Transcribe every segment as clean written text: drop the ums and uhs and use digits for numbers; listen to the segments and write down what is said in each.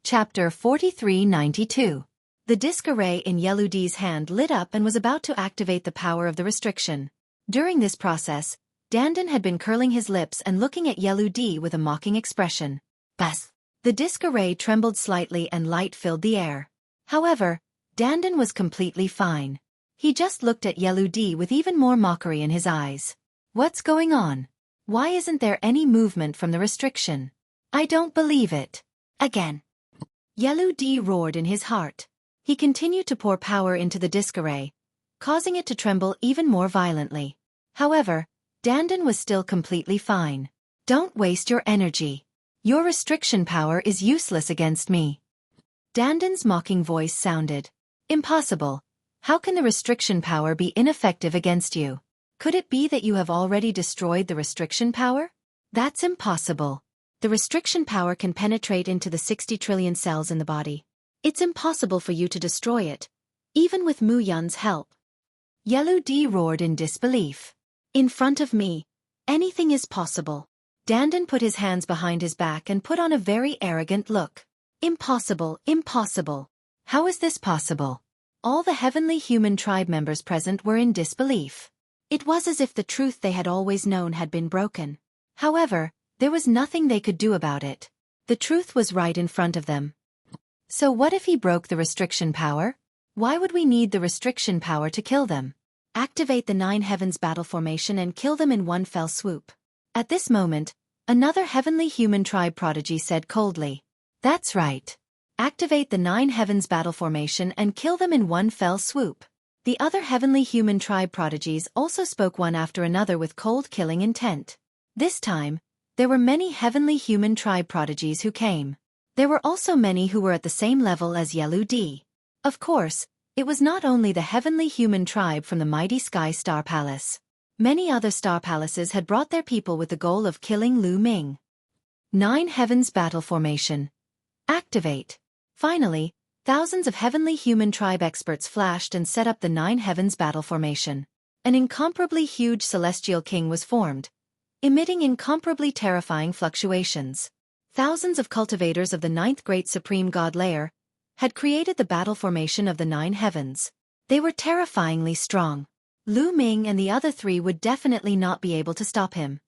Chapter 4392. The disc array in Yeludi's hand lit up and was about to activate the power of the restriction. During this process, Dandan had been curling his lips and looking at Yeludi with a mocking expression. Bas! The disc array trembled slightly and light filled the air. However, Dandan was completely fine. He just looked at Yeludi with even more mockery in his eyes. What's going on? Why isn't there any movement from the restriction? I don't believe it. Again. Yeludi roared in his heart. He continued to pour power into the disc array, causing it to tremble even more violently. However, Dandan was still completely fine. Don't waste your energy. Your restriction power is useless against me. Dandan's mocking voice sounded. Impossible. How can the restriction power be ineffective against you? Could it be that you have already destroyed the restriction power? That's impossible. The restriction power can penetrate into the 60 trillion cells in the body. It's impossible for you to destroy it, even with Mu Yun's help. Yeludi roared in disbelief. In front of me, anything is possible. Dandan put his hands behind his back and put on a very arrogant look. Impossible, impossible. How is this possible? All the heavenly human tribe members present were in disbelief. It was as if the truth they had always known had been broken. However, there was nothing they could do about it. The truth was right in front of them. So what if he broke the restriction power? Why would we need the restriction power to kill them? Activate the 9 heavens battle formation and kill them in one fell swoop. At this moment, another heavenly human tribe prodigy said coldly. That's right. Activate the 9 heavens battle formation and kill them in one fell swoop. The other heavenly human tribe prodigies also spoke one after another with cold killing intent. This time, there were many heavenly human tribe prodigies who came. There were also many who were at the same level as Yeludi. Of course, it was not only the heavenly human tribe from the mighty Sky Star Palace. Many other star palaces had brought their people with the goal of killing Lu Ming. 9 heavens battle formation. Activate. Finally, thousands of heavenly human tribe experts flashed and set up the 9 heavens battle formation. An incomparably huge celestial king was formed, emitting incomparably terrifying fluctuations. Thousands of cultivators of the 9th great supreme god layer had created the battle formation of the 9 heavens. They were terrifyingly strong. Lu Ming and the other 3 would definitely not be able to stop him.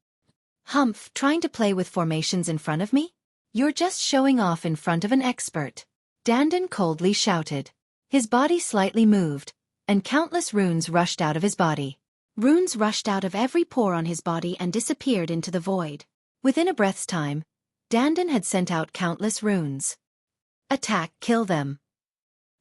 Humph, trying to play with formations in front of me? You're just showing off in front of an expert. Dandan coldly shouted. His body slightly moved, and countless runes rushed out of his body. Runes rushed out of every pore on his body and disappeared into the void. Within a breath's time, Dandan had sent out countless runes. Attack, kill them.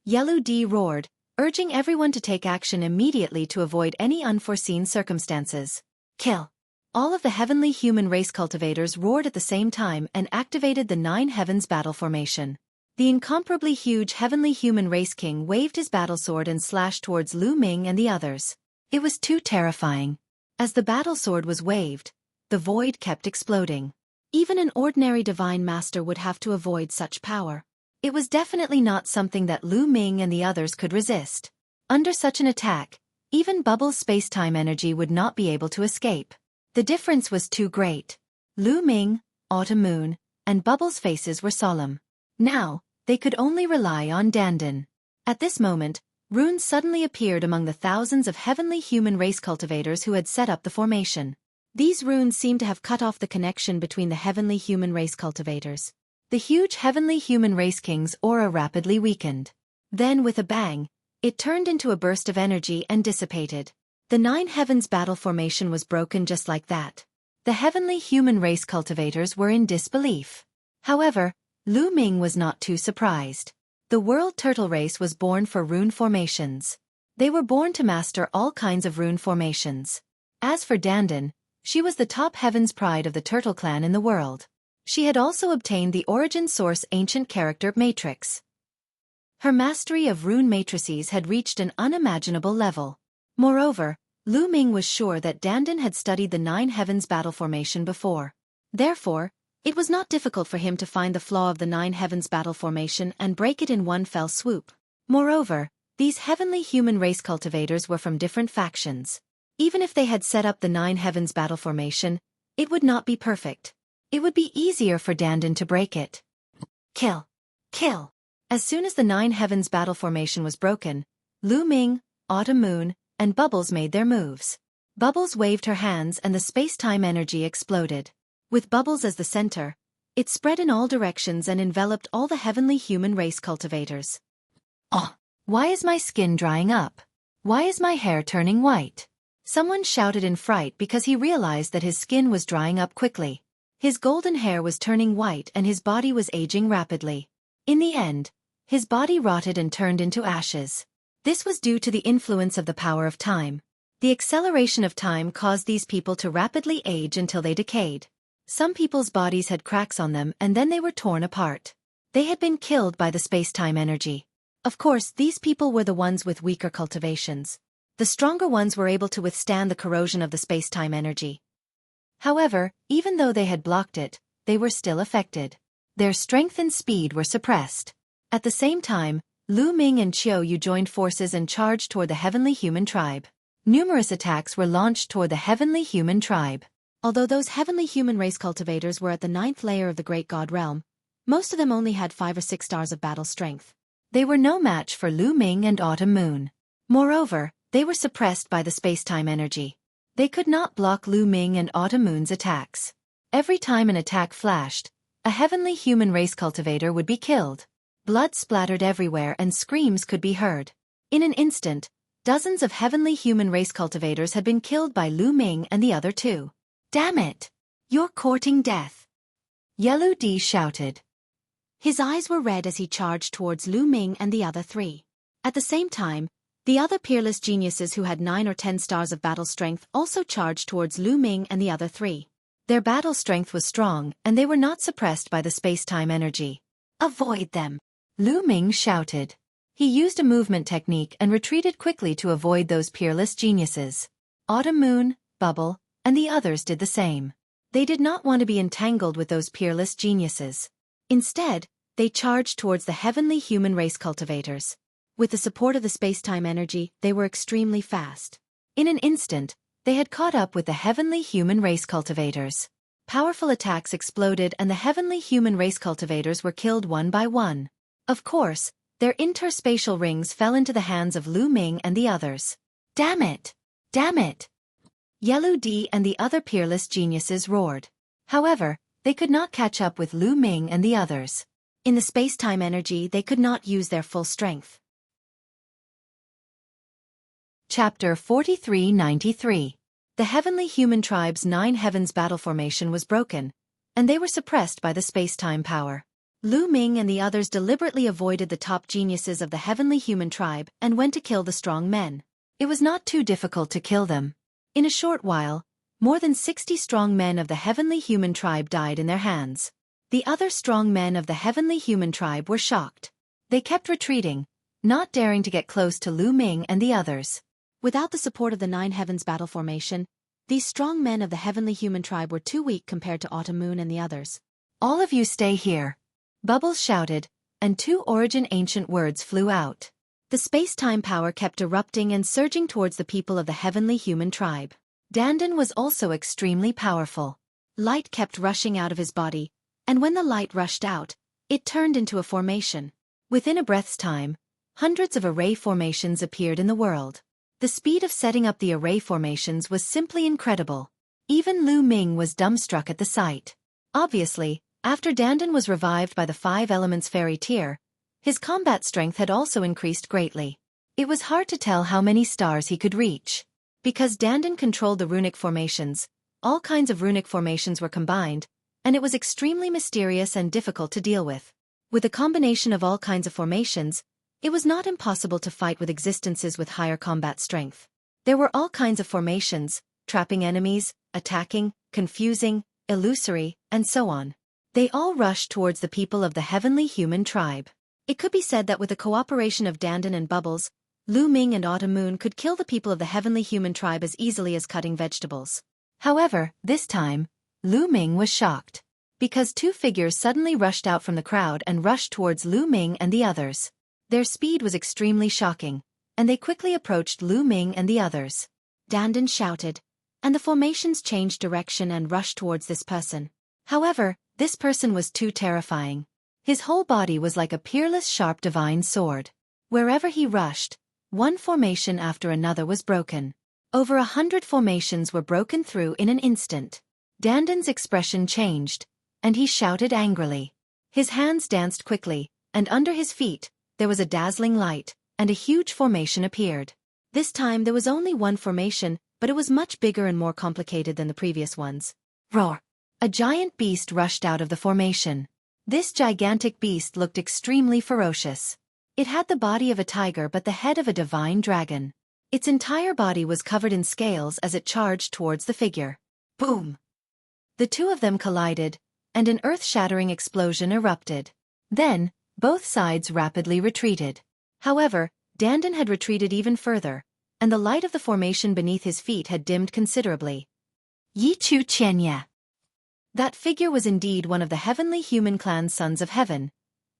Yeludi roared, urging everyone to take action immediately to avoid any unforeseen circumstances. Kill. All of the heavenly human race cultivators roared at the same time and activated the 9 heavens battle formation. The incomparably huge heavenly human race king waved his battle sword and slashed towards Lu Ming and the others. It was too terrifying. As the battle sword was waved, the void kept exploding. Even an ordinary divine master would have to avoid such power. It was definitely not something that Lu Ming and the others could resist. Under such an attack, even Bubble's space-time energy would not be able to escape. The difference was too great. Lu Ming, Autumn Moon, and Bubble's faces were solemn. Now, they could only rely on Dandan. At this moment, runes suddenly appeared among the thousands of heavenly human race cultivators who had set up the formation. These runes seemed to have cut off the connection between the heavenly human race cultivators. The huge heavenly human race king's aura rapidly weakened. Then with a bang, it turned into a burst of energy and dissipated. The 9 heavens battle formation was broken just like that. The heavenly human race cultivators were in disbelief. However, Lu Ming was not too surprised. The world turtle race was born for rune formations. They were born to master all kinds of rune formations. As for Dandan, she was the top heavens pride of the turtle clan in the world. She had also obtained the origin source ancient character matrix. Her mastery of rune matrices had reached an unimaginable level. Moreover, Lu Ming was sure that Dandan had studied the 9 heavens battle formation before. Therefore, it was not difficult for him to find the flaw of the 9 heavens battle formation and break it in one fell swoop. Moreover, these heavenly human race cultivators were from different factions. Even if they had set up the 9 heavens battle formation, it would not be perfect. It would be easier for Dandan to break it. Kill. Kill! As soon as the Nine Heavens battle formation was broken, Lu Ming, Autumn Moon, and Bubbles made their moves. Bubbles waved her hands and the space-time energy exploded. With Bubbles as the center, it spread in all directions and enveloped all the heavenly human race cultivators. Oh! Why is my skin drying up? Why is my hair turning white? Someone shouted in fright because he realized that his skin was drying up quickly. His golden hair was turning white and his body was aging rapidly. In the end, his body rotted and turned into ashes. This was due to the influence of the power of time. The acceleration of time caused these people to rapidly age until they decayed. Some people's bodies had cracks on them and then they were torn apart. They had been killed by the space-time energy. Of course, these people were the ones with weaker cultivations. The stronger ones were able to withstand the corrosion of the space-time energy. However, even though they had blocked it, they were still affected. Their strength and speed were suppressed. At the same time, Lu Ming and Xueqi joined forces and charged toward the heavenly human tribe. Numerous attacks were launched toward the heavenly human tribe. Although those heavenly human race cultivators were at the 9th layer of the Great God Realm, most of them only had 5 or 6 stars of battle strength. They were no match for Lu Ming and Autumn Moon. Moreover, they were suppressed by the space-time energy. They could not block Lu Ming and Autumn Moon's attacks. Every time an attack flashed, a heavenly human race cultivator would be killed. Blood splattered everywhere and screams could be heard. In an instant, dozens of heavenly human race cultivators had been killed by Lu Ming and the other two. Damn it! You're courting death! Yellow shouted. His eyes were red as he charged towards Lu Ming and the other 3. At the same time, the other peerless geniuses who had 9 or 10 stars of battle strength also charged towards Lu Ming and the other 3. Their battle strength was strong and they were not suppressed by the space-time energy. Avoid them! Lu Ming shouted. He used a movement technique and retreated quickly to avoid those peerless geniuses. Autumn Moon, Bubble, and the others did the same. They did not want to be entangled with those peerless geniuses. Instead, they charged towards the heavenly human race cultivators. With the support of the space-time energy, they were extremely fast. In an instant, they had caught up with the heavenly human race cultivators. Powerful attacks exploded and the heavenly human race cultivators were killed one by one. Of course, their interspatial rings fell into the hands of Lu Ming and the others. Damn it! Damn it! Yellow and the other peerless geniuses roared. However, they could not catch up with Lu Ming and the others. In the space-time energy, they could not use their full strength. Chapter 4393. The heavenly human tribe's 9 heavens battle formation was broken, and they were suppressed by the space-time power. Lu Ming and the others deliberately avoided the top geniuses of the heavenly human tribe and went to kill the strong men. It was not too difficult to kill them. In a short while, more than 60 strong men of the heavenly human tribe died in their hands. The other strong men of the heavenly human tribe were shocked. They kept retreating, not daring to get close to Lu Ming and the others. Without the support of the 9 heavens battle formation, these strong men of the heavenly human tribe were too weak compared to Autumn Moon and the others. All of you stay here! Bubbles shouted, and 2 origin ancient words flew out. The space-time power kept erupting and surging towards the people of the heavenly human tribe. Dandan was also extremely powerful. Light kept rushing out of his body, and when the light rushed out, it turned into a formation. Within a breath's time, hundreds of array formations appeared in the world. The speed of setting up the array formations was simply incredible. Even Lu Ming was dumbstruck at the sight. Obviously, after Dandan was revived by the 5 elements fairy tier, his combat strength had also increased greatly. It was hard to tell how many stars he could reach. Because Dandan controlled the runic formations, all kinds of runic formations were combined, and it was extremely mysterious and difficult to deal with. With a combination of all kinds of formations, it was not impossible to fight with existences with higher combat strength. There were all kinds of formations, trapping enemies, attacking, confusing, illusory, and so on. They all rushed towards the people of the heavenly human tribe. It could be said that with the cooperation of Dandan and Bubbles, Lu Ming and Autumn Moon could kill the people of the heavenly human tribe as easily as cutting vegetables. However, this time, Lu Ming was shocked. Because 2 figures suddenly rushed out from the crowd and rushed towards Lu Ming and the others. Their speed was extremely shocking, and they quickly approached Lu Ming and the others. Dandan shouted, and the formations changed direction and rushed towards this person. However, this person was too terrifying. His whole body was like a peerless sharp divine sword. Wherever he rushed, one formation after another was broken. Over 100 formations were broken through in an instant. Dandan's expression changed, and he shouted angrily. His hands danced quickly, and under his feet, there was a dazzling light, and a huge formation appeared. This time there was only one formation, but it was much bigger and more complicated than the previous ones. Roar! A giant beast rushed out of the formation. This gigantic beast looked extremely ferocious. It had the body of a tiger but the head of a divine dragon. Its entire body was covered in scales as it charged towards the figure. Boom! The two of them collided, and an earth-shattering explosion erupted. Then, both sides rapidly retreated. However, Dandan had retreated even further, and the light of the formation beneath his feet had dimmed considerably. Yi Chu Qianye. That figure was indeed one of the heavenly human clan's sons of heaven,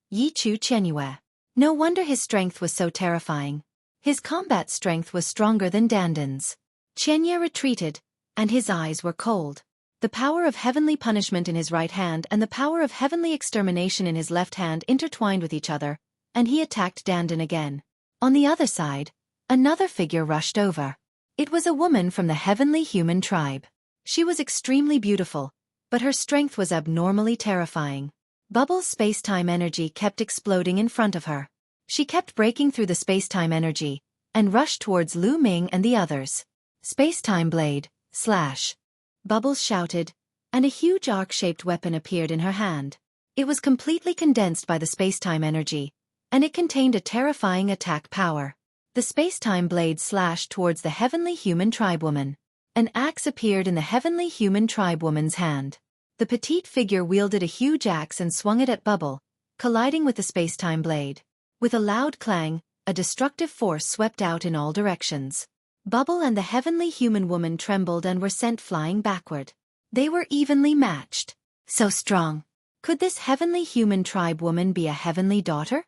Yi Chu Qianye. No wonder his strength was so terrifying. His combat strength was stronger than Dandan's. Qianye retreated, and his eyes were cold. The power of heavenly punishment in his right hand and the power of heavenly extermination in his left hand intertwined with each other, and he attacked Dandan again. On the other side, another figure rushed over. It was a woman from the heavenly human tribe. She was extremely beautiful, but her strength was abnormally terrifying. Bubbles' space-time energy kept exploding in front of her. She kept breaking through the space-time energy, and rushed towards Lu Ming and the others. Space-time blade, slash. Bubbles shouted, and a huge arc-shaped weapon appeared in her hand. It was completely condensed by the space-time energy, and it contained a terrifying attack power. The space-time blade slashed towards the heavenly human tribewoman. An axe appeared in the heavenly human tribewoman's hand. The petite figure wielded a huge axe and swung it at Bubble, colliding with the space-time blade. With a loud clang, a destructive force swept out in all directions. Bubble and the heavenly human woman trembled and were sent flying backward. They were evenly matched. So strong. Could this heavenly human tribe woman be a heavenly daughter?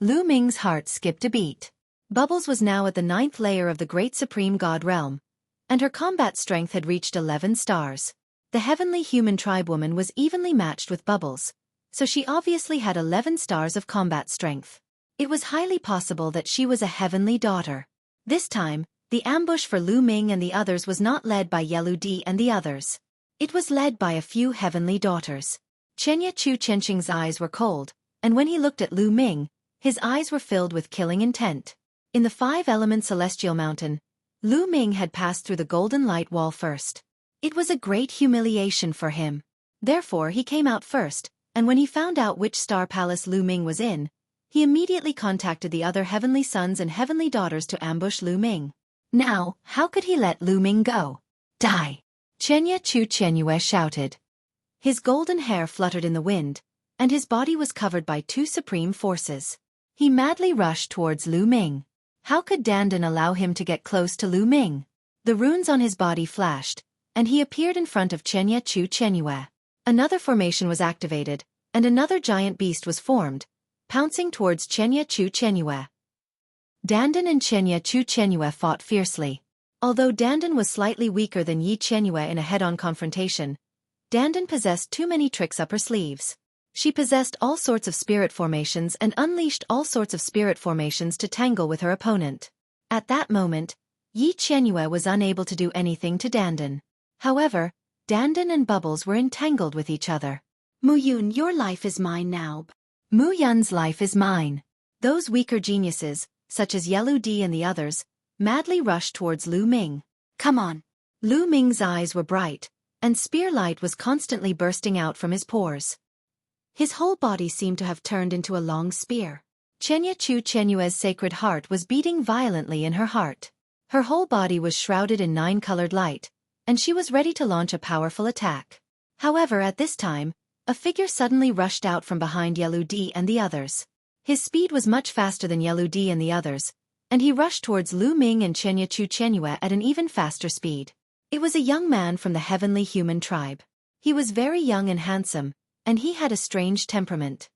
Lu Ming's heart skipped a beat. Bubbles was now at the 9th layer of the Great Supreme God realm, and her combat strength had reached 11 stars. The heavenly human tribe woman was evenly matched with Bubbles, so she obviously had 11 stars of combat strength. It was highly possible that she was a heavenly daughter. This time, the ambush for Lu Ming and the others was not led by Yeludi and the others. It was led by a few heavenly daughters. Qianye Chu Chenxing's eyes were cold, and when he looked at Lu Ming, his eyes were filled with killing intent. In the 5-element celestial mountain, Lu Ming had passed through the golden light wall first. It was a great humiliation for him. Therefore he came out first, and when he found out which star palace Lu Ming was in, he immediately contacted the other heavenly sons and heavenly daughters to ambush Lu Ming. Now, how could he let Lu Ming go? Die! Qianye Chu Qianye shouted. His golden hair fluttered in the wind, and his body was covered by 2 supreme forces. He madly rushed towards Lu Ming. How could Dandan allow him to get close to Lu Ming? The runes on his body flashed, and he appeared in front of Qianye Chu Qianye. Another formation was activated, and another giant beast was formed, pouncing towards Qianye Chu Qianye. Dandan and Qianye Chu Qianye fought fiercely. Although Dandan was slightly weaker than Yi Qianye in a head-on confrontation, Dandan possessed too many tricks up her sleeves. She possessed all sorts of spirit formations and unleashed all sorts of spirit formations to tangle with her opponent. At that moment, Yi Qianye was unable to do anything to Dandan. However, Dandan and Bubbles were entangled with each other. Mu Yun, your life is mine now. Mu Yun's life is mine. Those weaker geniuses, such as Yeludi and the others, madly rushed towards Lu Ming. Come on. Lu Ming's eyes were bright, and spear light was constantly bursting out from his pores. His whole body seemed to have turned into a long spear. Qianye Chu Qianye's sacred heart was beating violently in her heart. Her whole body was shrouded in 9-colored light, and she was ready to launch a powerful attack. However, at this time, a figure suddenly rushed out from behind Yeludi and the others. His speed was much faster than Yeludi and the others, and he rushed towards Lu Ming and Qianye Chu Qianye at an even faster speed. It was a young man from the heavenly human tribe. He was very young and handsome, and he had a strange temperament.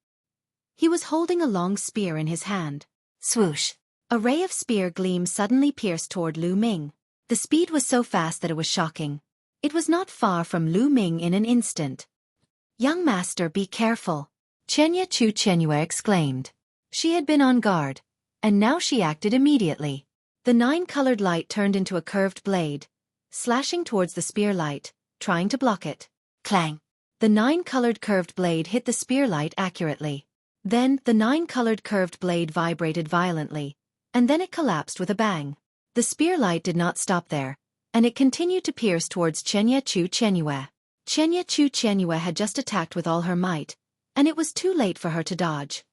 He was holding a long spear in his hand. Swoosh! A ray of spear gleam suddenly pierced toward Lu Ming. The speed was so fast that it was shocking. It was not far from Lu Ming in an instant. Young master, be careful. Xueqi exclaimed. She had been on guard, and now she acted immediately. The nine-colored light turned into a curved blade, slashing towards the spear light, trying to block it. Clang! The nine-colored curved blade hit the spear light accurately. Then, the nine-colored curved blade vibrated violently, and then it collapsed with a bang. The spear light did not stop there, and it continued to pierce towards Xueqi. Xueqi had just attacked with all her might, and it was too late for her to dodge.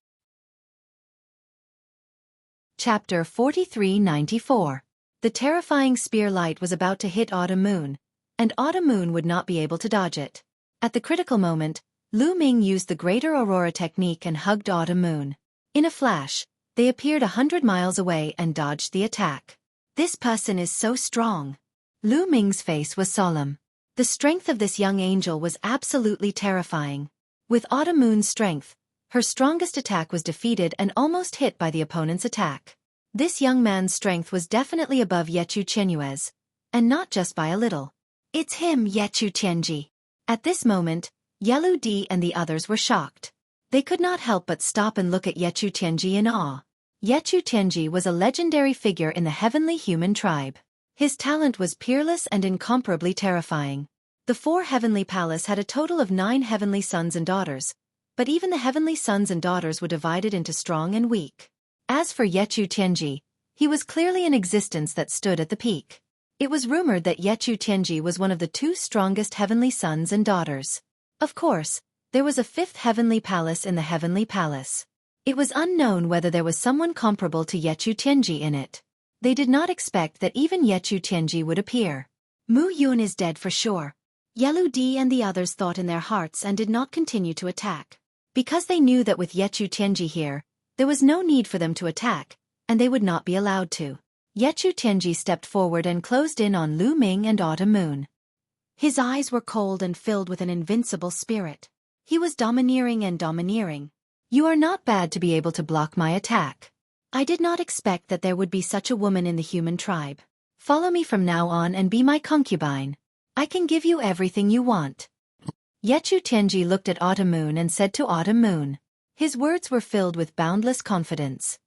Chapter 4394. The terrifying spear light was about to hit Autumn Moon, and Autumn Moon would not be able to dodge it. At the critical moment, Lu Ming used the Greater Aurora technique and hugged Autumn Moon. In a flash, they appeared 100 miles away and dodged the attack. This person is so strong. Lu Ming's face was solemn. The strength of this young angel was absolutely terrifying. With Autumn Moon's strength, her strongest attack was defeated and almost hit by the opponent's attack. This young man's strength was definitely above Xueqi's, and not just by a little. It's him, Xueqi. At this moment, Yellow and the others were shocked. They could not help but stop and look at Xueqi in awe. Xueqi was a legendary figure in the heavenly human tribe. His talent was peerless and incomparably terrifying. The four heavenly palace had a total of 9 heavenly sons and daughters, but even the heavenly sons and daughters were divided into strong and weak. As for Xueqi, he was clearly an existence that stood at the peak. It was rumored that Xueqi was one of the 2 strongest heavenly sons and daughters. Of course, there was a 5th heavenly palace in the heavenly palace. It was unknown whether there was someone comparable to Xueqi in it. They did not expect that even Xueqi would appear. Mu Yun is dead for sure. Yellow and the others thought in their hearts and did not continue to attack. Because they knew that with Xueqi here, there was no need for them to attack, and they would not be allowed to. Xueqi stepped forward and closed in on Lu Ming and Autumn Moon. His eyes were cold and filled with an invincible spirit. He was domineering and domineering. You are not bad to be able to block my attack. I did not expect that there would be such a woman in the human tribe. Follow me from now on and be my concubine. I can give you everything you want. Xueqi looked at Autumn Moon and said to Autumn Moon. His words were filled with boundless confidence.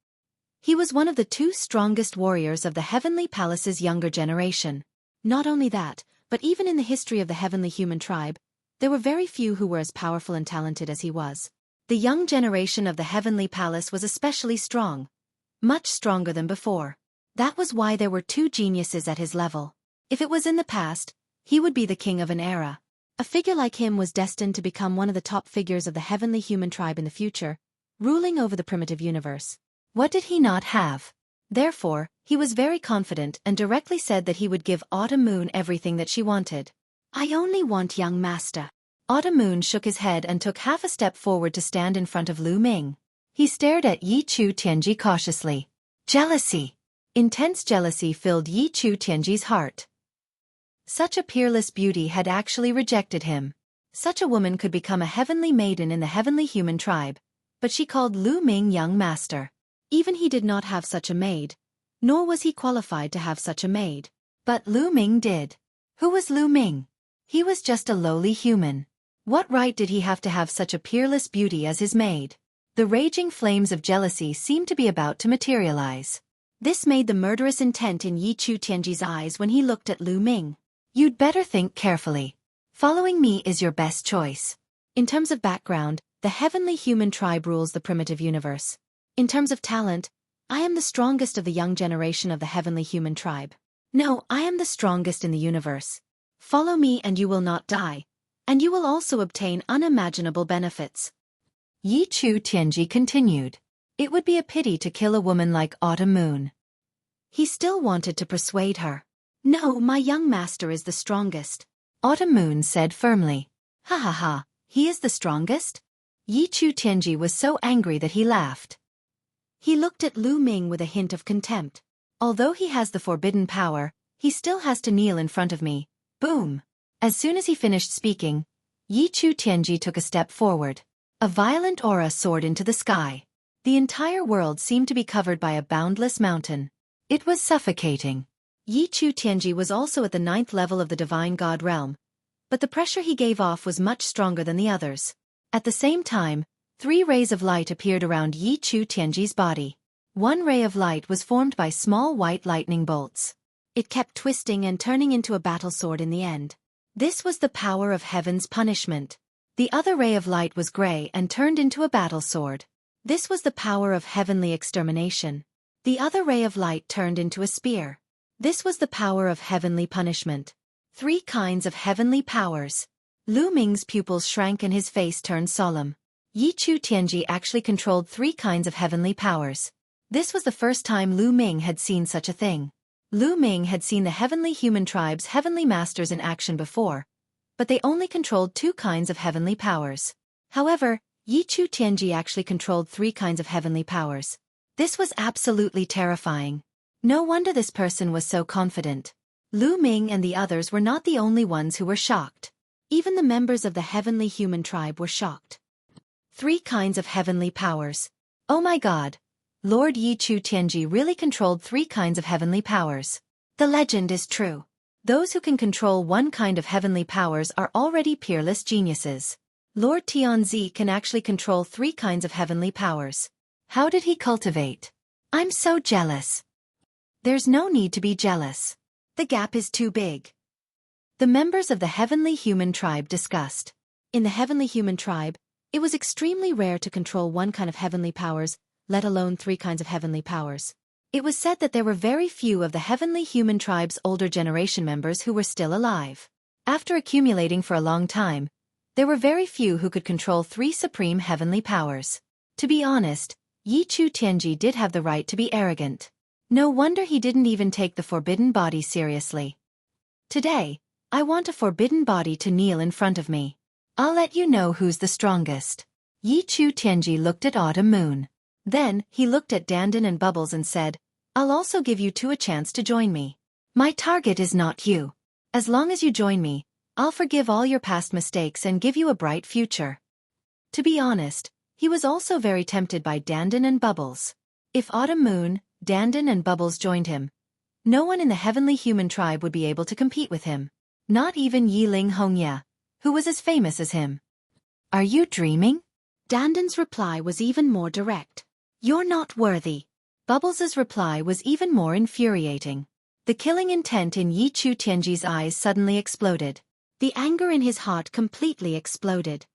He was one of the 2 strongest warriors of the Heavenly Palace's younger generation. Not only that, but even in the history of the heavenly human tribe, there were very few who were as powerful and talented as he was. The young generation of the Heavenly Palace was especially strong. Much stronger than before. That was why there were 2 geniuses at his level. If it was in the past, he would be the king of an era. A figure like him was destined to become one of the top figures of the heavenly human tribe in the future, ruling over the primitive universe. What did he not have? Therefore, he was very confident and directly said that he would give Autumn Moon everything that she wanted. I only want young master. Autumn Moon shook his head and took half a step forward to stand in front of Lu Ming. He stared at Xueqi cautiously. Jealousy. Intense jealousy filled Xueqi's heart. Such a peerless beauty had actually rejected him. Such a woman could become a heavenly maiden in the heavenly human tribe, but she called Lu Ming young master. Even he did not have such a maid, nor was he qualified to have such a maid. But Lu Ming did. Who was Lu Ming? He was just a lowly human. What right did he have to have such a peerless beauty as his maid? The raging flames of jealousy seemed to be about to materialize. This made the murderous intent in Xueqi's eyes when he looked at Lu Ming. You'd better think carefully. Following me is your best choice. In terms of background, the heavenly human tribe rules the primitive universe. In terms of talent, I am the strongest of the young generation of the heavenly human tribe. No, I am the strongest in the universe. Follow me and you will not die, and you will also obtain unimaginable benefits. Xueqi continued. It would be a pity to kill a woman like Autumn Moon. He still wanted to persuade her. No, my young master is the strongest. Autumn Moon said firmly. Ha ha ha, he is the strongest? Xueqi was so angry that he laughed. He looked at Lu Ming with a hint of contempt. Although he has the forbidden power, he still has to kneel in front of me. Boom! As soon as he finished speaking, Xueqi took a step forward. A violent aura soared into the sky. The entire world seemed to be covered by a boundless mountain. It was suffocating. Xueqi was also at the 9th level of the divine god realm, but the pressure he gave off was much stronger than the others. At the same time, 3 rays of light appeared around Yi Chu Tianji's body. One ray of light was formed by small white lightning bolts. It kept twisting and turning into a battle sword in the end. This was the power of heaven's punishment. The other ray of light was gray and turned into a battle sword. This was the power of heavenly extermination. The other ray of light turned into a spear. This was the power of heavenly punishment. 3 kinds of heavenly powers. Lu Ming's pupils shrank and his face turned solemn. Yi Chu Tianji actually controlled 3 kinds of heavenly powers. This was the first time Lu Ming had seen such a thing. Lu Ming had seen the heavenly human tribe's heavenly masters in action before, but they only controlled 2 kinds of heavenly powers. However, Yi Chu Tianji actually controlled 3 kinds of heavenly powers. This was absolutely terrifying. No wonder this person was so confident. Lu Ming and the others were not the only ones who were shocked. Even the members of the heavenly human tribe were shocked. 3 kinds of heavenly powers. Oh my God! Lord Yi Chu Tianji really controlled 3 kinds of heavenly powers. The legend is true. Those who can control 1 kind of heavenly powers are already peerless geniuses. Lord Tianzi can actually control 3 kinds of heavenly powers. How did he cultivate? I'm so jealous. There's no need to be jealous. The gap is too big. The members of the heavenly human tribe discussed. In the heavenly human tribe, it was extremely rare to control 1 kind of heavenly powers, let alone 3 kinds of heavenly powers. It was said that there were very few of the heavenly human tribe's older generation members who were still alive. After accumulating for a long time, there were very few who could control 3 supreme heavenly powers. To be honest, Yi Chu Tianji did have the right to be arrogant. No wonder he didn't even take the forbidden body seriously. Today, I want a forbidden body to kneel in front of me. I'll let you know who's the strongest. Yi Chu Tianji looked at Autumn Moon. Then, he looked at Dandan and Bubbles and said, I'll also give you 2 a chance to join me. My target is not you. As long as you join me, I'll forgive all your past mistakes and give you a bright future. To be honest, he was also very tempted by Dandan and Bubbles. If Autumn Moon, Dandan and Bubbles joined him, no one in the heavenly human tribe would be able to compete with him. Not even Yiling Hongya, who was as famous as him. Are you dreaming? Dandan's reply was even more direct. You're not worthy. Bubbles' reply was even more infuriating. The killing intent in Yi Chu Tianji's eyes suddenly exploded. The anger in his heart completely exploded.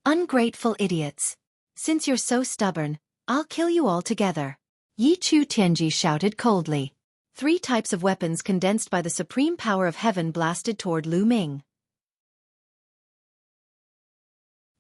Ungrateful idiots. Since you're so stubborn, I'll kill you all together. Yi Chu Tianji shouted coldly. 3 types of weapons condensed by the supreme power of heaven blasted toward Lu Ming.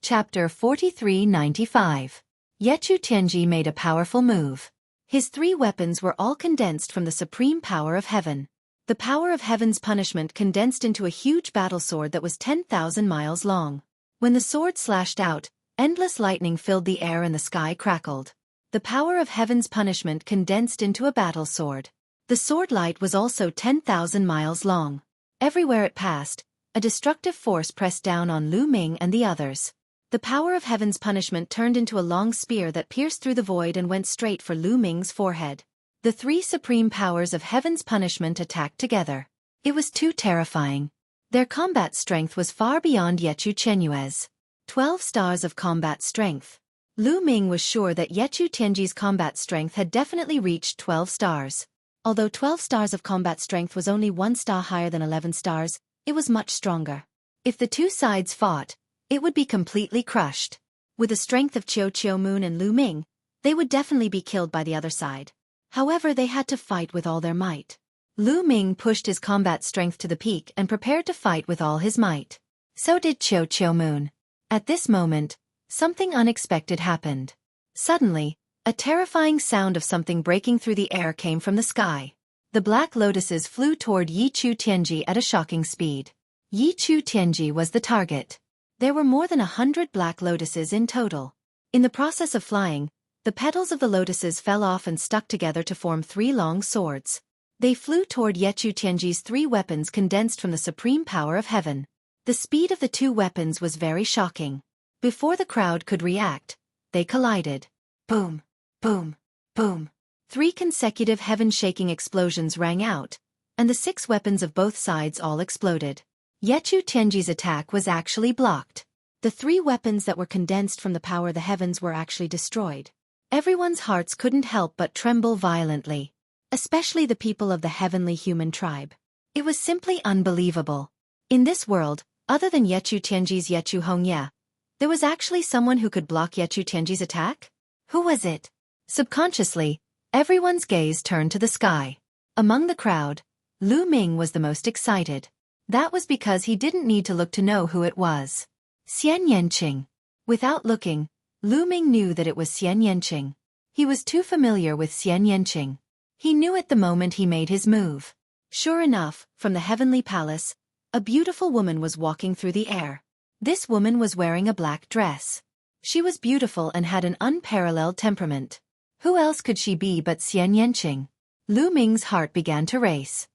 Chapter 4395. Yechu Tianji made a powerful move. His 3 weapons were all condensed from the supreme power of heaven. The power of heaven's punishment condensed into a huge battle sword that was 10,000 miles long. When the sword slashed out, endless lightning filled the air and the sky crackled. The power of heaven's punishment condensed into a battle sword. The sword light was also 10,000 miles long. Everywhere it passed, a destructive force pressed down on Lu Ming and the others. The power of heaven's punishment turned into a long spear that pierced through the void and went straight for Lu Ming's forehead. The 3 supreme powers of heaven's punishment attacked together. It was too terrifying. Their combat strength was far beyond Yechu Chenyue's. 12 stars of combat strength. Lu Ming was sure that Yechu Tianji's combat strength had definitely reached 12 stars. Although 12 stars of combat strength was only 1 star higher than 11 stars, it was much stronger. If the 2 sides fought, it would be completely crushed. With the strength of Xueqi Moon and Lu Ming, they would definitely be killed by the other side. However, they had to fight with all their might. Lu Ming pushed his combat strength to the peak and prepared to fight with all his might. So did Xueqi Moon. At this moment, something unexpected happened. Suddenly, a terrifying sound of something breaking through the air came from the sky. The black lotuses flew toward Yi Chu Tianji at a shocking speed. Yi Chu Tianji was the target. There were more than 100 black lotuses in total. In the process of flying, the petals of the lotuses fell off and stuck together to form 3 long swords. They flew toward Yechu Tianji's 3 weapons condensed from the supreme power of heaven. The speed of the 2 weapons was very shocking. Before the crowd could react, they collided. Boom, boom, boom. 3 consecutive heaven-shaking explosions rang out, and the 6 weapons of both sides all exploded. Yechu Tianji's attack was actually blocked. The three weapons that were condensed from the power of the heavens were actually destroyed. Everyone's hearts couldn't help but tremble violently, especially the people of the heavenly human tribe. It was simply unbelievable. In this world, other than Yechu Tianji's Yechu Hongye, there was actually someone who could block Yechu Tianji's attack? Who was it? Subconsciously, everyone's gaze turned to the sky. Among the crowd, Lu Ming was the most excited. That was because he didn't need to look to know who it was. Xian Yanqing. Without looking, Lu Ming knew that it was Xian Yanqing. He was too familiar with Xian Yanqing. He knew it the moment he made his move. Sure enough, from the heavenly palace, a beautiful woman was walking through the air. This woman was wearing a black dress. She was beautiful and had an unparalleled temperament. Who else could she be but Xian Yanqing? Lu Ming's heart began to race.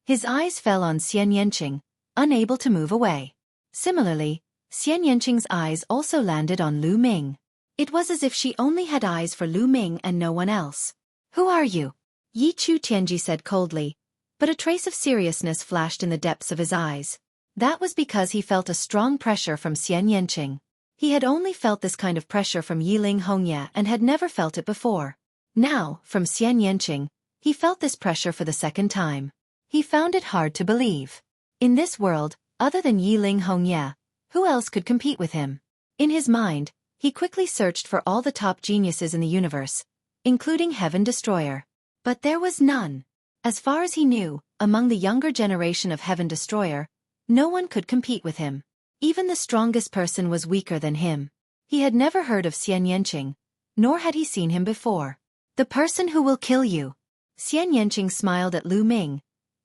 His eyes fell on Xian Yanqing, unable to move away. Similarly, Xian Yanqing's eyes also landed on Lu Ming. It was as if she only had eyes for Lu Ming and no one else. Who are you? Yi Chu Tianji said coldly, but a trace of seriousness flashed in the depths of his eyes. That was because he felt a strong pressure from Xian Yanqing. He had only felt this kind of pressure from Yiling Hongye and had never felt it before. Now, from Xian Yanqing, he felt this pressure for the second time. He found it hard to believe. In this world, other than Yiling Hongye, who else could compete with him? In his mind, he quickly searched for all the top geniuses in the universe, including Heaven Destroyer. But there was none. As far as he knew, among the younger generation of Heaven Destroyer, no one could compete with him. Even the strongest person was weaker than him. He had never heard of Xian Yanqing, nor had he seen him before. The person who will kill you. Xian Yanqing smiled at Lu Ming,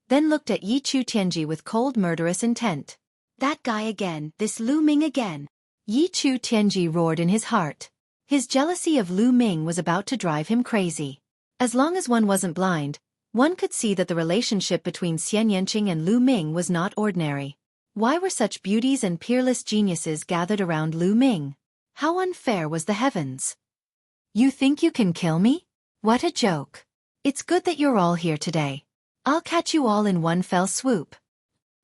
then looked at Yi Chu Tianji with cold murderous intent. That guy again, this Lu Ming again. Yi Chu Tianji roared in his heart. His jealousy of Lu Ming was about to drive him crazy. As long as one wasn't blind, one could see that the relationship between Xian Yanqing and Lu Ming was not ordinary. Why were such beauties and peerless geniuses gathered around Lu Ming? How unfair was the heavens? You think you can kill me? What a joke. It's good that you're all here today. I'll catch you all in one fell swoop.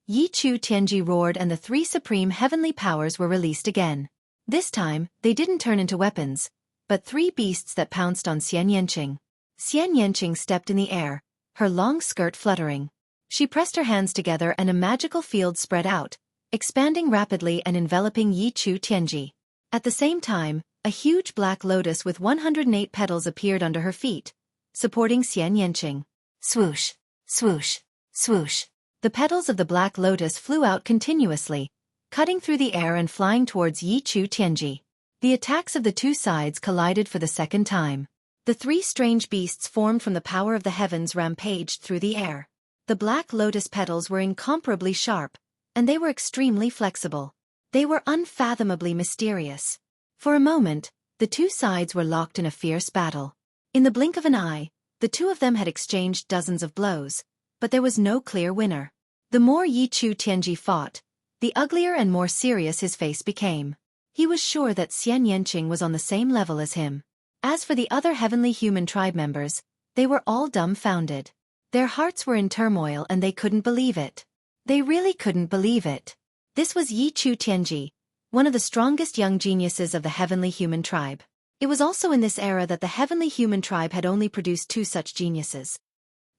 Yi Chu Tianji roared and the three supreme heavenly powers were released again. This time, they didn't turn into weapons, but three beasts that pounced on Xian Yanqing. Xian Yanqing stepped in the air, her long skirt fluttering. She pressed her hands together and a magical field spread out, expanding rapidly and enveloping Yi Chu Tianji. At the same time, a huge black lotus with 108 petals appeared under her feet, supporting Xian Yanqing. Swoosh, swoosh, swoosh. The petals of the black lotus flew out continuously, cutting through the air and flying towards Yi Chu Tianji. The attacks of the two sides collided for the second time. The three strange beasts formed from the power of the heavens rampaged through the air. The black lotus petals were incomparably sharp, and they were extremely flexible. They were unfathomably mysterious. For a moment, the two sides were locked in a fierce battle. In the blink of an eye, the two of them had exchanged dozens of blows, but there was no clear winner. The more Yi Chu Tianji fought, the uglier and more serious his face became. He was sure that Xian Yanqing was on the same level as him. As for the other heavenly human tribe members, they were all dumbfounded. Their hearts were in turmoil and they couldn't believe it. They really couldn't believe it. This was Yi Chu Tianji, one of the strongest young geniuses of the heavenly human tribe. It was also in this era that the heavenly human tribe had only produced two such geniuses.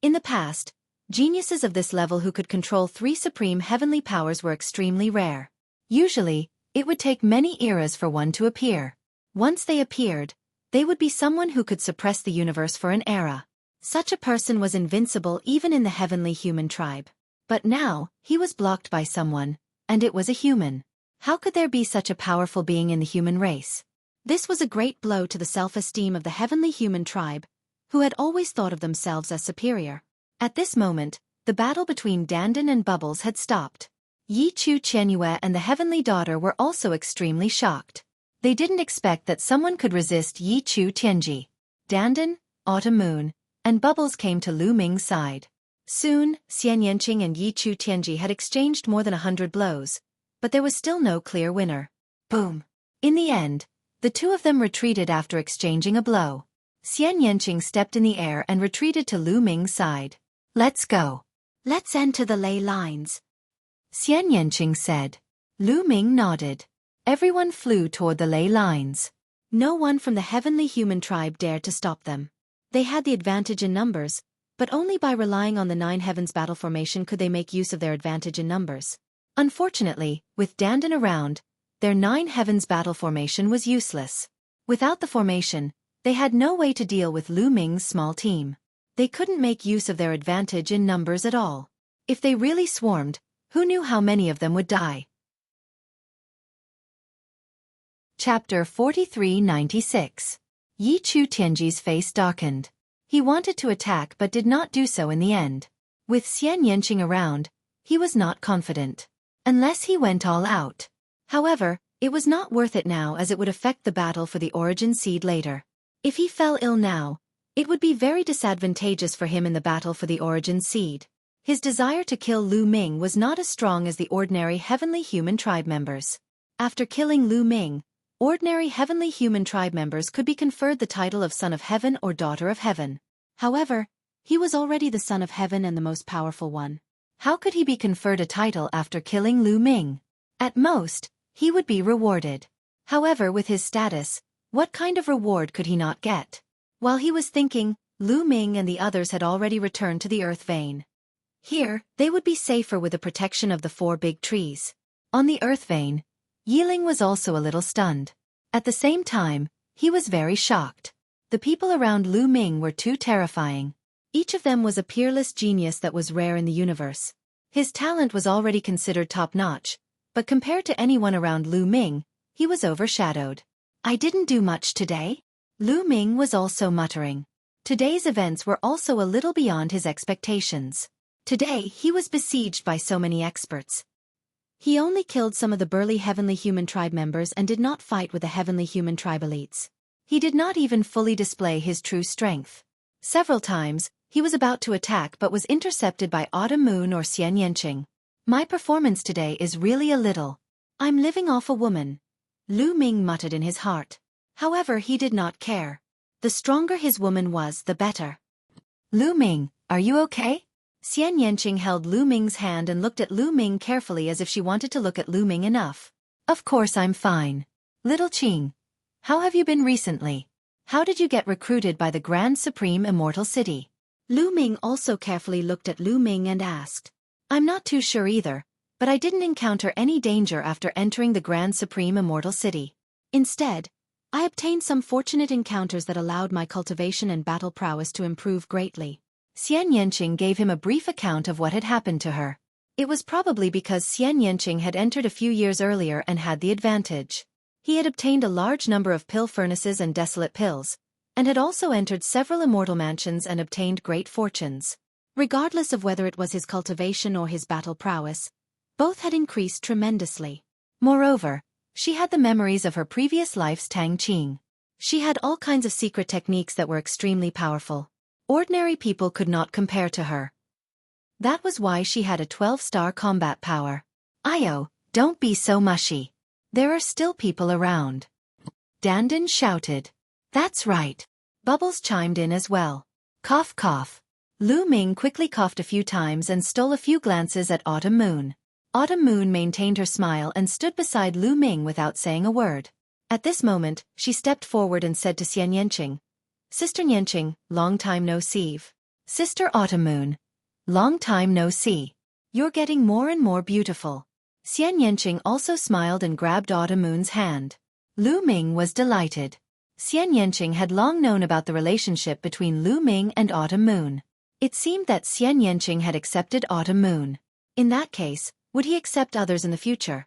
In the past, geniuses of this level who could control three supreme heavenly powers were extremely rare. Usually, it would take many eras for one to appear. Once they appeared, they would be someone who could suppress the universe for an era. Such a person was invincible even in the heavenly human tribe. But now, he was blocked by someone, and it was a human. How could there be such a powerful being in the human race? This was a great blow to the self-esteem of the heavenly human tribe, who had always thought of themselves as superior. At this moment, the battle between Dandan and Bubbles had stopped. Yi Chu Qianyue and the heavenly daughter were also extremely shocked. They didn't expect that someone could resist Yi Chu Tianji. Dandan, Autumn Moon, and Bubbles came to Lu Ming's side. Soon, Xian Yanqing and Yi Chu Tianji had exchanged more than 100 blows, but there was still no clear winner. Boom! In the end, the two of them retreated after exchanging a blow. Xian Yanqing stepped in the air and retreated to Lu Ming's side. Let's go. Let's enter the ley lines, Xian Yanqing said. Lu Ming nodded. Everyone flew toward the ley lines. No one from the heavenly human tribe dared to stop them. They had the advantage in numbers, but only by relying on the 9 heavens battle formation could they make use of their advantage in numbers. Unfortunately, with Dandan around, their 9 heavens battle formation was useless. Without the formation, they had no way to deal with Lu Ming's small team. They couldn't make use of their advantage in numbers at all. If they really swarmed, who knew how many of them would die? Chapter 4396. Yi Chu Tianji's face darkened. He wanted to attack but did not do so in the end. With Xian Yanqing around, he was not confident. Unless he went all out. However, it was not worth it now as it would affect the battle for the origin seed later. If he fell ill now, it would be very disadvantageous for him in the battle for the origin seed. His desire to kill Lu Ming was not as strong as the ordinary heavenly human tribe members. After killing Lu Ming, ordinary heavenly human tribe members could be conferred the title of Son of Heaven or Daughter of Heaven. However, he was already the Son of Heaven and the most powerful one. How could he be conferred a title after killing Lu Ming? At most, he would be rewarded. However, with his status, what kind of reward could he not get? While he was thinking, Lu Ming and the others had already returned to the earth vein. Here, they would be safer with the protection of the 4 big trees. On the earth vein, Yiling was also a little stunned. At the same time, he was very shocked. The people around Lu Ming were too terrifying. Each of them was a peerless genius that was rare in the universe. His talent was already considered top-notch, but compared to anyone around Lu Ming, he was overshadowed. I didn't do much today? Lu Ming was also muttering. Today's events were also a little beyond his expectations. Today he was besieged by so many experts. He only killed some of the burly heavenly human tribe members and did not fight with the heavenly human tribe elites. He did not even fully display his true strength. Several times, he was about to attack but was intercepted by Autumn Moon or Xian Yanqing. My performance today is really a little. I'm living off a woman. Lu Ming muttered in his heart. However, he did not care. The stronger his woman was, the better. Lu Ming, are you okay? Xian Yanqing held Lu Ming's hand and looked at Lu Ming carefully as if she wanted to look at Lu Ming enough. Of course I'm fine. Little Qing, how have you been recently? How did you get recruited by the Grand Supreme Immortal City? Lu Ming also carefully looked at Lu Ming and asked. I'm not too sure either, but I didn't encounter any danger after entering the Grand Supreme Immortal City. Instead, I obtained some fortunate encounters that allowed my cultivation and battle prowess to improve greatly. Xian Yanqing gave him a brief account of what had happened to her. It was probably because Xian Yanqing had entered a few years earlier and had the advantage. He had obtained a large number of pill furnaces and desolate pills, and had also entered several immortal mansions and obtained great fortunes. Regardless of whether it was his cultivation or his battle prowess, both had increased tremendously. Moreover, she had the memories of her previous life's Tang Qing. She had all kinds of secret techniques that were extremely powerful. Ordinary people could not compare to her. That was why she had a 12-star combat power. Io, don't be so mushy. There are still people around. Dandan shouted. That's right. Bubbles chimed in as well. Cough cough. Lu Ming quickly coughed a few times and stole a few glances at Autumn Moon. Autumn Moon maintained her smile and stood beside Lu Ming without saying a word. At this moment, she stepped forward and said to Xian Yanqing, Sister Yanqing, long time no see. Sister Autumn Moon, long time no see. You're getting more and more beautiful. Xian Yanqing also smiled and grabbed Autumn Moon's hand. Lu Ming was delighted. Xian Yanqing had long known about the relationship between Lu Ming and Autumn Moon. It seemed that Xian Yanqing had accepted Autumn Moon. In that case, would he accept others in the future?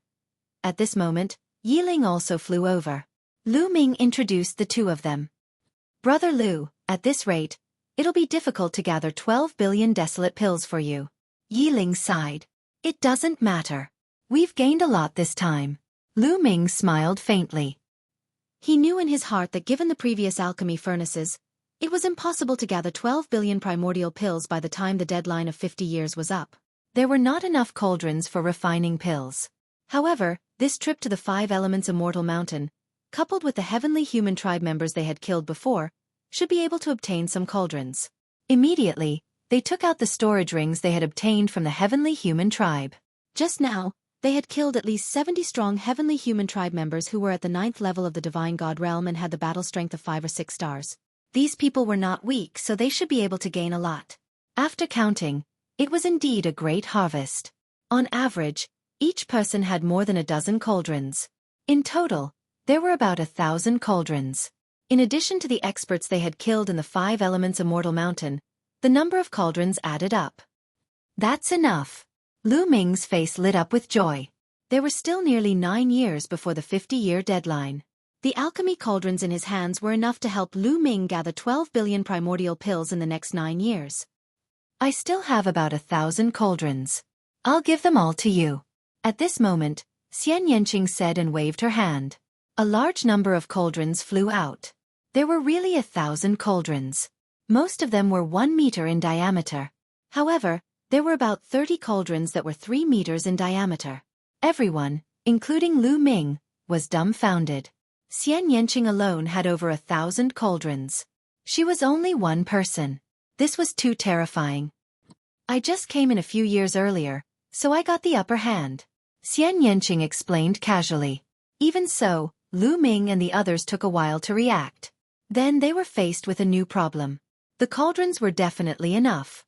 At this moment, Yiling also flew over. Lu Ming introduced the two of them. Brother Lu, at this rate, it'll be difficult to gather 12 billion desolate pills for you. Yiling sighed. It doesn't matter. We've gained a lot this time. Lu Ming smiled faintly. He knew in his heart that given the previous alchemy furnaces, it was impossible to gather 12 billion primordial pills by the time the deadline of 50 years was up. There were not enough cauldrons for refining pills. However, this trip to the 5 Elements Immortal Mountain, coupled with the heavenly human tribe members they had killed before, should be able to obtain some cauldrons. Immediately, they took out the storage rings they had obtained from the heavenly human tribe. Just now, They had killed at least 70 strong heavenly human tribe members who were at the 9th level of the divine god realm and had the battle strength of 5 or 6 stars. These people were not weak, so they should be able to gain a lot. After counting, it was indeed a great harvest. On average, each person had more than a dozen cauldrons. In total, there were about 1,000 cauldrons. In addition to the experts they had killed in the 5 elements immortal mountain, the number of cauldrons added up. That's enough. Lu Ming's face lit up with joy. There were still nearly 9 years before the 50-year deadline. The alchemy cauldrons in his hands were enough to help Lu Ming gather 12 billion primordial pills in the next 9 years. I still have about 1,000 cauldrons. I'll give them all to you. At this moment, Xian Yanqing said and waved her hand. A large number of cauldrons flew out. There were really 1,000 cauldrons. Most of them were 1 meter in diameter. However, there were about 30 cauldrons that were 3 meters in diameter. Everyone, including Lu Ming, was dumbfounded. Xian Yanqing alone had over 1,000 cauldrons. She was only one person. This was too terrifying. I just came in a few years earlier, so I got the upper hand. Xian Yanqing explained casually. Even so, Lu Ming and the others took a while to react. Then they were faced with a new problem. The cauldrons were definitely enough.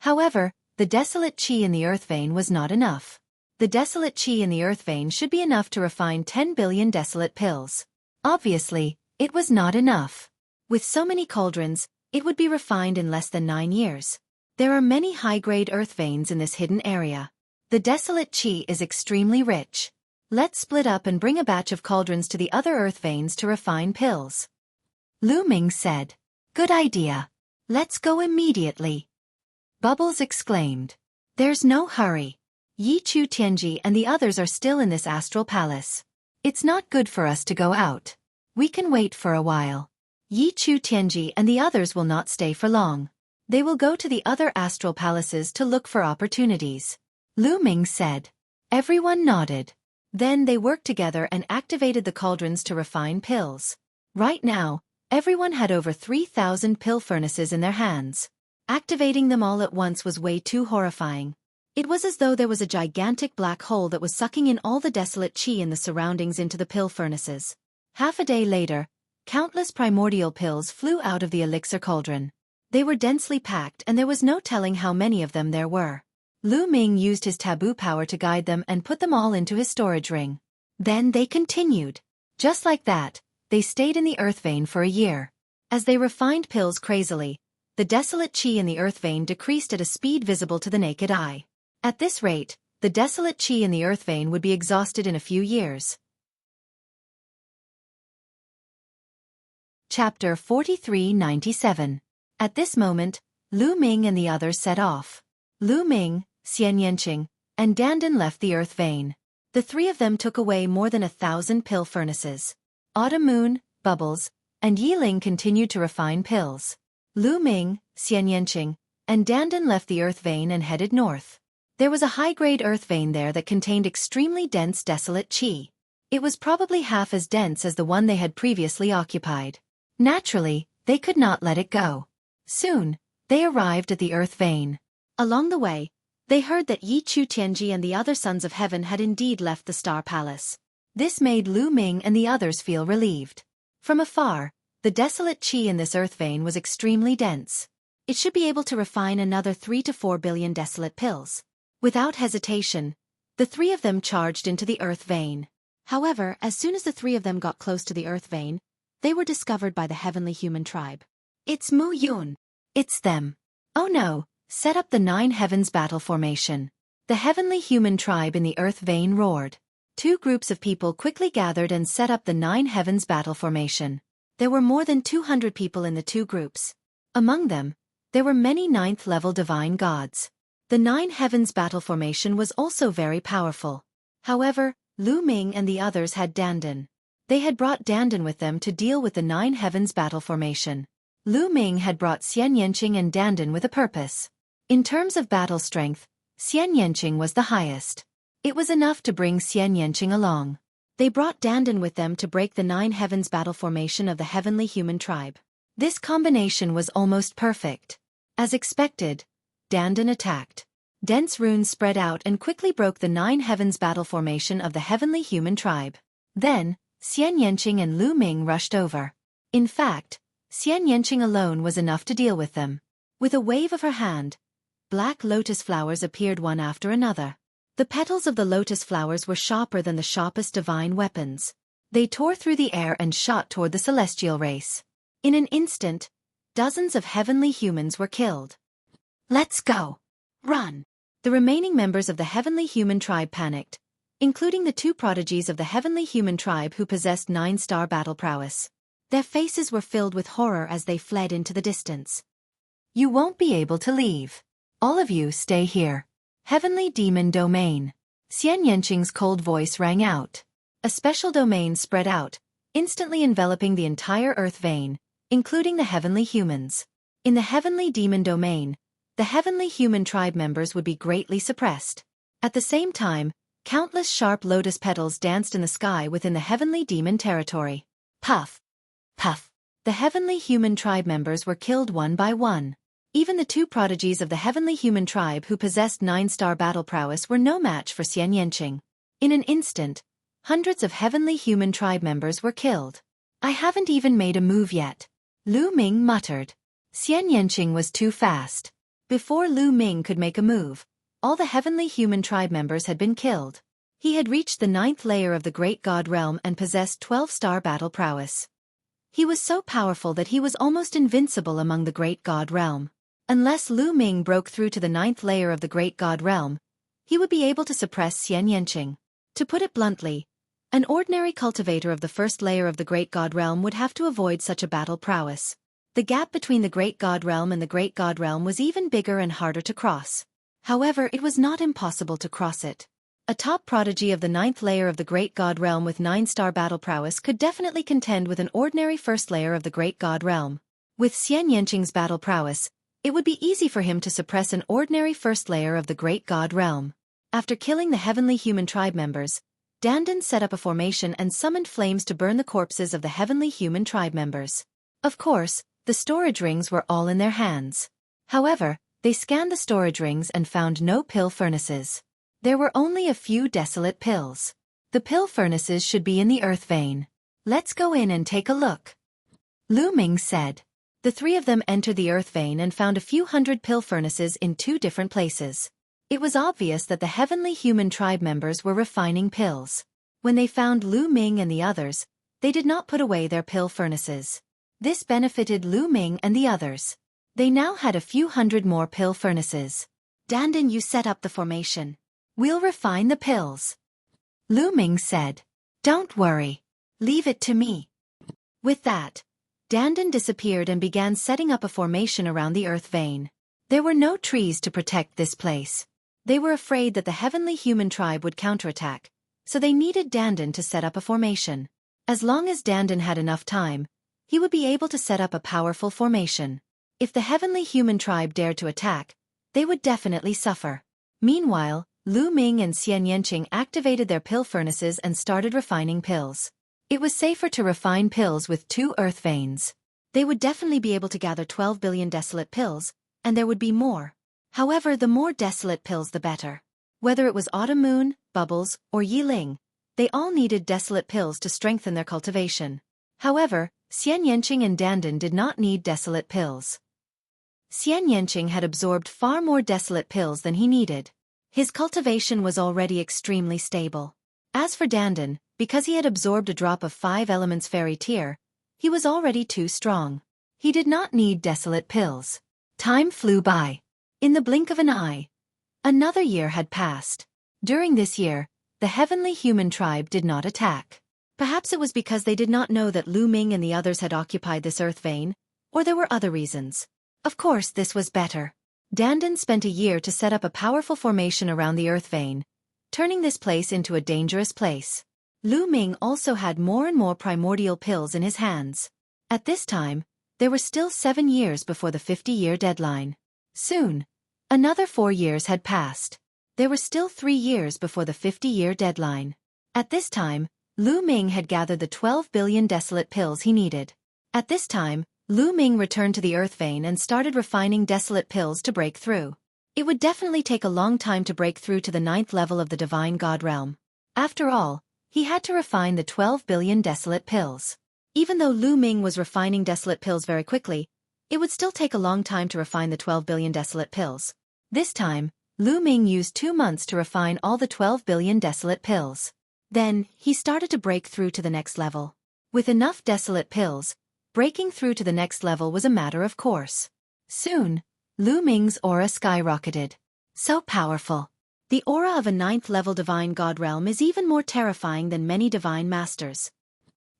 However, the desolate qi in the earth vein was not enough. The desolate qi in the earth vein should be enough to refine 10 billion desolate pills. Obviously, it was not enough. With so many cauldrons, it would be refined in less than 9 years. There are many high-grade earth veins in this hidden area. The desolate qi is extremely rich. Let's split up and bring a batch of cauldrons to the other earth veins to refine pills. Lu Ming said. Good idea. Let's go immediately. Bubbles exclaimed. There's no hurry. Yi Chu Tianji and the others are still in this astral palace. It's not good for us to go out. We can wait for a while. Yi Chu Tianji and the others will not stay for long. They will go to the other astral palaces to look for opportunities. Lu Ming said. Everyone nodded. Then they worked together and activated the cauldrons to refine pills. Right now, everyone had over 3,000 pill furnaces in their hands. Activating them all at once was way too horrifying. It was as though there was a gigantic black hole that was sucking in all the desolate qi in the surroundings into the pill furnaces. Half a day later, countless primordial pills flew out of the elixir cauldron. They were densely packed and there was no telling how many of them there were. Lu Ming used his taboo power to guide them and put them all into his storage ring. Then they continued. Just like that, they stayed in the earth vein for a year. As they refined pills crazily, the desolate qi in the earth vein decreased at a speed visible to the naked eye. At this rate, the desolate qi in the earth vein would be exhausted in a few years. Chapter 4397. At this moment, Lu Ming and the others set off. Lu Ming, Xian Yanqing, and Dandan left the earth vein. The 3 of them took away more than 1,000 pill furnaces. Autumn Moon, Bubbles, and Yiling continued to refine pills. Lu Ming, Xian Yanqing, and Dandan left the earth vein and headed north. There was a high-grade earth vein there that contained extremely dense desolate qi. It was probably half as dense as the one they had previously occupied. Naturally, they could not let it go. Soon, they arrived at the earth vein. Along the way, they heard that Yi Chu Tianji and the other sons of heaven had indeed left the Star Palace. This made Lu Ming and the others feel relieved. From afar, the desolate qi in this earth vein was extremely dense. It should be able to refine another 3 to 4 billion desolate pills. Without hesitation, the 3 of them charged into the earth vein. However, as soon as the 3 of them got close to the earth vein, they were discovered by the heavenly human tribe. It's Mu Yun. It's them. Oh no, set up the 9 heavens battle formation. The heavenly human tribe in the earth vein roared. 2 groups of people quickly gathered and set up the 9 heavens battle formation. There were more than 200 people in the 2 groups. Among them, there were many 9th level divine gods. The 9 heavens battle formation was also very powerful. However, Lu Ming and the others had Dandan. They had brought Dandan with them to deal with the 9 heavens battle formation. Lu Ming had brought Xian Yanqing and Dandan with a purpose. In terms of battle strength, Xian Yanqing was the highest. It was enough to bring Xian Yanqing along. They brought Dandan with them to break the 9 heavens battle formation of the heavenly human tribe. This combination was almost perfect. As expected, Dandan attacked. Dense runes spread out and quickly broke the 9 heavens battle formation of the heavenly human tribe. Then, Xian Yanqing and Lu Ming rushed over. In fact, Xian Yanqing alone was enough to deal with them. With a wave of her hand, black lotus flowers appeared one after another. The petals of the lotus flowers were sharper than the sharpest divine weapons. They tore through the air and shot toward the celestial race. In an instant, dozens of heavenly humans were killed. "Let's go! Run!" The remaining members of the heavenly human tribe panicked, including the 2 prodigies of the heavenly human tribe who possessed 9-star battle prowess. Their faces were filled with horror as they fled into the distance. "You won't be able to leave. All of you stay here." Heavenly Demon Domain. Xian Yanqing's cold voice rang out. A special domain spread out, instantly enveloping the entire Earth vein, including the heavenly humans. In the Heavenly Demon Domain, the heavenly human tribe members would be greatly suppressed. At the same time, countless sharp lotus petals danced in the sky within the heavenly demon territory. Puff! Puff! The heavenly human tribe members were killed one by one. Even the 2 prodigies of the heavenly human tribe who possessed 9-star battle prowess were no match for Xian Yanqing. In an instant, hundreds of heavenly human tribe members were killed. "I haven't even made a move yet," Lu Ming muttered. Xian Yanqing was too fast. Before Lu Ming could make a move, all the heavenly human tribe members had been killed. He had reached the 9th layer of the Great God Realm and possessed 12-star battle prowess. He was so powerful that he was almost invincible among the Great God Realm. Unless Lu Ming broke through to the 9th layer of the Great God Realm, he would be able to suppress Xian Yanqing. To put it bluntly, an ordinary cultivator of the 1st layer of the Great God Realm would have to avoid such a battle prowess. The gap between the Great God Realm and the Great God Realm was even bigger and harder to cross. However, it was not impossible to cross it. A top prodigy of the 9th layer of the Great God Realm with 9-star battle prowess could definitely contend with an ordinary 1st layer of the Great God Realm. With Xian Yanqing's battle prowess, it would be easy for him to suppress an ordinary 1st layer of the Great God Realm. After killing the heavenly human tribe members, Dandan set up a formation and summoned flames to burn the corpses of the heavenly human tribe members. Of course, the storage rings were all in their hands. However, they scanned the storage rings and found no pill furnaces. There were only a few desolate pills. The pill furnaces should be in the earth vein. "Let's go in and take a look," Lu Ming said. The 3 of them entered the earth vein and found a few hundred pill furnaces in 2 different places. It was obvious that the heavenly human tribe members were refining pills. When they found Lu Ming and the others, they did not put away their pill furnaces. This benefited Lu Ming and the others. They now had a few hundred more pill furnaces. "Dandan, you set up the formation. We'll refine the pills," Lu Ming said. "Don't worry. Leave it to me." With that, Dandan disappeared and began setting up a formation around the earth vein. There were no trees to protect this place. They were afraid that the heavenly human tribe would counterattack, so they needed Dandan to set up a formation. As long as Dandan had enough time, he would be able to set up a powerful formation. If the heavenly human tribe dared to attack, they would definitely suffer. Meanwhile, Lu Ming and Xian Yanqing activated their pill furnaces and started refining pills. It was safer to refine pills with 2 earth veins. They would definitely be able to gather 12 billion desolate pills, and there would be more. However, the more desolate pills the better. Whether it was Autumn Moon, Bubbles, or Yiling, they all needed desolate pills to strengthen their cultivation. However, Xian Yanqing and Dandan did not need desolate pills. Xian Yanqing had absorbed far more desolate pills than he needed. His cultivation was already extremely stable. As for Dandan, because he had absorbed a drop of 5 elements fairy tear, he was already too strong. He did not need desolate pills. Time flew by. In the blink of an eye, another year had passed. During this year, the heavenly human tribe did not attack. Perhaps it was because they did not know that Lu Ming and the others had occupied this earth vein, or there were other reasons. Of course, this was better. Dandan spent a year to set up a powerful formation around the earth vein, turning this place into a dangerous place. Lu Ming also had more and more primordial pills in his hands. At this time, there were still 7 years before the 50-year deadline. Soon, another 4 years had passed. There were still 3 years before the 50-year deadline. At this time, Lu Ming had gathered the 12 billion desolate pills he needed. At this time, Lu Ming returned to the earth vein and started refining desolate pills to break through. It would definitely take a long time to break through to the 9th level of the Divine God realm. After all, he had to refine the 12 billion desolate pills. Even though Lu Ming was refining desolate pills very quickly, it would still take a long time to refine the 12 billion desolate pills. This time, Lu Ming used 2 months to refine all the 12 billion desolate pills. Then, he started to break through to the next level. With enough desolate pills, breaking through to the next level was a matter of course. Soon, Lu Ming's aura skyrocketed. So powerful. The aura of a 9th level Divine God realm is even more terrifying than many Divine Masters.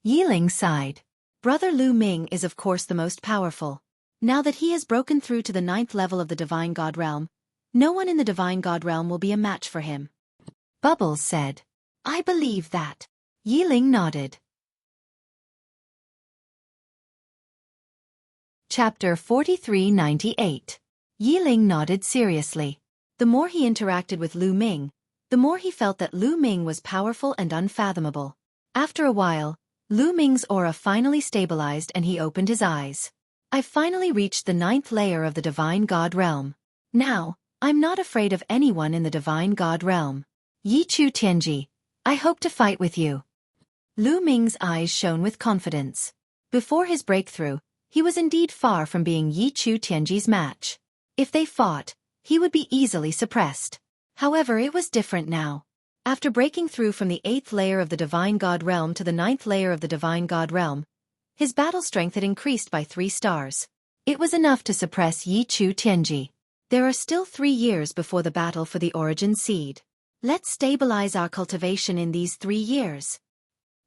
Yiling sighed. Brother Lu Ming is of course the most powerful. Now that he has broken through to the 9th level of the Divine God realm, no one in the Divine God realm will be a match for him. Bubbles said. I believe that. Yiling nodded. Chapter 4398. Yiling nodded seriously. The more he interacted with Lu Ming, the more he felt that Lu Ming was powerful and unfathomable. After a while, Lu Ming's aura finally stabilized and he opened his eyes. I've finally reached the 9th layer of the Divine God realm. Now, I'm not afraid of anyone in the Divine God realm. Yi Chu Tianji, I hope to fight with you. Lu Ming's eyes shone with confidence. Before his breakthrough, he was indeed far from being Yi Chu Tianji's match. If they fought, he would be easily suppressed. However, it was different now. After breaking through from the 8th layer of the Divine God realm to the 9th layer of the Divine God realm, his battle strength had increased by 3 stars. It was enough to suppress Yi Chu Tianji. There are still 3 years before the battle for the origin seed. Let's stabilize our cultivation in these 3 years.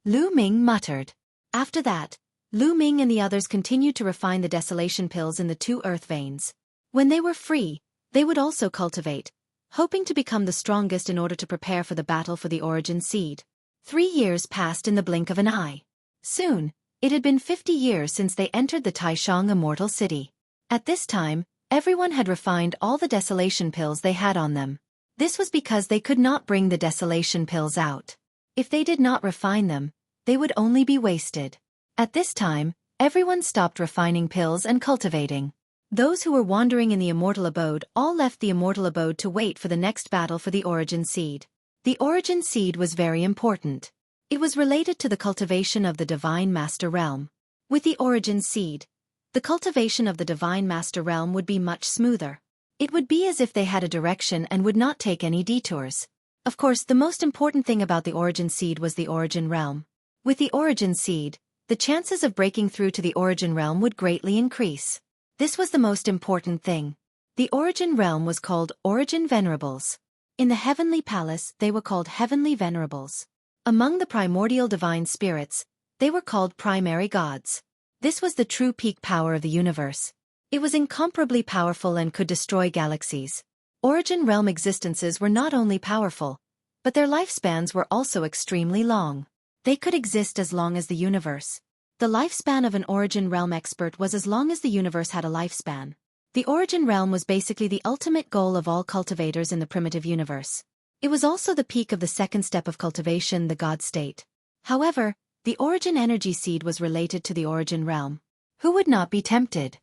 Lu Ming muttered. After that, Lu Ming and the others continued to refine the desolation pills in the 2 earth veins. When they were free, they would also cultivate, hoping to become the strongest in order to prepare for the battle for the origin seed. 3 years passed in the blink of an eye. Soon, it had been 50 years since they entered the Taishang Immortal City. At this time, everyone had refined all the desolation pills they had on them. This was because they could not bring the desolation pills out. If they did not refine them, they would only be wasted. At this time, everyone stopped refining pills and cultivating. Those who were wandering in the immortal abode all left the immortal abode to wait for the next battle for the origin seed. The origin seed was very important. It was related to the cultivation of the Divine Master Realm. With the origin seed, the cultivation of the Divine Master Realm would be much smoother. It would be as if they had a direction and would not take any detours. Of course, the most important thing about the origin seed was the origin realm. With the origin seed, the chances of breaking through to the origin realm would greatly increase. This was the most important thing. The origin realm was called Origin Venerables. In the Heavenly Palace, they were called Heavenly Venerables. Among the primordial divine spirits, they were called primary gods. This was the true peak power of the universe. It was incomparably powerful and could destroy galaxies. Origin realm existences were not only powerful, but their lifespans were also extremely long. They could exist as long as the universe. The lifespan of an origin realm expert was as long as the universe had a lifespan. The origin realm was basically the ultimate goal of all cultivators in the primitive universe. It was also the peak of the second step of cultivation, the God state. However, the origin energy seed was related to the origin realm. Who would not be tempted?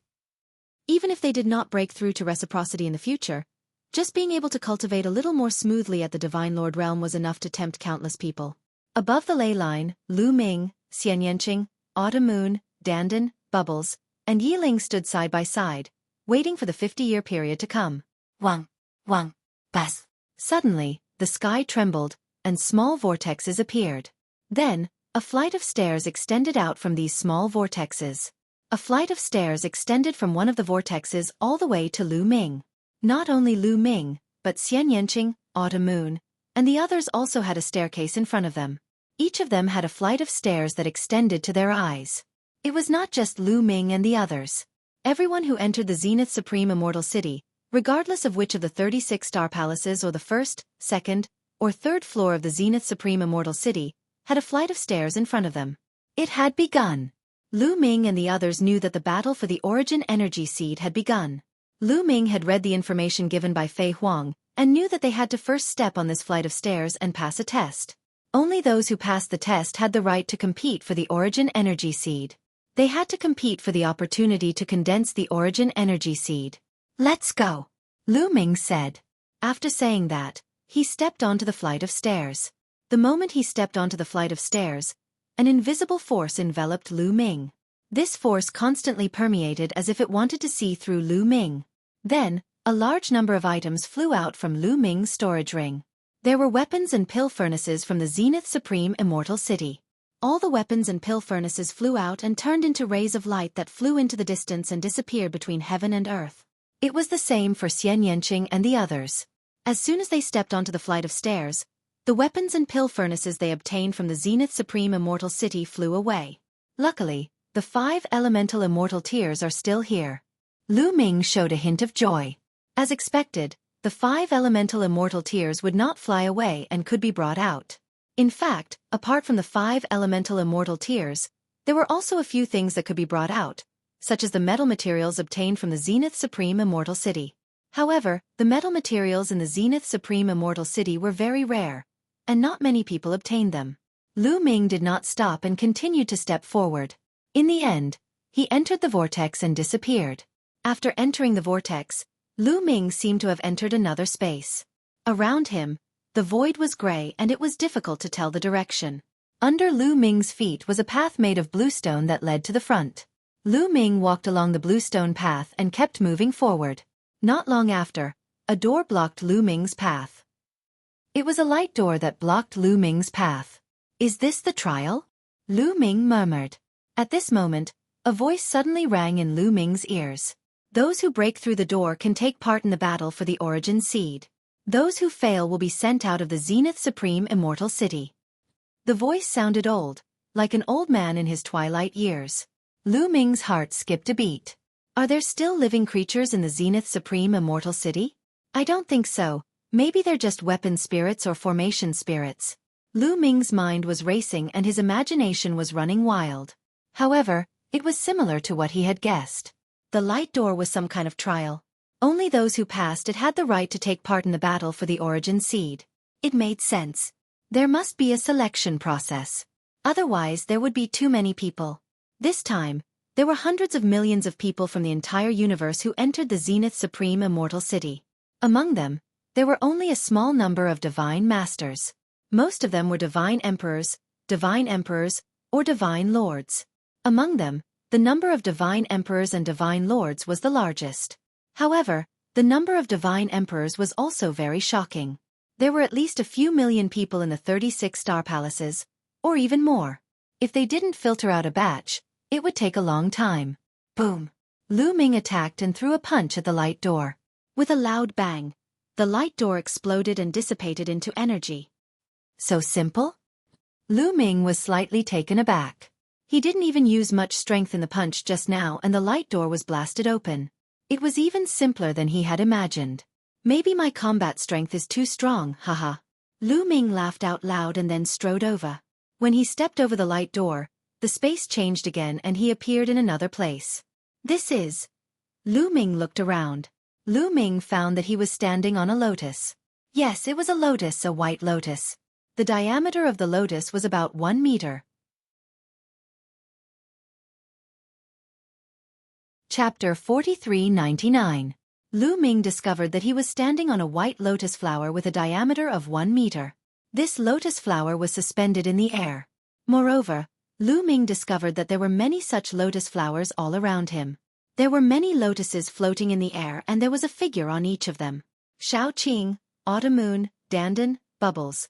Even if they did not break through to reciprocity in the future, just being able to cultivate a little more smoothly at the Divine Lord realm was enough to tempt countless people. Above the ley line, Lu Ming, Xian Yanqing, Autumn Moon, Dandan, Bubbles, and Yiling stood side by side, waiting for the 50-year period to come. Wang, Wang, Bas. Suddenly, the sky trembled, and small vortexes appeared. Then, a flight of stairs extended out from these small vortexes. A flight of stairs extended from one of the vortexes all the way to Lu Ming. Not only Lu Ming, but Xian Yanqing, Autumn Moon, and the others also had a staircase in front of them. Each of them had a flight of stairs that extended to their eyes. It was not just Lu Ming and the others. Everyone who entered the Zenith Supreme Immortal City, regardless of which of the 36 star palaces or the first, second, or third floor of the Zenith Supreme Immortal City, had a flight of stairs in front of them. It had begun. Lu Ming and the others knew that the battle for the origin energy seed had begun. Lu Ming had read the information given by Fei Huang, and knew that they had to first step on this flight of stairs and pass a test. Only those who passed the test had the right to compete for the origin energy seed. They had to compete for the opportunity to condense the origin energy seed. Let's go. Lu Ming said. After saying that, he stepped onto the flight of stairs. The moment he stepped onto the flight of stairs, an invisible force enveloped Lu Ming. This force constantly permeated as if it wanted to see through Lu Ming. Then, a large number of items flew out from Lu Ming's storage ring. There were weapons and pill furnaces from the Zenith Supreme Immortal City. All the weapons and pill furnaces flew out and turned into rays of light that flew into the distance and disappeared between heaven and earth. It was the same for Xian Yanqing and the others. As soon as they stepped onto the flight of stairs, the weapons and pill furnaces they obtained from the Zenith Supreme Immortal City flew away. Luckily, the 5 elemental immortal tears are still here. Lu Ming showed a hint of joy. As expected, the 5 elemental immortal tears would not fly away and could be brought out. In fact, apart from the 5 elemental immortal tears, there were also a few things that could be brought out, such as the metal materials obtained from the Zenith Supreme Immortal City. However, the metal materials in the Zenith Supreme Immortal City were very rare, and not many people obtained them. Lu Ming did not stop and continued to step forward. In the end, he entered the vortex and disappeared. After entering the vortex, Lu Ming seemed to have entered another space. Around him, the void was gray and it was difficult to tell the direction. Under Lu Ming's feet was a path made of bluestone that led to the front. Lu Ming walked along the bluestone path and kept moving forward. Not long after, a door blocked Lu Ming's path. It was a light door that blocked Lu Ming's path. "Is this the trial?" Lu Ming murmured. At this moment, a voice suddenly rang in Lu Ming's ears. "Those who break through the door can take part in the battle for the Origin Seed. Those who fail will be sent out of the Zenith Supreme Immortal City." The voice sounded old, like an old man in his twilight years. Lu Ming's heart skipped a beat. Are there still living creatures in the Zenith Supreme Immortal City? I don't think so. Maybe they're just weapon spirits or formation spirits. Lu Ming's mind was racing and his imagination was running wild. However, it was similar to what he had guessed. The light door was some kind of trial. Only those who passed it had the right to take part in the battle for the Origin Seed. It made sense. There must be a selection process. Otherwise, there would be too many people. This time, there were hundreds of millions of people from the entire universe who entered the Zenith Supreme Immortal City. Among them, there were only a small number of divine masters. Most of them were divine emperors, or divine lords. Among them, the number of divine emperors and divine lords was the largest. However, the number of divine emperors was also very shocking. There were at least a few million people in the 36 star palaces, or even more. If they didn't filter out a batch, it would take a long time. Boom! Lu Ming attacked and threw a punch at the light door. With a loud bang, the light door exploded and dissipated into energy. So simple? Lu Ming was slightly taken aback. He didn't even use much strength in the punch just now and the light door was blasted open. It was even simpler than he had imagined. Maybe my combat strength is too strong, haha. Lu Ming laughed out loud and then strode over. When he stepped over the light door, the space changed again and he appeared in another place. This is... Lu Ming looked around. Lu Ming found that he was standing on a lotus. Yes, it was a lotus, a white lotus. The diameter of the lotus was about 1 meter. Chapter 4399. Lu Ming discovered that he was standing on a white lotus flower with a diameter of 1 meter. This lotus flower was suspended in the air. Moreover, Lu Ming discovered that there were many such lotus flowers all around him. There were many lotuses floating in the air and there was a figure on each of them. Xueqi, Autumn Moon, Dandan, Bubbles.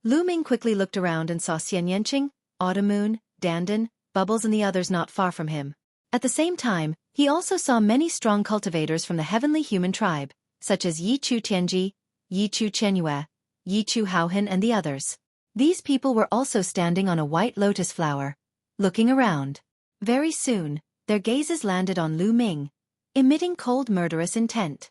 Lu Ming quickly looked around and saw Xian Yanqing, Autumn Moon, Dandan, Bubbles and the others not far from him. At the same time, he also saw many strong cultivators from the heavenly human tribe, such as Yi Chu Tianji, Yi Chu Chenyue, Yi Chu Haohan and the others. These people were also standing on a white lotus flower, looking around. Very soon, their gazes landed on Lu Ming, emitting cold murderous intent.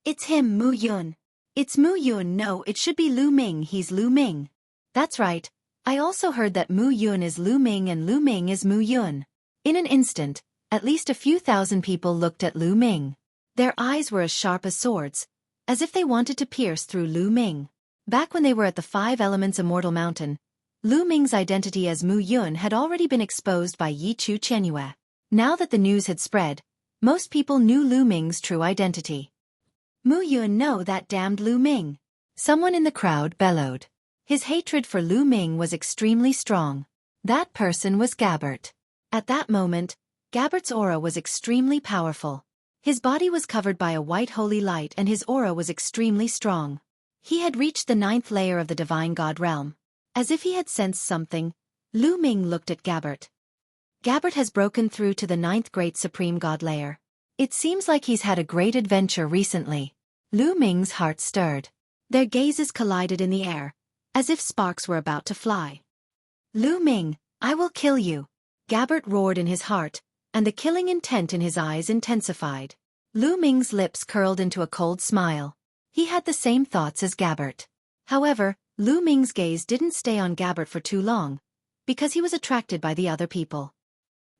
It's him, Mu Yun. It's Mu Yun. No, it should be Lu Ming. He's Lu Ming. That's right. I also heard that Mu Yun is Lu Ming and Lu Ming is Mu Yun. In an instant, at least a few thousand people looked at Lu Ming. Their eyes were as sharp as swords, as if they wanted to pierce through Lu Ming. Back when they were at the 5 Elements Immortal Mountain, Lu Ming's identity as Mu Yun had already been exposed by Yi Chu Chenyue. Now that the news had spread, most people knew Lu Ming's true identity. Mu Yun, no, that damned Lu Ming. Someone in the crowd bellowed. His hatred for Lu Ming was extremely strong. That person was Gabbert. At that moment, Gabbert's aura was extremely powerful. His body was covered by a white holy light and his aura was extremely strong. He had reached the 9th layer of the divine god realm. As if he had sensed something, Lu Ming looked at Gabbert. Gabbert has broken through to the 9th great supreme god layer. It seems like he's had a great adventure recently. Lu Ming's heart stirred. Their gazes collided in the air, as if sparks were about to fly. Lu Ming, I will kill you. Gabbert roared in his heart, and the killing intent in his eyes intensified. Lu Ming's lips curled into a cold smile. He had the same thoughts as Gabbert. However, Lu Ming's gaze didn't stay on Gabbert for too long, because he was attracted by the other people.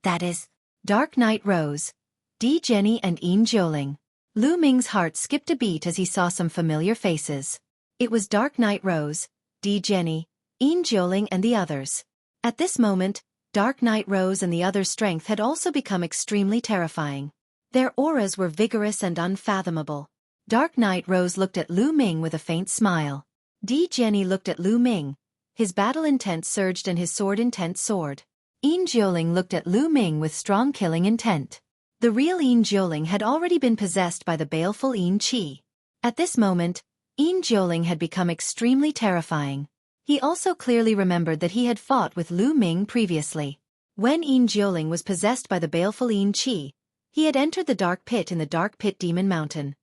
That is, Dark Knight Rose, Di Jenny and Yin Jiuling. Lu Ming's heart skipped a beat as he saw some familiar faces. It was Dark Knight Rose, Di Jenny, Yin Jiuling and the others. At this moment, Dark Knight Rose and the others' strength had also become extremely terrifying. Their auras were vigorous and unfathomable. Dark Knight Rose looked at Lu Ming with a faint smile. Di Jenny looked at Lu Ming. His battle intent surged and his sword intent soared. Yin Jiuling looked at Lu Ming with strong killing intent. The real Yin Jiuling had already been possessed by the baleful Yin Qi. At this moment, Yin Jiuling had become extremely terrifying. He also clearly remembered that he had fought with Lu Ming previously. When Yin Jiuling was possessed by the baleful Yin Qi, he had entered the dark pit in the Dark Pit Demon Mountain.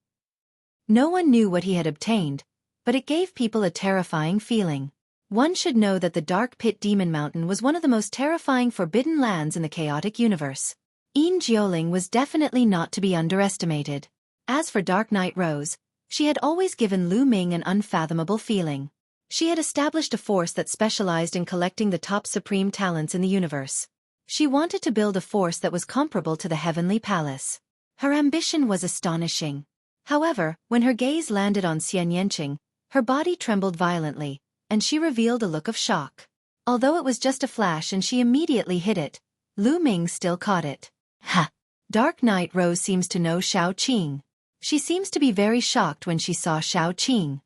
No one knew what he had obtained, but it gave people a terrifying feeling. One should know that the Dark Pit Demon Mountain was one of the most terrifying forbidden lands in the chaotic universe. Yin Jiuling was definitely not to be underestimated. As for Dark Knight Rose, she had always given Lu Ming an unfathomable feeling. She had established a force that specialized in collecting the top supreme talents in the universe. She wanted to build a force that was comparable to the Heavenly Palace. Her ambition was astonishing. However, when her gaze landed on Xian Yanqing, her body trembled violently, and she revealed a look of shock. Although it was just a flash and she immediately hid it, Lu Ming still caught it. Ha! Dark Knight Rose seems to know Xueqi. She seems to be very shocked when she saw Xueqi.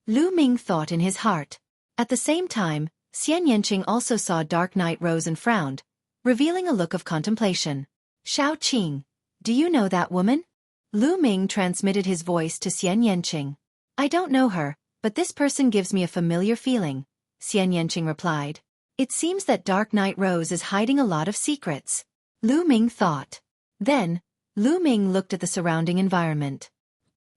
Lu Ming thought in his heart. At the same time, Xian Yanqing also saw Dark Knight Rose and frowned, revealing a look of contemplation. Xueqi, do you know that woman? Lu Ming transmitted his voice to Xian Yanqing. I don't know her, but this person gives me a familiar feeling, Xian Yanqing replied. It seems that Dark Knight Rose is hiding a lot of secrets. Lu Ming thought. Then, Lu Ming looked at the surrounding environment.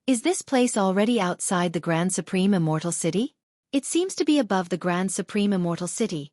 Is this place already outside the Grand Supreme Immortal City? It seems to be above the Grand Supreme Immortal City.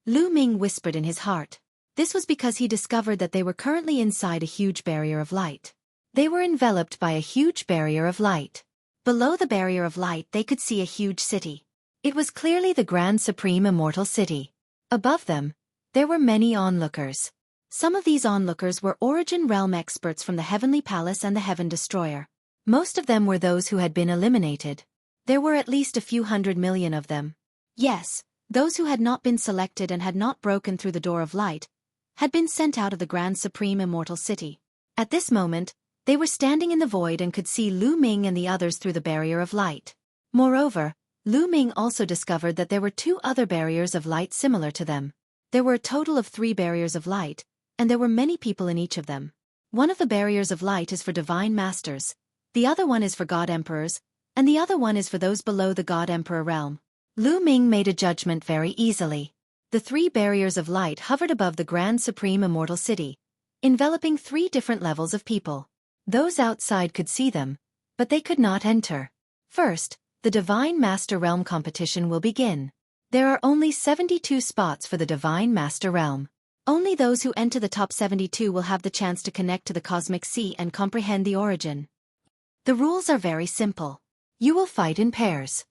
Lu Ming whispered in his heart. This was because he discovered that they were currently inside a huge barrier of light. They were enveloped by a huge barrier of light. Below the barrier of light they could see a huge city. It was clearly the Grand Supreme Immortal City. Above them, there were many onlookers. Some of these onlookers were Origin Realm experts from the Heavenly Palace and the Heaven Destroyer. Most of them were those who had been eliminated. There were at least a few 100 million of them. Yes, those who had not been selected and had not broken through the door of light had been sent out of the Grand Supreme Immortal City. At this moment, they were standing in the void and could see Lu Ming and the others through the barrier of light. Moreover, Lu Ming also discovered that there were 2 other barriers of light similar to them. There were a total of 3 barriers of light, and there were many people in each of them. One of the barriers of light is for divine masters, the other one is for god emperors, and the other one is for those below the god emperor realm. Lu Ming made a judgment very easily. The 3 barriers of light hovered above the Grand Supreme Immortal City, enveloping 3 different levels of people. Those outside could see them, but they could not enter. First, the Divine Master Realm competition will begin. There are only 72 spots for the Divine Master Realm. Only those who enter the top 72 will have the chance to connect to the Cosmic Sea and comprehend the origin. The rules are very simple. You will fight in pairs.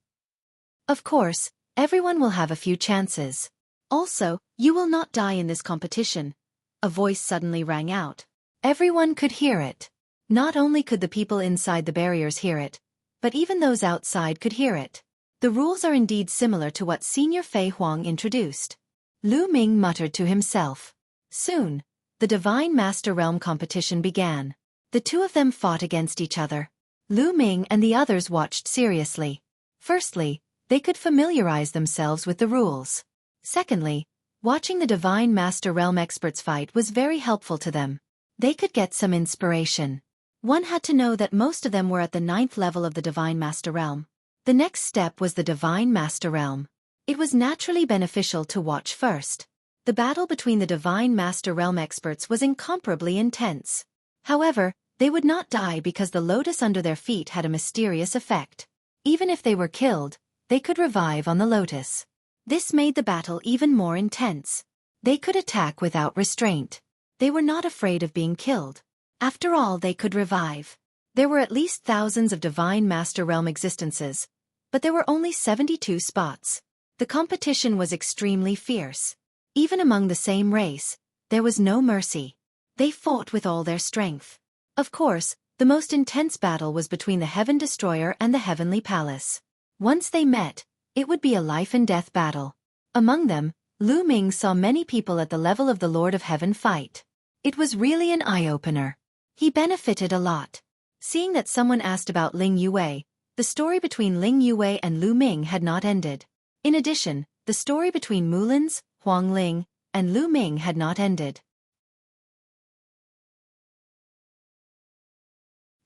Of course, everyone will have a few chances. Also, you will not die in this competition. A voice suddenly rang out. Everyone could hear it. Not only could the people inside the barriers hear it, but even those outside could hear it. The rules are indeed similar to what Senior Fei Huang introduced. Lu Ming muttered to himself. Soon, the Divine Master Realm competition began. The 2 of them fought against each other. Lu Ming and the others watched seriously. Firstly, they could familiarize themselves with the rules. Secondly, watching the Divine Master Realm experts fight was very helpful to them. They could get some inspiration. One had to know that most of them were at the 9th level of the Divine Master Realm. The next step was the Divine Master Realm. It was naturally beneficial to watch first. The battle between the Divine Master Realm experts was incomparably intense. However, they would not die because the lotus under their feet had a mysterious effect. Even if they were killed, they could revive on the lotus. This made the battle even more intense. They could attack without restraint. They were not afraid of being killed. After all, they could revive. There were at least thousands of Divine Master Realm existences, but there were only 72 spots. The competition was extremely fierce. Even among the same race, there was no mercy. They fought with all their strength. Of course, the most intense battle was between the Heaven Destroyer and the Heavenly Palace. Once they met, it would be a life-and-death battle. Among them, Lu Ming saw many people at the level of the Lord of Heaven fight. It was really an eye-opener. He benefited a lot. Seeing that someone asked about Ling Yue, the story between Ling Yue and Lu Ming had not ended. In addition, the story between Mulins, Huang Ling, and Lu Ming had not ended.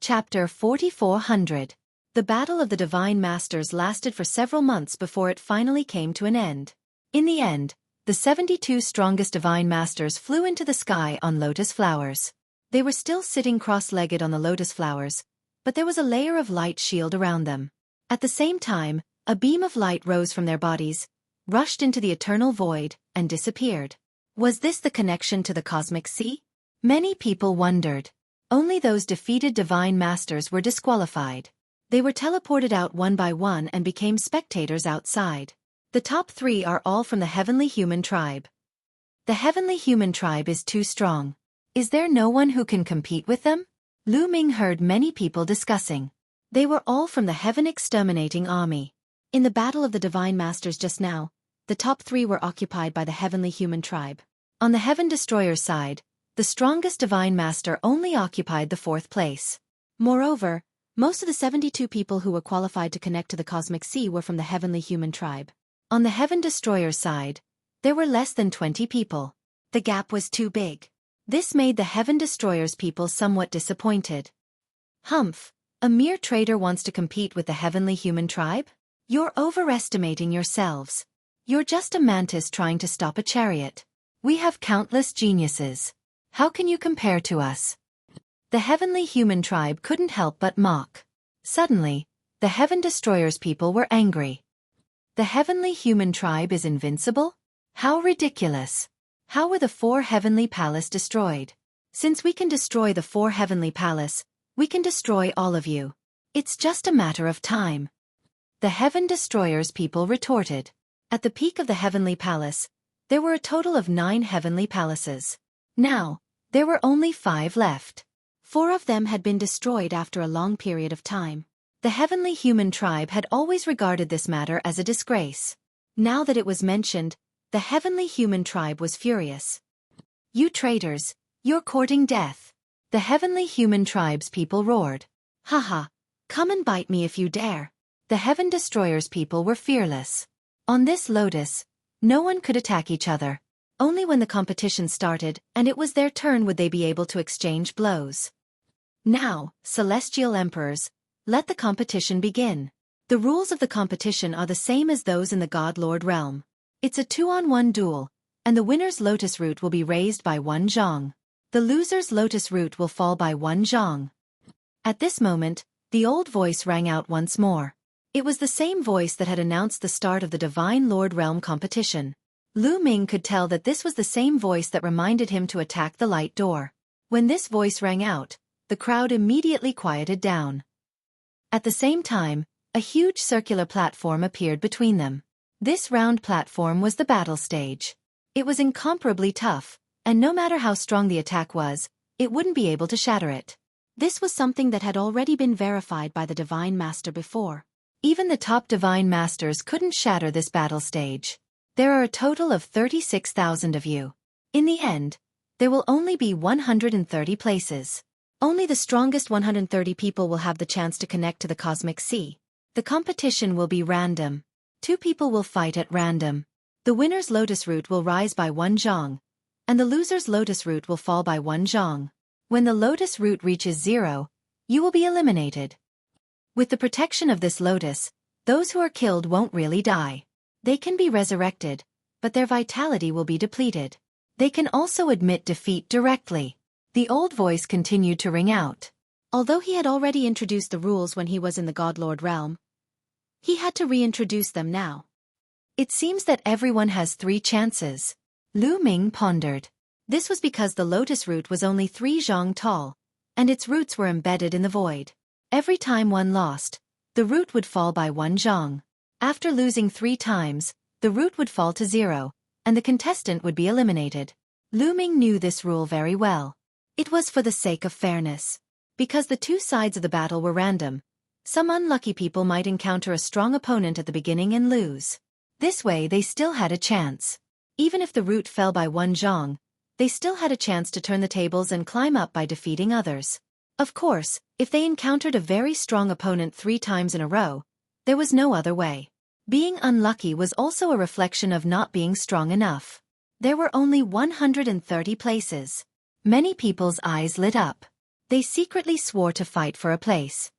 Chapter 4400. The Battle of the Divine Masters lasted for several months before it finally came to an end. In the end, the 72 strongest Divine Masters flew into the sky on lotus flowers. They were still sitting cross-legged on the lotus flowers, but there was a layer of light shield around them. At the same time, a beam of light rose from their bodies, rushed into the eternal void, and disappeared. Was this the connection to the cosmic sea? Many people wondered. Only those defeated Divine Masters were disqualified. They were teleported out one by one and became spectators outside. The top 3 are all from the Heavenly Human Tribe. The Heavenly Human Tribe is too strong. Is there no one who can compete with them? Lu Ming heard many people discussing. They were all from the Heaven Exterminating Army. In the Battle of the Divine Masters just now, the top 3 were occupied by the Heavenly Human Tribe. On the Heaven Destroyer's side, the strongest Divine Master only occupied the 4th place. Moreover, most of the 72 people who were qualified to connect to the Cosmic Sea were from the Heavenly Human Tribe. On the Heaven Destroyer's side, there were less than 20 people. The gap was too big. This made the Heaven Destroyer's people somewhat disappointed. Humph, a mere traitor wants to compete with the Heavenly Human Tribe? You're overestimating yourselves. You're just a mantis trying to stop a chariot. We have countless geniuses. How can you compare to us? The Heavenly Human Tribe couldn't help but mock. Suddenly, the Heaven Destroyer's people were angry. The Heavenly Human Tribe is invincible? How ridiculous! How were the 4 Heavenly Palace destroyed? Since we can destroy the 4 Heavenly Palace, we can destroy all of you. It's just a matter of time. The Heaven Destroyer's people retorted. At the peak of the Heavenly Palace, there were a total of 9 Heavenly Palaces. Now, there were only 5 left. 4 of them had been destroyed after a long period of time. The Heavenly Human Tribe had always regarded this matter as a disgrace. Now that it was mentioned, the Heavenly Human Tribe was furious. You traitors, you're courting death. The Heavenly Human Tribe's people roared. Haha, come and bite me if you dare. The Heaven Destroyer's people were fearless. On this lotus, no one could attack each other. Only when the competition started and it was their turn would they be able to exchange blows. Now, Celestial Emperors, let the competition begin. The rules of the competition are the same as those in the God Lord realm. It's a 2-on-1 duel, and the winner's lotus root will be raised by 1 zhong. The loser's lotus root will fall by 1 zhong. At this moment, the old voice rang out once more. It was the same voice that had announced the start of the Divine Lord Realm competition. Lu Ming could tell that this was the same voice that reminded him to attack the light door. When this voice rang out, the crowd immediately quieted down. At the same time, a huge circular platform appeared between them. This round platform was the battle stage. It was incomparably tough, and no matter how strong the attack was, it wouldn't be able to shatter it. This was something that had already been verified by the Divine Master before. Even the top Divine Masters couldn't shatter this battle stage. There are a total of 36,000 of you. In the end, there will only be 130 places. Only the strongest 130 people will have the chance to connect to the cosmic sea. The competition will be random. 2 people will fight at random. The winner's lotus root will rise by 1 zhang, and the loser's lotus root will fall by 1 zhang. When the lotus root reaches 0, you will be eliminated. With the protection of this lotus, those who are killed won't really die. They can be resurrected, but their vitality will be depleted. They can also admit defeat directly. The old voice continued to ring out. Although he had already introduced the rules when he was in the Godlord realm, he had to reintroduce them now. It seems that everyone has 3 chances. Lu Ming pondered. This was because the lotus root was only 3 zhang tall, and its roots were embedded in the void. Every time one lost, the root would fall by 1 zhang. After losing 3 times, the root would fall to 0, and the contestant would be eliminated. Lu Ming knew this rule very well. It was for the sake of fairness. Because the 2 sides of the battle were random, some unlucky people might encounter a strong opponent at the beginning and lose. This way they still had a chance. Even if the root fell by 1 zhang, they still had a chance to turn the tables and climb up by defeating others. Of course, if they encountered a very strong opponent 3 times in a row, there was no other way. Being unlucky was also a reflection of not being strong enough. There were only 130 places. Many people's eyes lit up. They secretly swore to fight for a place.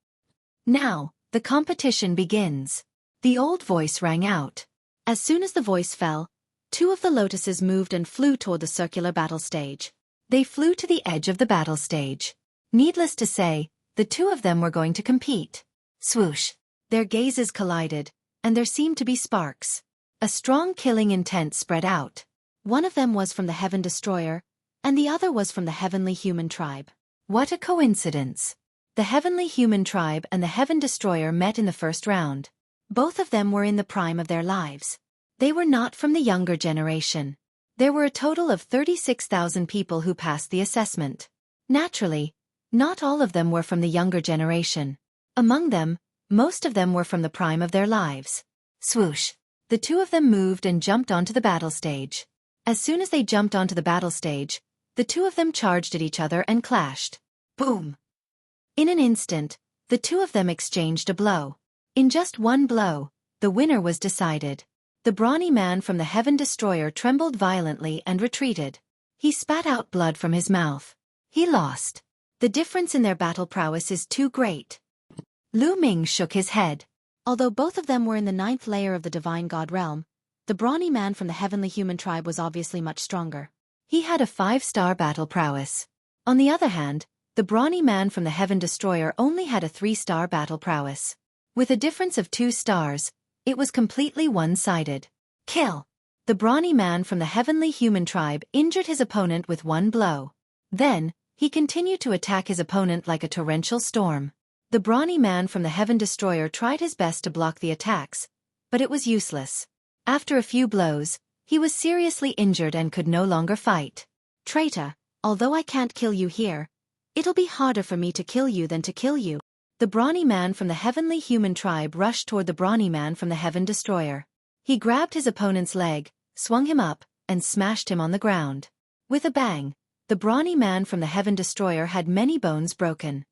Now, the competition begins. The old voice rang out. As soon as the voice fell, 2 of the lotuses moved and flew toward the circular battle stage. They flew to the edge of the battle stage. Needless to say, the 2 of them were going to compete. Swoosh! Their gazes collided, and there seemed to be sparks. A strong killing intent spread out. One of them was from the Heaven Destroyer, and the other was from the Heavenly Human Tribe. What a coincidence! The Heavenly Human Tribe and the Heaven Destroyer met in the first round. Both of them were in the prime of their lives. They were not from the younger generation. There were a total of 36,000 people who passed the assessment. Naturally, not all of them were from the younger generation. Among them, most of them were from the prime of their lives. Swoosh! The 2 of them moved and jumped onto the battle stage. As soon as they jumped onto the battle stage, the 2 of them charged at each other and clashed. Boom! In an instant, the 2 of them exchanged a blow. In just one blow, the winner was decided. The brawny man from the Heaven Destroyer trembled violently and retreated. He spat out blood from his mouth. He lost. The difference in their battle prowess is too great. Lu Ming shook his head. Although both of them were in the 9th layer of the Divine God realm, the brawny man from the Heavenly Human Tribe was obviously much stronger. He had a 5-star battle prowess. On the other hand, the brawny man from the Heaven Destroyer only had a 3-star battle prowess. With a difference of 2 stars, it was completely one-sided. Kill! The brawny man from the Heavenly Human Tribe injured his opponent with 1 blow. Then, he continued to attack his opponent like a torrential storm. The brawny man from the Heaven Destroyer tried his best to block the attacks, but it was useless. After a few blows, he was seriously injured and could no longer fight. Traitor, although I can't kill you here, it'll be harder for me to kill you than to kill you. The brawny man from the Heavenly Human Tribe rushed toward the brawny man from the Heaven Destroyer. He grabbed his opponent's leg, swung him up, and smashed him on the ground. With a bang, the brawny man from the Heaven Destroyer had many bones broken.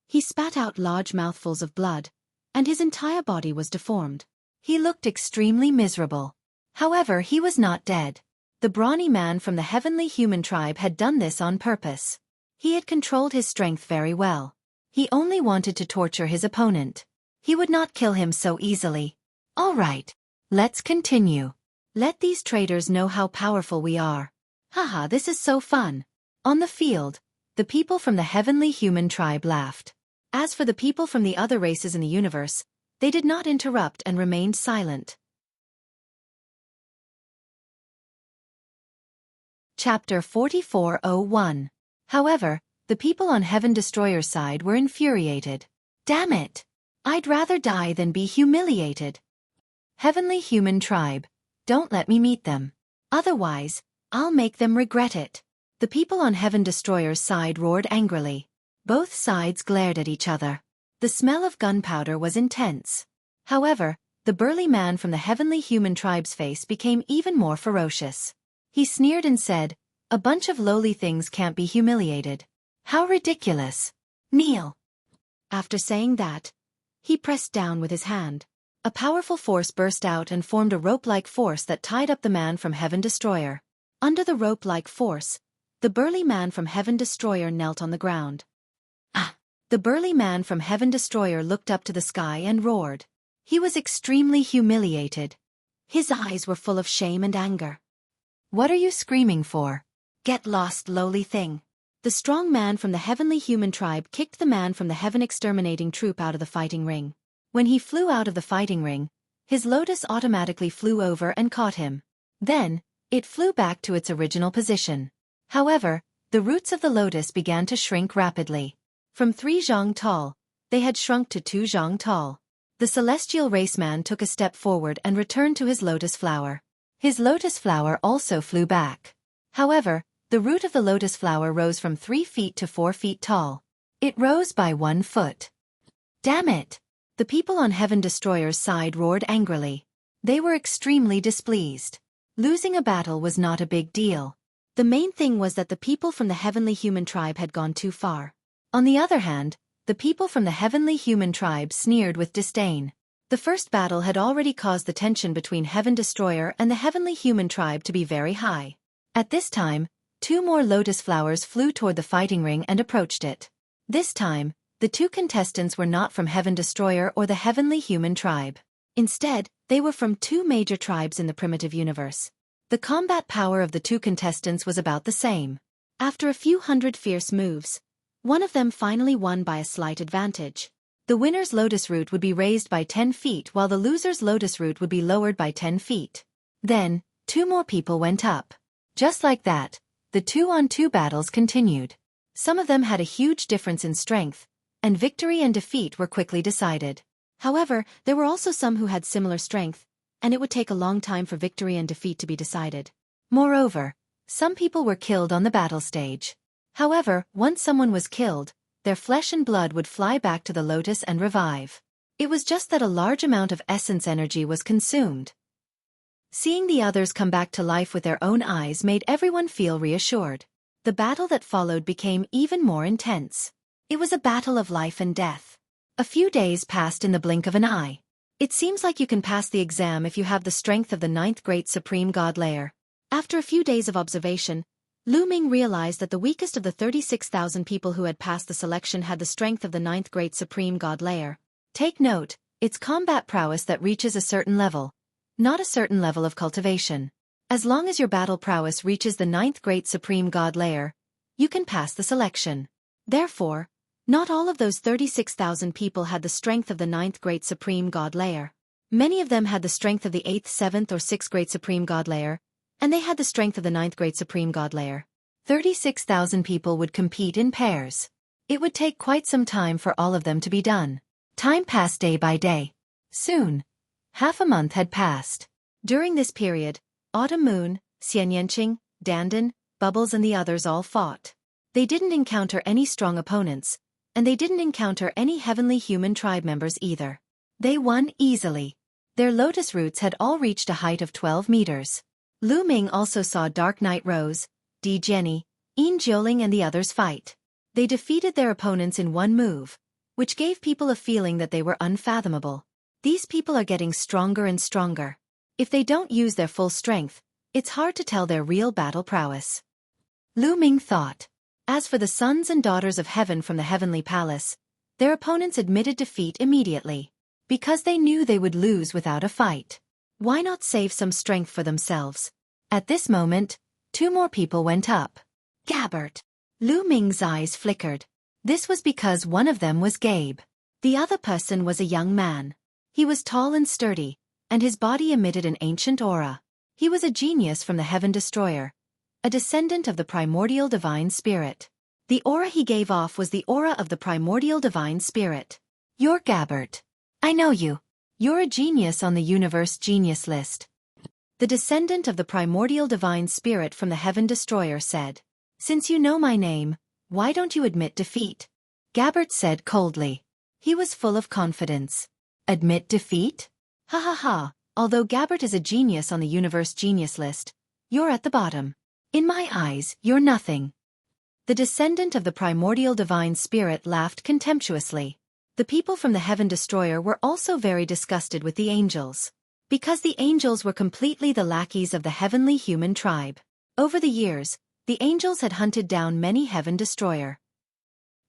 He spat out large mouthfuls of blood, and his entire body was deformed. He looked extremely miserable. However, he was not dead. The brawny man from the Heavenly Human Tribe had done this on purpose. He had controlled his strength very well. He only wanted to torture his opponent. He would not kill him so easily. All right, let's continue. Let these traitors know how powerful we are. Haha, this is so fun. On the field, the people from the Heavenly Human Tribe laughed. As for the people from the other races in the universe, they did not interrupt and remained silent. Chapter 44:01. However, the people on Heaven Destroyer's side were infuriated. Damn it! I'd rather die than be humiliated. Heavenly Human Tribe, don't let me meet them. Otherwise, I'll make them regret it. The people on Heaven Destroyer's side roared angrily. Both sides glared at each other. The smell of gunpowder was intense. However, the burly man from the Heavenly Human Tribe's face became even more ferocious. He sneered and said, "A bunch of lowly things can't be humiliated. How ridiculous. Kneel. After saying that, he pressed down with his hand. A powerful force burst out and formed a rope-like force that tied up the man from Heaven Destroyer. Under the rope-like force, the burly man from Heaven Destroyer knelt on the ground. Ah! The burly man from Heaven Destroyer looked up to the sky and roared. He was extremely humiliated. His eyes were full of shame and anger. What are you screaming for? Get lost, lowly thing. The strong man from the heavenly human tribe kicked the man from the heaven exterminating troop out of the fighting ring. When he flew out of the fighting ring, his lotus automatically flew over and caught him. Then, it flew back to its original position. However, the roots of the lotus began to shrink rapidly. From 3 zhang tall, they had shrunk to 2 zhang tall. The celestial raceman took a step forward and returned to his lotus flower. His lotus flower also flew back. However, the root of the lotus flower rose from 3 feet to 4 feet tall. It rose by 1 foot. Damn it! The people on Heaven Destroyer's side roared angrily. They were extremely displeased. Losing a battle was not a big deal. The main thing was that the people from the heavenly human tribe had gone too far. On the other hand, the people from the heavenly human tribe sneered with disdain. The first battle had already caused the tension between Heaven Destroyer and the heavenly human tribe to be very high. At this time, 2 more lotus flowers flew toward the fighting ring and approached it. This time, the 2 contestants were not from Heaven Destroyer or the heavenly human tribe. Instead, they were from 2 major tribes in the primitive universe. The combat power of the 2 contestants was about the same. After a few hundred fierce moves, one of them finally won by a slight advantage. The winner's lotus root would be raised by 10 feet while the loser's lotus root would be lowered by 10 feet. Then, 2 more people went up. Just like that, the 2-on-2 battles continued. Some of them had a huge difference in strength, and victory and defeat were quickly decided. However, there were also some who had similar strength, and it would take a long time for victory and defeat to be decided. Moreover, some people were killed on the battle stage. However, once someone was killed, their flesh and blood would fly back to the lotus and revive. It was just that a large amount of essence energy was consumed. Seeing the others come back to life with their own eyes made everyone feel reassured. The battle that followed became even more intense. It was a battle of life and death. A few days passed in the blink of an eye. It seems like you can pass the exam if you have the strength of the 9th Great Supreme God Layer. After a few days of observation, Lu Ming realized that the weakest of the 36,000 people who had passed the selection had the strength of the 9th Great Supreme God Layer. Take note, it's combat prowess that reaches a certain level, not a certain level of cultivation. As long as your battle prowess reaches the 9th Great Supreme God Layer, you can pass the selection. Therefore, not all of those 36,000 people had the strength of the 9th Great Supreme God Layer. Many of them had the strength of the 8th, 7th or 6th Great Supreme God Layer, and they had the strength of the 9th Great Supreme God Layer. 36,000 people would compete in pairs. It would take quite some time for all of them to be done. Time passed day by day. Soon, half a month had passed. During this period, Autumn Moon, Xianyanqing, Dandan, Bubbles and the others all fought. They didn't encounter any strong opponents, and they didn't encounter any heavenly human tribe members either. They won easily. Their lotus roots had all reached a height of 12 meters. Lu Ming also saw Dark Knight Rose, Di Jenny, Yin Jiuling and the others fight. They defeated their opponents in one move, which gave people a feeling that they were unfathomable. These people are getting stronger and stronger. If they don't use their full strength, it's hard to tell their real battle prowess. Lu Ming thought. As for the sons and daughters of heaven from the heavenly palace, their opponents admitted defeat immediately, because they knew they would lose without a fight. Why not save some strength for themselves? At this moment, 2 more people went up. Gabbert. Lu Ming's eyes flickered. This was because one of them was Gabe. The other person was a young man. He was tall and sturdy, and his body emitted an ancient aura. He was a genius from the Heaven Destroyer, a descendant of the primordial divine spirit. The aura he gave off was the aura of the primordial divine spirit. You're Gabbert. I know you. You're a genius on the universe genius list. The descendant of the primordial divine spirit from the Heaven Destroyer said. Since you know my name, why don't you admit defeat? Gabbert said coldly. He was full of confidence. Admit defeat? Ha ha ha, although Gabbert is a genius on the universe genius list, you're at the bottom. In my eyes, you're nothing. The descendant of the primordial divine spirit laughed contemptuously. The people from the Heaven Destroyer were also very disgusted with the angels, because the angels were completely the lackeys of the heavenly human tribe. Over the years, the angels had hunted down many Heaven Destroyer.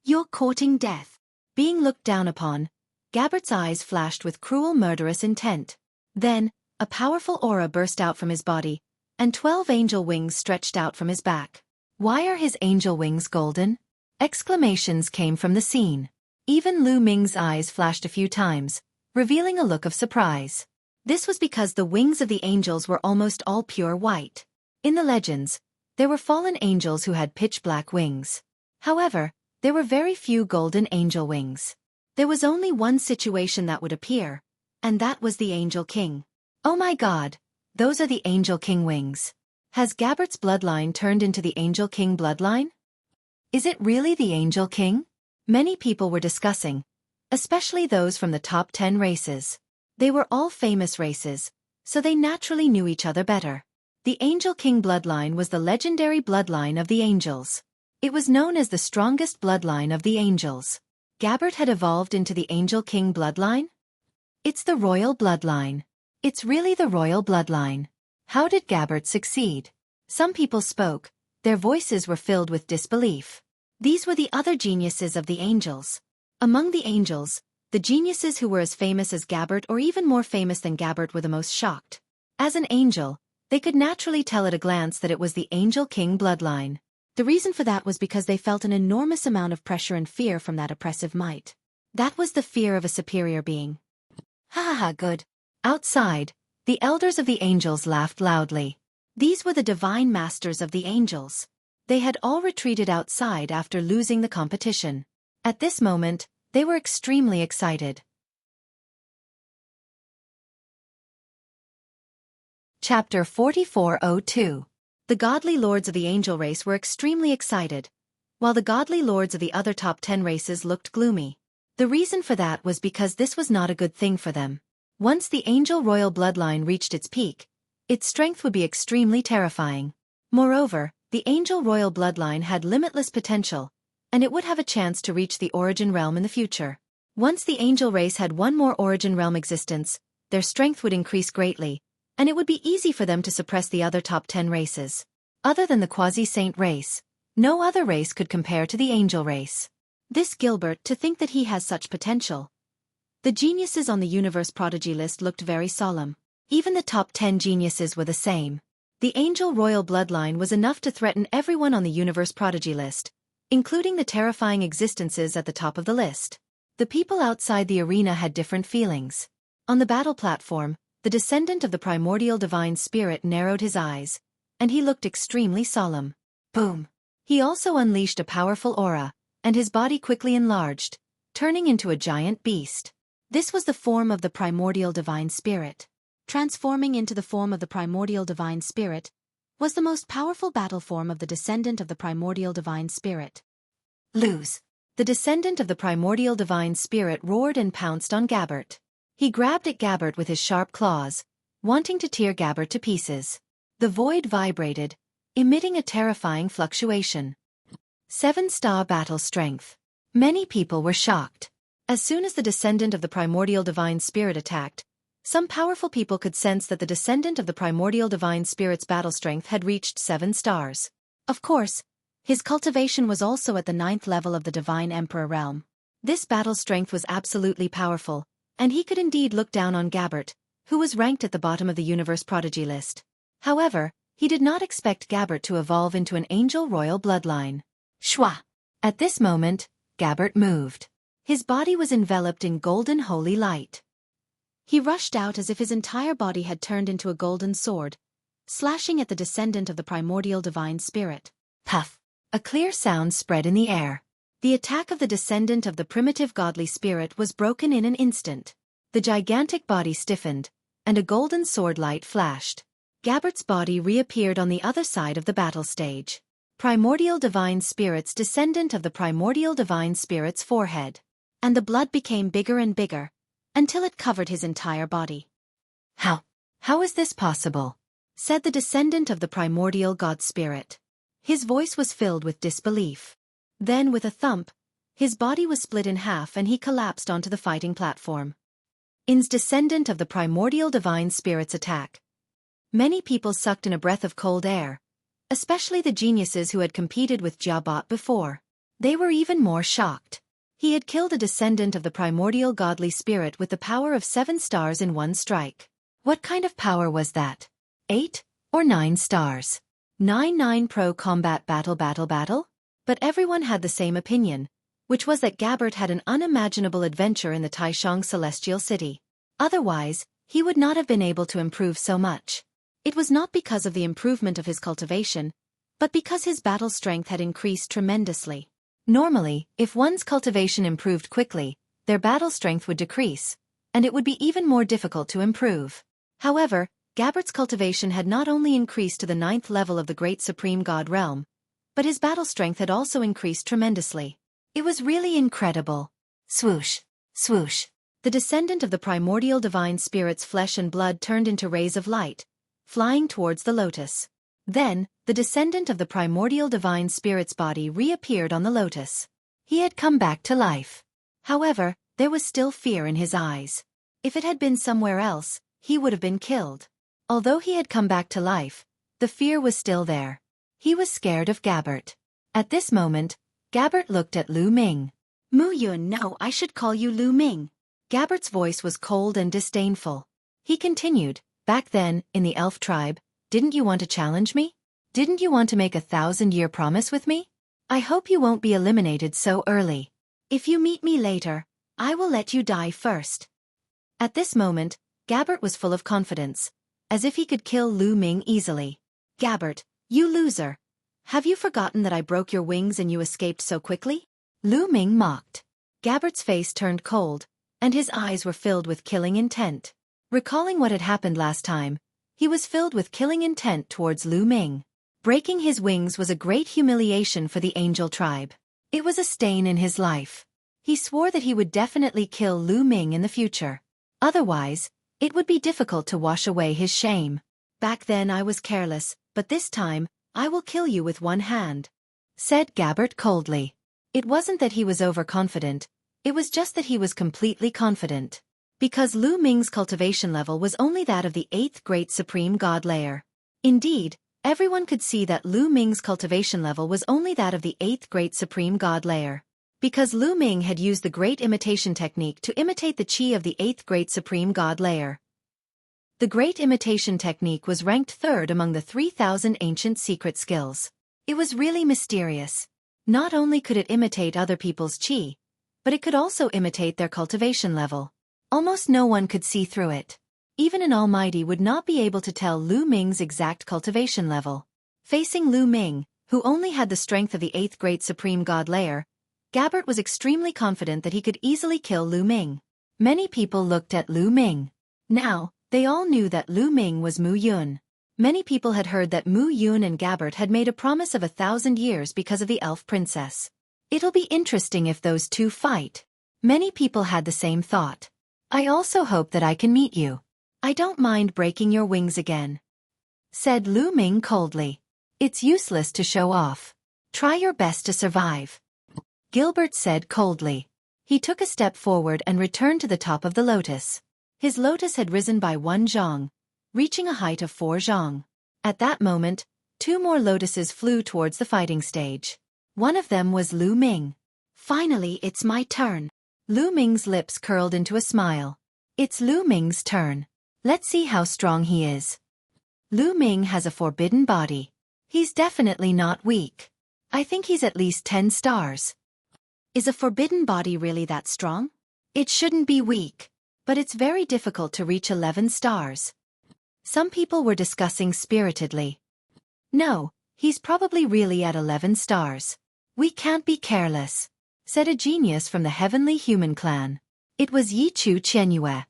"You're courting death." Being looked down upon, Gabbert's eyes flashed with cruel murderous intent. Then, a powerful aura burst out from his body, and 12 angel wings stretched out from his back. "Why are his angel wings golden?" Exclamations came from the scene. Even Lu Ming's eyes flashed a few times, revealing a look of surprise. This was because the wings of the angels were almost all pure white. In the legends, there were fallen angels who had pitch-black wings. However, there were very few golden angel wings. There was only one situation that would appear, and that was the Angel King. Oh my God, those are the Angel King wings. Has Gabbert's bloodline turned into the Angel King bloodline? Is it really the Angel King? Many people were discussing, especially those from the top 10 races. They were all famous races, so they naturally knew each other better. The Angel King bloodline was the legendary bloodline of the angels. It was known as the strongest bloodline of the angels. Gabbert had evolved into the Angel King bloodline? It's the royal bloodline. It's really the royal bloodline. How did Gabbert succeed? Some people spoke, their voices were filled with disbelief. These were the other geniuses of the angels. Among the angels, the geniuses who were as famous as Gabbert or even more famous than Gabbert were the most shocked. As an angel, they could naturally tell at a glance that it was the Angel King bloodline. The reason for that was because they felt an enormous amount of pressure and fear from that oppressive might. That was the fear of a superior being. Ha ha ha, good. Outside, the elders of the angels laughed loudly. These were the divine masters of the angels. They had all retreated outside after losing the competition. At this moment, they were extremely excited. Chapter 4402. The godly lords of the angel race were extremely excited, while the godly lords of the other top 10 races looked gloomy. The reason for that was because this was not a good thing for them. Once the angel royal bloodline reached its peak, its strength would be extremely terrifying. Moreover, the angel royal bloodline had limitless potential, and it would have a chance to reach the origin realm in the future. Once the angel race had one more origin realm existence, their strength would increase greatly, and it would be easy for them to suppress the other top 10 races. Other than the quasi-saint race, no other race could compare to the angel race. This Gilbert, to think that he has such potential. The geniuses on the universe prodigy list looked very solemn. Even the top 10 geniuses were the same. The angel royal bloodline was enough to threaten everyone on the universe prodigy list, including the terrifying existences at the top of the list. The people outside the arena had different feelings. On the battle platform, the descendant of the primordial divine spirit narrowed his eyes, and he looked extremely solemn. Boom! He also unleashed a powerful aura, and his body quickly enlarged, turning into a giant beast. This was the form of the primordial divine spirit. Transforming into the form of the primordial divine spirit was the most powerful battle form of the descendant of the primordial divine spirit. Lose! The descendant of the primordial divine spirit roared and pounced on Gabbert. He grabbed at Gabbert with his sharp claws, wanting to tear Gabbert to pieces. The void vibrated, emitting a terrifying fluctuation. 7-star battle strength. Many people were shocked. As soon as the descendant of the primordial divine spirit attacked, some powerful people could sense that the descendant of the primordial divine spirit's battle strength had reached 7 stars. Of course, his cultivation was also at the 9th level of the divine emperor realm. This battle strength was absolutely powerful, and he could indeed look down on Gabbert, who was ranked at the bottom of the universe prodigy list. However, he did not expect Gabbert to evolve into an angel royal bloodline. Shwa! At this moment, Gabbert moved. His body was enveloped in golden holy light. He rushed out as if his entire body had turned into a golden sword, slashing at the descendant of the primordial divine spirit. Puff! A clear sound spread in the air. The attack of the descendant of the primitive godly spirit was broken in an instant. The gigantic body stiffened, and a golden sword light flashed. Gabbert's body reappeared on the other side of the battle stage. Primordial divine spirit's descendant of the primordial divine spirit's forehead. And the blood became bigger and bigger, until it covered his entire body. How is this possible? Said the descendant of the primordial god spirit. His voice was filled with disbelief. Then with a thump, his body was split in half and he collapsed onto the fighting platform. In's descendant of the primordial divine spirit's attack. Many people sucked in a breath of cold air, especially the geniuses who had competed with Jabot before. They were even more shocked. He had killed a descendant of the primordial godly spirit with the power of 7 stars in one strike. What kind of power was that? 8 or 9 stars? 9 pro combat battle. But everyone had the same opinion, which was that Gabbert had an unimaginable adventure in the Taishang Celestial City. Otherwise, he would not have been able to improve so much. It was not because of the improvement of his cultivation, but because his battle strength had increased tremendously. Normally, if one's cultivation improved quickly, their battle strength would decrease, and it would be even more difficult to improve. However, Gabbert's cultivation had not only increased to the 9th level of the Great Supreme God realm, but his battle strength had also increased tremendously. It was really incredible. Swoosh, swoosh. The descendant of the primordial divine spirit's flesh and blood turned into rays of light, flying towards the lotus. Then, the descendant of the primordial divine spirit's body reappeared on the lotus. He had come back to life. However, there was still fear in his eyes. If it had been somewhere else, he would have been killed. Although he had come back to life, the fear was still there. He was scared of Gabbert. At this moment, Gabbert looked at Lu Ming. Mu Yun, no, I should call you Lu Ming. Gabbert's voice was cold and disdainful. He continued, back then, in the elf tribe, didn't you want to challenge me? Didn't you want to make a 1,000-year promise with me? I hope you won't be eliminated so early. If you meet me later, I will let you die first. At this moment, Gabbert was full of confidence, as if he could kill Lu Ming easily. Gabbert, you loser. Have you forgotten that I broke your wings and you escaped so quickly? Lu Ming mocked. Gabbert's face turned cold, and his eyes were filled with killing intent. Recalling what had happened last time, he was filled with killing intent towards Lu Ming. Breaking his wings was a great humiliation for the angel tribe. It was a stain in his life. He swore that he would definitely kill Lu Ming in the future. Otherwise, it would be difficult to wash away his shame. Back then I was careless, but this time, I will kill you with one hand, said Gabbert coldly. It wasn't that he was overconfident, it was just that he was completely confident. Because Lu Ming's cultivation level was only that of the 8th Great Supreme God layer. Indeed, everyone could see that Lu Ming's cultivation level was only that of the 8th Great Supreme God layer. Because Lu Ming had used the Great Imitation Technique to imitate the Qi of the 8th Great Supreme God layer. The Great Imitation Technique was ranked 3rd among the 3,000 ancient secret skills. It was really mysterious. Not only could it imitate other people's Qi, but it could also imitate their cultivation level. Almost no one could see through it. Even an Almighty would not be able to tell Lu Ming's exact cultivation level. Facing Lu Ming, who only had the strength of the 8th Great Supreme God layer, Gabbert was extremely confident that he could easily kill Lu Ming. Many people looked at Lu Ming. Now, they all knew that Lu Ming was Mu Yun. Many people had heard that Mu Yun and Gabbert had made a promise of 1,000 years because of the elf princess. It'll be interesting if those two fight. Many people had the same thought. I also hope that I can meet you. I don't mind breaking your wings again, said Lu Ming coldly. It's useless to show off. Try your best to survive, Gilbert said coldly. He took a step forward and returned to the top of the lotus. His lotus had risen by 1 zhang, reaching a height of 4 zhang. At that moment, 2 more lotuses flew towards the fighting stage. One of them was Lu Ming. Finally, it's my turn. Lu Ming's lips curled into a smile. It's Lu Ming's turn. Let's see how strong he is. Lu Ming has a forbidden body. He's definitely not weak. I think he's at least 10 stars. Is a forbidden body really that strong? It shouldn't be weak. But it's very difficult to reach 11 stars. Some people were discussing spiritedly. No, he's probably really at 11 stars. We can't be careless, said a genius from the Heavenly Human clan. It was Yichu Qianyue.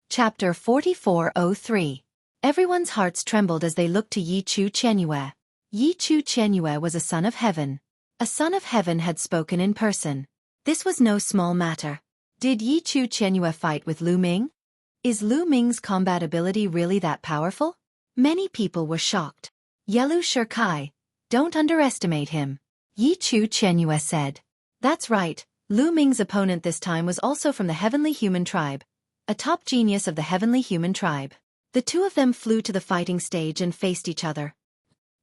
Chapter 4403. Everyone's hearts trembled as they looked to Yichu Qianyue. Yichu Qianyue was a son of heaven. A son of heaven had spoken in person. This was no small matter. Did Yichu Qianyue fight with Lu Ming? Is Lu Ming's combat ability really that powerful? Many people were shocked. Xueqi, don't underestimate him. Xueqi said. That's right, Lu Ming's opponent this time was also from the Heavenly Human Tribe, a top genius of the Heavenly Human Tribe. The two of them flew to the fighting stage and faced each other.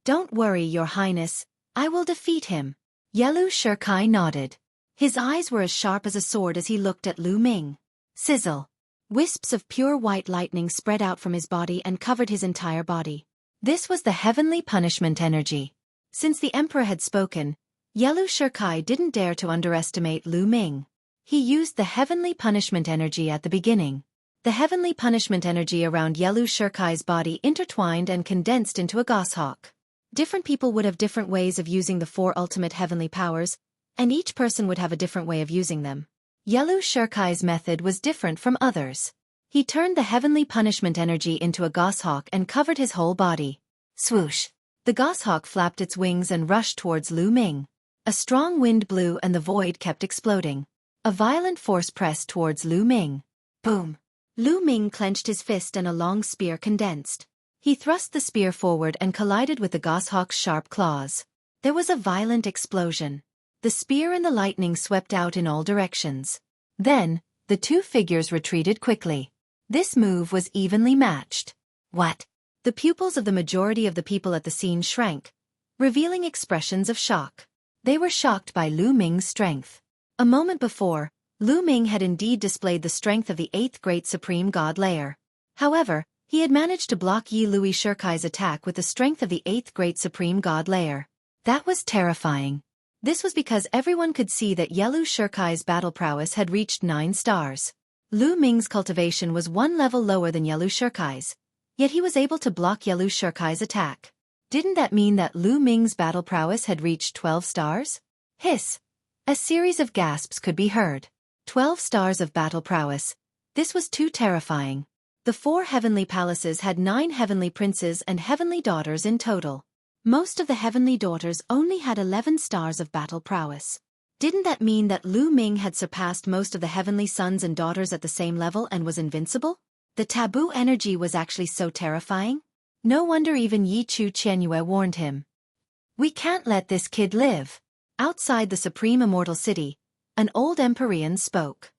Don't worry, Your Highness, I will defeat him. Xueqi nodded. His eyes were as sharp as a sword as he looked at Lu Ming. Sizzle. Wisps of pure white lightning spread out from his body and covered his entire body. This was the heavenly punishment energy. Since the emperor had spoken, Xueqi didn't dare to underestimate Lu Ming. He used the heavenly punishment energy at the beginning. The heavenly punishment energy around Xueqi's body intertwined and condensed into a goshawk. Different people would have different ways of using the four ultimate heavenly powers, and each person would have a different way of using them. Xueqi's method was different from others. He turned the heavenly punishment energy into a goshawk and covered his whole body. Swoosh! The goshawk flapped its wings and rushed towards Lu Ming. A strong wind blew and the void kept exploding. A violent force pressed towards Lu Ming. Boom! Lu Ming clenched his fist and a long spear condensed. He thrust the spear forward and collided with the goshawk's sharp claws. There was a violent explosion. The spear and the lightning swept out in all directions. Then, the two figures retreated quickly. This move was evenly matched. What? The pupils of the majority of the people at the scene shrank, revealing expressions of shock. They were shocked by Lu Ming's strength. A moment before, Lu Ming had indeed displayed the strength of the 8th Great Supreme God Layer. However, he had managed to block Xueqi's attack with the strength of the 8th Great Supreme God Layer. That was terrifying. This was because everyone could see that Xueqi's battle prowess had reached 9 stars. Lu Ming's cultivation was 1 level lower than Xueqi's, yet he was able to block Xueqi's attack. Didn't that mean that Lu Ming's battle prowess had reached 12 stars? Hiss! A series of gasps could be heard. 12 stars of battle prowess. This was too terrifying. The 4 heavenly palaces had 9 heavenly princes and heavenly daughters in total. Most of the heavenly daughters only had 11 stars of battle prowess. Didn't that mean that Lu Ming had surpassed most of the heavenly sons and daughters at the same level and was invincible? The taboo energy was actually so terrifying. No wonder even Xueqi warned him. We can't let this kid live. Outside the supreme immortal city, an old Empyrean spoke.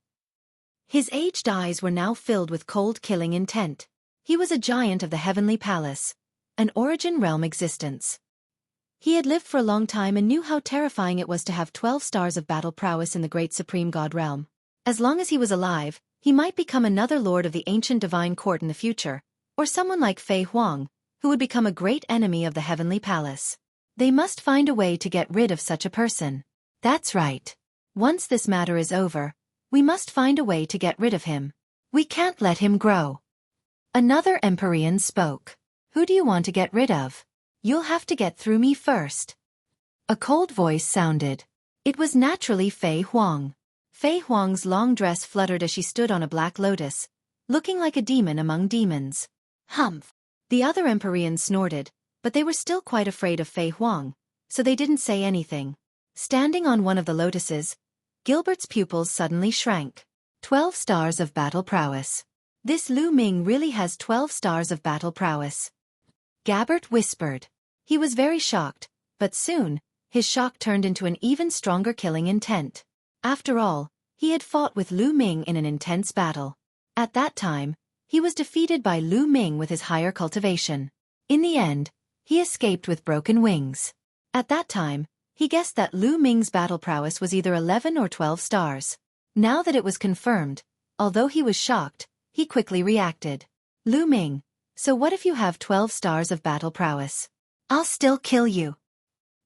His aged eyes were now filled with cold killing intent. He was a giant of the heavenly palace, an origin realm existence. He had lived for a long time and knew how terrifying it was to have 12 stars of battle prowess in the great supreme god realm. As long as he was alive, he might become another lord of the ancient divine court in the future, or someone like Fei Huang, who would become a great enemy of the heavenly palace. They must find a way to get rid of such a person. That's right. Once this matter is over, we must find a way to get rid of him. We can't let him grow. Another Empyrean spoke. Who do you want to get rid of? You'll have to get through me first. A cold voice sounded. It was naturally Fei Huang. Fei Huang's long dress fluttered as she stood on a black lotus, looking like a demon among demons. Humph! The other Empyreans snorted, but they were still quite afraid of Fei Huang, so they didn't say anything. Standing on one of the lotuses, Gilbert's pupils suddenly shrank. 12 stars of battle prowess. This Lu Ming really has 12 stars of battle prowess. Gabbert whispered. He was very shocked, but soon, his shock turned into an even stronger killing intent. After all, he had fought with Lu Ming in an intense battle. At that time, he was defeated by Lu Ming with his higher cultivation. In the end, he escaped with broken wings. At that time, he guessed that Lu Ming's battle prowess was either 11 or 12 stars. Now that it was confirmed, although he was shocked, he quickly reacted. Lu Ming, so what if you have 12 stars of battle prowess? I'll still kill you.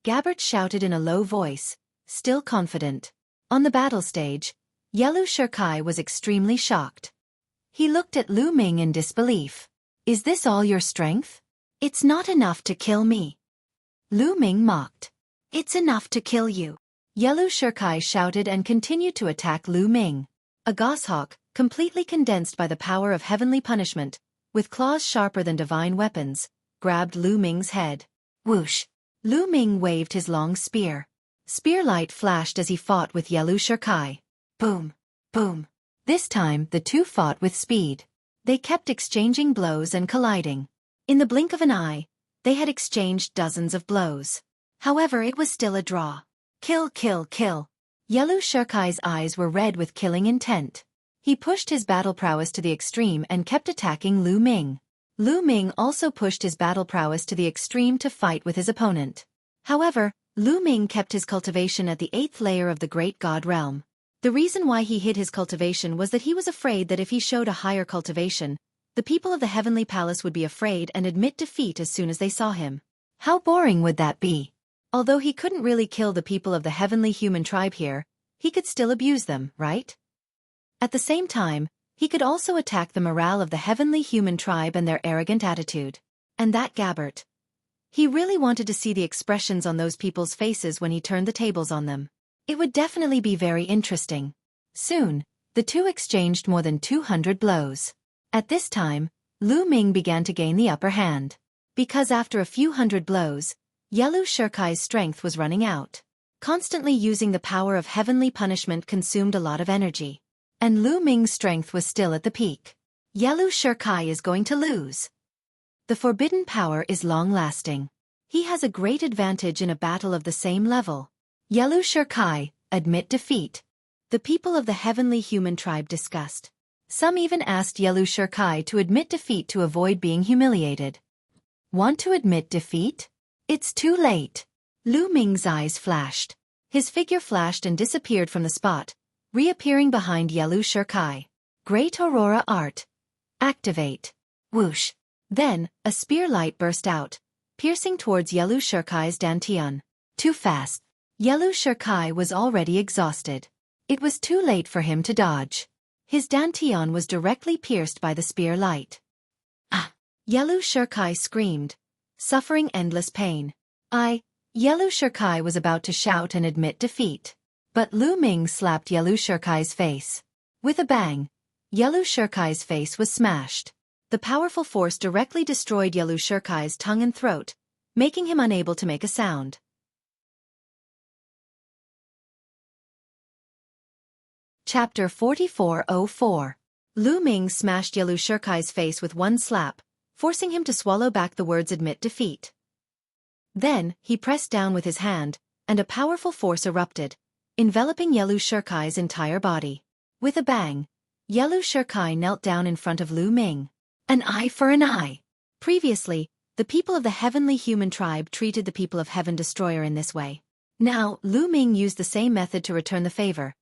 Gabbert shouted in a low voice, still confident. On the battle stage, Xueqi was extremely shocked. He looked at Lu Ming in disbelief. Is this all your strength? It's not enough to kill me. Lu Ming mocked. It's enough to kill you. Xueqi shouted and continued to attack Lu Ming. A goshawk, completely condensed by the power of heavenly punishment, with claws sharper than divine weapons, grabbed Lu Ming's head. Whoosh! Lu Ming waved his long spear. Spearlight flashed as he fought with Xueqi. Boom! Boom! This time the two fought with speed. They kept exchanging blows and colliding. In the blink of an eye, they had exchanged dozens of blows. However, it was still a draw. Kill, kill, kill. Yellow Xueqi's eyes were red with killing intent. He pushed his battle prowess to the extreme and kept attacking Lu Ming. Lu Ming also pushed his battle prowess to the extreme to fight with his opponent. However, Lu Ming kept his cultivation at the 8th layer of the Great God realm. The reason why he hid his cultivation was that he was afraid that if he showed a higher cultivation, the people of the Heavenly Palace would be afraid and admit defeat as soon as they saw him. How boring would that be? Although he couldn't really kill the people of the Heavenly Human Tribe here, he could still abuse them, right? At the same time, he could also attack the morale of the Heavenly Human Tribe and their arrogant attitude. And that Gabbert. He really wanted to see the expressions on those people's faces when he turned the tables on them. It would definitely be very interesting. Soon, the two exchanged more than 200 blows. At this time, Lu Ming began to gain the upper hand. Because after a few hundred blows, Yellow Xueqi's strength was running out. Constantly using the power of heavenly punishment consumed a lot of energy. And Lu Ming's strength was still at the peak. Yellow Xueqi is going to lose. The forbidden power is long-lasting. He has a great advantage in a battle of the same level. Yellow Xueqi, admit defeat. The people of the Heavenly Human Tribe discussed. Some even asked Yellow Xueqi to admit defeat to avoid being humiliated. Want to admit defeat? It's too late. Lu Ming's eyes flashed. His figure flashed and disappeared from the spot, reappearing behind Yellow Xueqi. Great Aurora Art. Activate. Whoosh. Then, a spear light burst out, piercing towards Yellow Xueqi's dantian. Too fast. Yellow Xueqi was already exhausted. It was too late for him to dodge. His dantian was directly pierced by the spear light. Ah! Yellow Xueqi screamed, suffering endless pain. Yellow Xueqi was about to shout and admit defeat. But Lu Ming slapped Yellow Xueqi's face. With a bang, Yellow Xueqi's face was smashed. The powerful force directly destroyed Yellow Xueqi's tongue and throat, making him unable to make a sound. Chapter 4404. Lu Ming smashed Yellow Xueqi's face with one slap, forcing him to swallow back the words admit defeat. Then, he pressed down with his hand, and a powerful force erupted, enveloping Yellow Xueqi's entire body. With a bang, Yellow Xueqi knelt down in front of Lu Ming. An eye for an eye. Previously, the people of the Heavenly Human Tribe treated the people of Heaven Destroyer in this way. Now, Lu Ming used the same method to return the favor,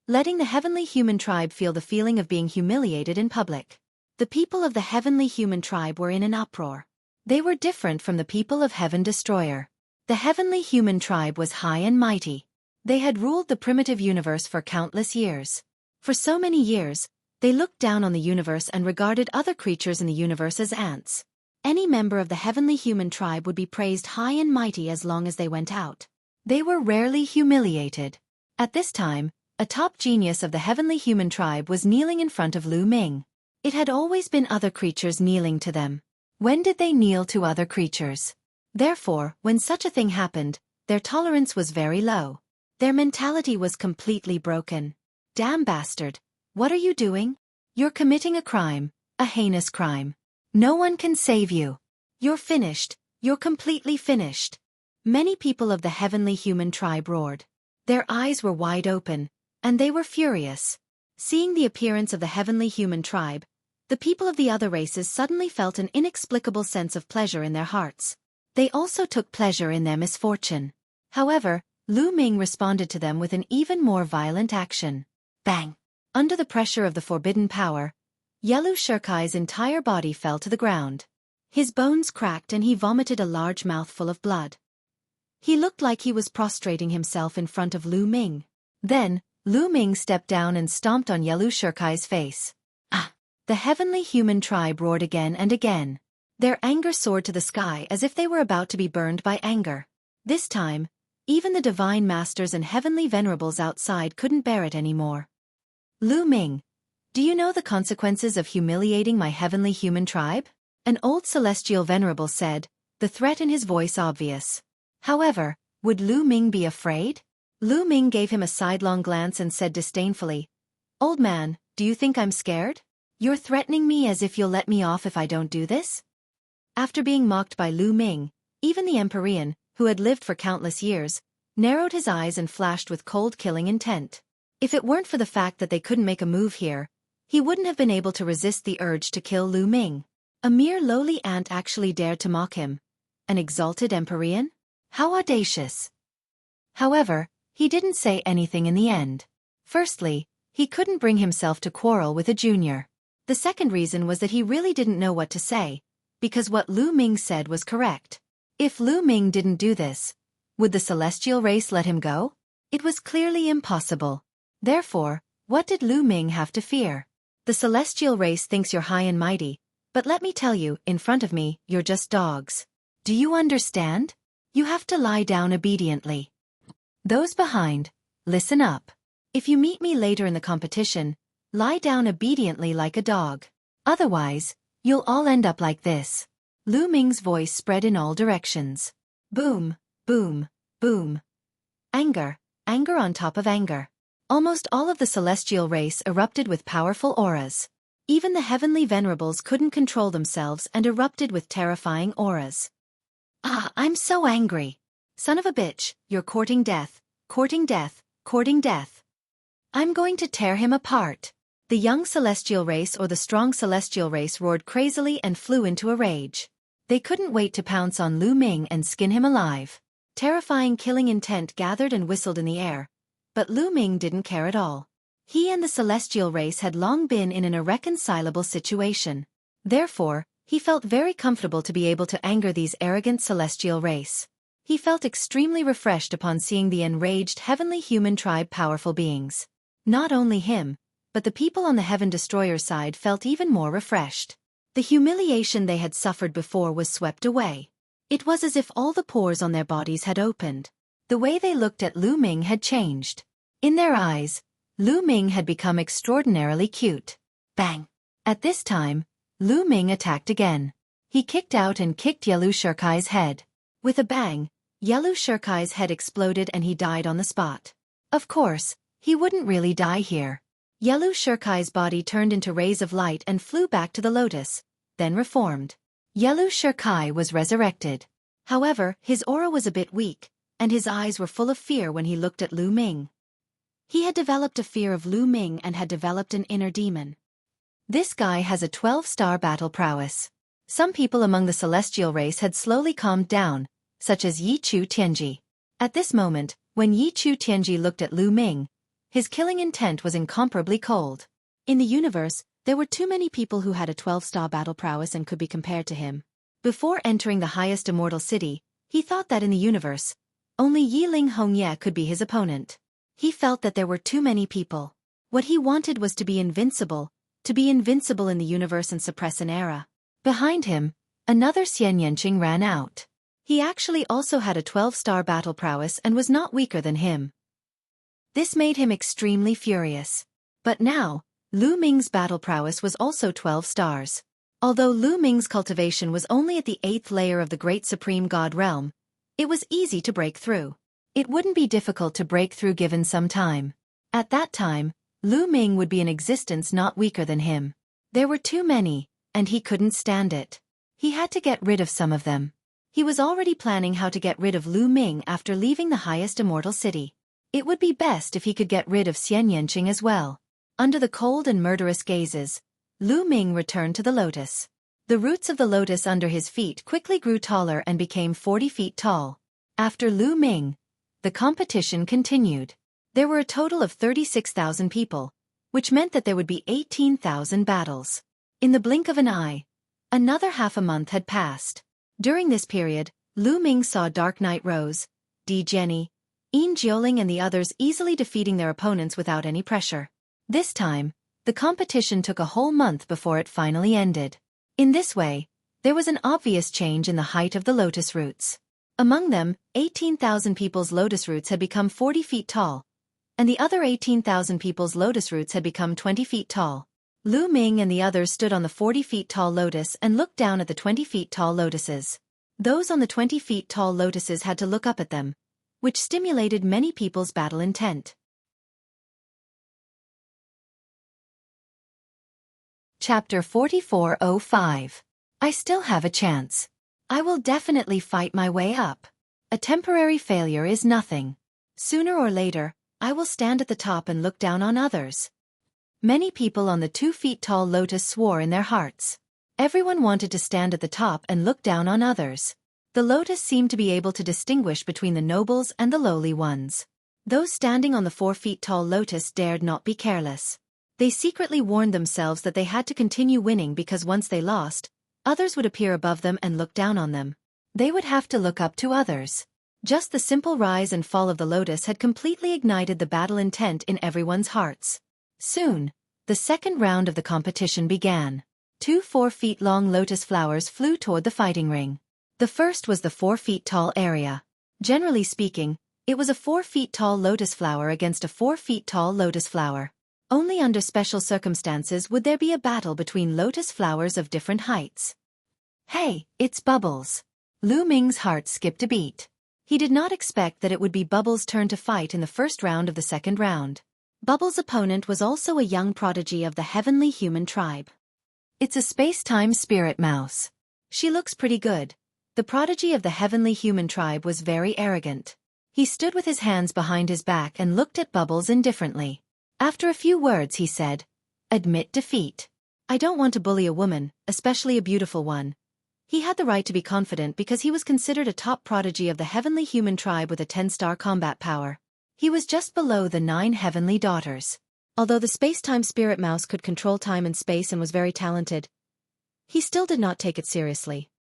letting the Heavenly Human Tribe feel the feeling of being humiliated in public. The people of the Heavenly Human Tribe were in an uproar. They were different from the people of Heaven Destroyer. The Heavenly Human Tribe was high and mighty. They had ruled the primitive universe for countless years. For so many years, they looked down on the universe and regarded other creatures in the universe as ants. Any member of the Heavenly Human Tribe would be praised high and mighty as long as they went out. They were rarely humiliated. At this time, a top genius of the Heavenly Human Tribe was kneeling in front of Lu Ming. It had always been other creatures kneeling to them. When did they kneel to other creatures? Therefore, when such a thing happened, their tolerance was very low. Their mentality was completely broken. Damn bastard, what are you doing? You're committing a crime, a heinous crime. No one can save you. You're finished, you're completely finished. Many people of the Heavenly Human Tribe roared. Their eyes were wide open, and they were furious. Seeing the appearance of the Heavenly Human Tribe, the people of the other races suddenly felt an inexplicable sense of pleasure in their hearts. They also took pleasure in their misfortune. However, Lu Ming responded to them with an even more violent action. Bang! Under the pressure of the forbidden power, Yellow Xueqi's entire body fell to the ground. His bones cracked and he vomited a large mouthful of blood. He looked like he was prostrating himself in front of Lu Ming. Then, Lu Ming stepped down and stomped on Yellow Xueqi's face. Ah! The Heavenly Human Tribe roared again and again. Their anger soared to the sky as if they were about to be burned by anger. This time, even the Divine Masters and Heavenly Venerables outside couldn't bear it anymore. Lu Ming, do you know the consequences of humiliating my Heavenly Human Tribe? An old Celestial Venerable said, the threat in his voice obvious. However, would Lu Ming be afraid? Lu Ming gave him a sidelong glance and said disdainfully, Old man, do you think I'm scared? You're threatening me as if you'll let me off if I don't do this? After being mocked by Lu Ming, even the Empyrean, who had lived for countless years, narrowed his eyes and flashed with cold killing intent. If it weren't for the fact that they couldn't make a move here, he wouldn't have been able to resist the urge to kill Lu Ming. A mere lowly ant actually dared to mock him. An exalted Empyrean? How audacious! However, he didn't say anything in the end. Firstly, he couldn't bring himself to quarrel with a junior. The second reason was that he really didn't know what to say, because what Lu Ming said was correct. If Lu Ming didn't do this, would the celestial race let him go? It was clearly impossible. Therefore, what did Lu Ming have to fear? The celestial race thinks you're high and mighty, but let me tell you, in front of me, you're just dogs. Do you understand? You have to lie down obediently. Those behind, listen up. If you meet me later in the competition, lie down obediently like a dog. Otherwise, you'll all end up like this. Lu Ming's voice spread in all directions. Boom, boom, boom. Anger, anger on top of anger. Almost all of the celestial race erupted with powerful auras. Even the heavenly venerables couldn't control themselves and erupted with terrifying auras. Ah, I'm so angry. Son of a bitch, you're courting death, courting death, courting death. I'm going to tear him apart. The young celestial race or the strong celestial race roared crazily and flew into a rage. They couldn't wait to pounce on Lu Ming and skin him alive. Terrifying killing intent gathered and whistled in the air, but Lu Ming didn't care at all. He and the celestial race had long been in an irreconcilable situation. Therefore, he felt very comfortable to be able to anger these arrogant celestial race. He felt extremely refreshed upon seeing the enraged heavenly human tribe powerful beings. Not only him, but the people on the Heaven Destroyer side felt even more refreshed. The humiliation they had suffered before was swept away. It was as if all the pores on their bodies had opened. The way they looked at Lu Ming had changed. In their eyes, Lu Ming had become extraordinarily cute. Bang! At this time, Lu Ming attacked again. He kicked out and kicked Yellow Xueqi's head. With a bang, Yellow Xueqi's head exploded and he died on the spot. Of course, he wouldn't really die here. Yellow Xueqi's body turned into rays of light and flew back to the lotus, then reformed. Yellow Xueqi was resurrected. However, his aura was a bit weak, and his eyes were full of fear when he looked at Lu Ming. He had developed a fear of Lu Ming and had developed an inner demon. This guy has a 12-star battle prowess. Some people among the celestial race had slowly calmed down, such as Yi Chu Tianji. At this moment, when Yi Chu Tianji looked at Lu Ming, his killing intent was incomparably cold. In the universe, there were too many people who had a 12-star battle prowess and could be compared to him. Before entering the highest immortal city, he thought that in the universe, only Yiling Hongye could be his opponent. He felt that there were too many people. What he wanted was to be invincible in the universe and suppress an era. Behind him, another Xian Yanqing ran out. He actually also had a 12-star battle prowess and was not weaker than him. This made him extremely furious. But now, Lu Ming's battle prowess was also 12 stars. Although Lu Ming's cultivation was only at the 8th layer of the Great Supreme God realm, it was easy to break through. It wouldn't be difficult to break through given some time. At that time, Lu Ming would be in existence not weaker than him. There were too many, and he couldn't stand it. He had to get rid of some of them. He was already planning how to get rid of Lu Ming after leaving the highest immortal city. It would be best if he could get rid of Xian Yanqing as well. Under the cold and murderous gazes, Lu Ming returned to the lotus. The roots of the lotus under his feet quickly grew taller and became 40 feet tall. After Lu Ming, the competition continued. There were a total of 36,000 people, which meant that there would be 18,000 battles. In the blink of an eye, another half a month had passed. During this period, Lu Ming saw Dark Knight Rose, Di Jenny, Yin Jioling and the others easily defeating their opponents without any pressure. This time, the competition took a whole month before it finally ended. In this way, there was an obvious change in the height of the lotus roots. Among them, 18,000 people's lotus roots had become 40 feet tall, and the other 18,000 people's lotus roots had become 20 feet tall. Lu Ming and the others stood on the 40 feet tall lotus and looked down at the 20 feet tall lotuses. Those on the 20 feet tall lotuses had to look up at them, which stimulated many people's battle intent. Chapter 4405. I still have a chance. I will definitely fight my way up. A temporary failure is nothing. Sooner or later, I will stand at the top and look down on others. Many people on the 2-feet-tall lotus swore in their hearts. Everyone wanted to stand at the top and look down on others. The lotus seemed to be able to distinguish between the nobles and the lowly ones. Those standing on the 4-feet-tall lotus dared not be careless. They secretly warned themselves that they had to continue winning because once they lost, others would appear above them and look down on them. They would have to look up to others. Just the simple rise and fall of the lotus had completely ignited the battle intent in everyone's hearts. Soon, the second round of the competition began. 2 4-feet-long lotus flowers flew toward the fighting ring. The first was the 4-feet-tall area. Generally speaking, it was a 4-feet-tall lotus flower against a 4-feet-tall lotus flower. Only under special circumstances would there be a battle between lotus flowers of different heights. Hey, it's Bubbles. Lu Ming's heart skipped a beat. He did not expect that it would be Bubbles' turn to fight in the first round of the second round. Bubbles' opponent was also a young prodigy of the heavenly human tribe. It's a space-time spirit mouse. She looks pretty good. The prodigy of the heavenly human tribe was very arrogant. He stood with his hands behind his back and looked at Bubbles indifferently. After a few words he said, "Admit defeat. I don't want to bully a woman, especially a beautiful one." He had the right to be confident because he was considered a top prodigy of the heavenly human tribe with a 10-star combat power. He was just below the 9 heavenly daughters. Although the space-time spirit mouse could control time and space and was very talented, he still did not take it seriously.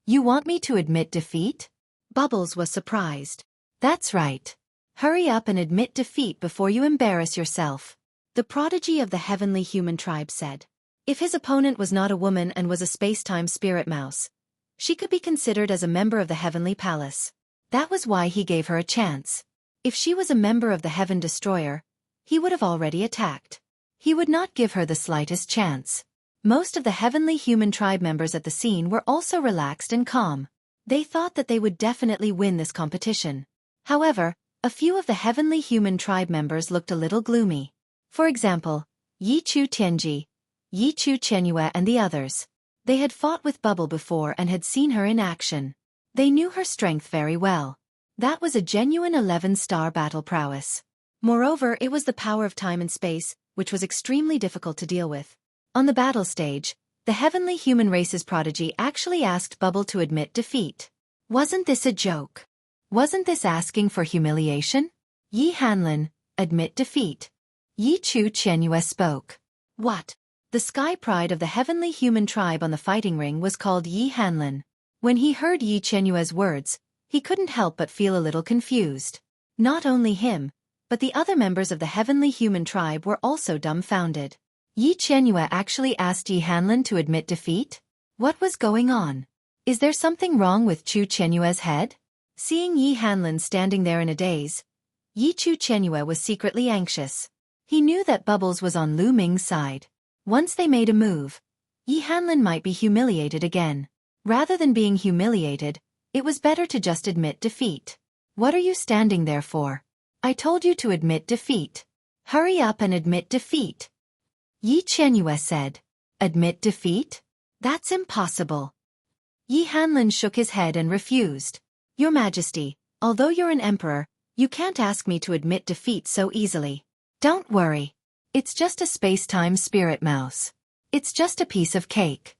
"You want me to admit defeat?" Bubbles was surprised. "That's right. Hurry up and admit defeat before you embarrass yourself," the prodigy of the heavenly human tribe said. If his opponent was not a woman and was a space-time spirit mouse, she could be considered as a member of the heavenly palace. That was why he gave her a chance. If she was a member of the Heaven Destroyer, he would have already attacked. He would not give her the slightest chance. Most of the heavenly human tribe members at the scene were also relaxed and calm. They thought that they would definitely win this competition. However, a few of the heavenly human tribe members looked a little gloomy. For example, Yi Chu Tianji, Yi Chu Chenyue and the others. They had fought with Bubble before and had seen her in action. They knew her strength very well. That was a genuine 11-star battle prowess. Moreover, it was the power of time and space, which was extremely difficult to deal with. On the battle stage, the heavenly human race's prodigy actually asked Bubble to admit defeat. Wasn't this a joke? Wasn't this asking for humiliation? "Yi Hanlin, admit defeat." Yi Chu Chenyue spoke. What? The sky pride of the heavenly human tribe on the fighting ring was called Yi Hanlin. When he heard Yi Chenyue's words, he couldn't help but feel a little confused. Not only him, but the other members of the heavenly human tribe were also dumbfounded. Yi Chenyue actually asked Yi Hanlin to admit defeat? What was going on? Is there something wrong with Chu Chenyue's head? Seeing Yi Hanlin standing there in a daze, Yi Chu Chenyue was secretly anxious. He knew that Bubbles was on Lu Ming's side. Once they made a move, Yi Hanlin might be humiliated again. Rather than being humiliated, it was better to just admit defeat. What are you standing there for? I told you to admit defeat. Hurry up and admit defeat. Yi Chenyue said. Admit defeat? That's impossible. Yi Hanlin shook his head and refused. Your Majesty, although you're an emperor, you can't ask me to admit defeat so easily. Don't worry. It's just a space-time spirit mouse. It's just a piece of cake.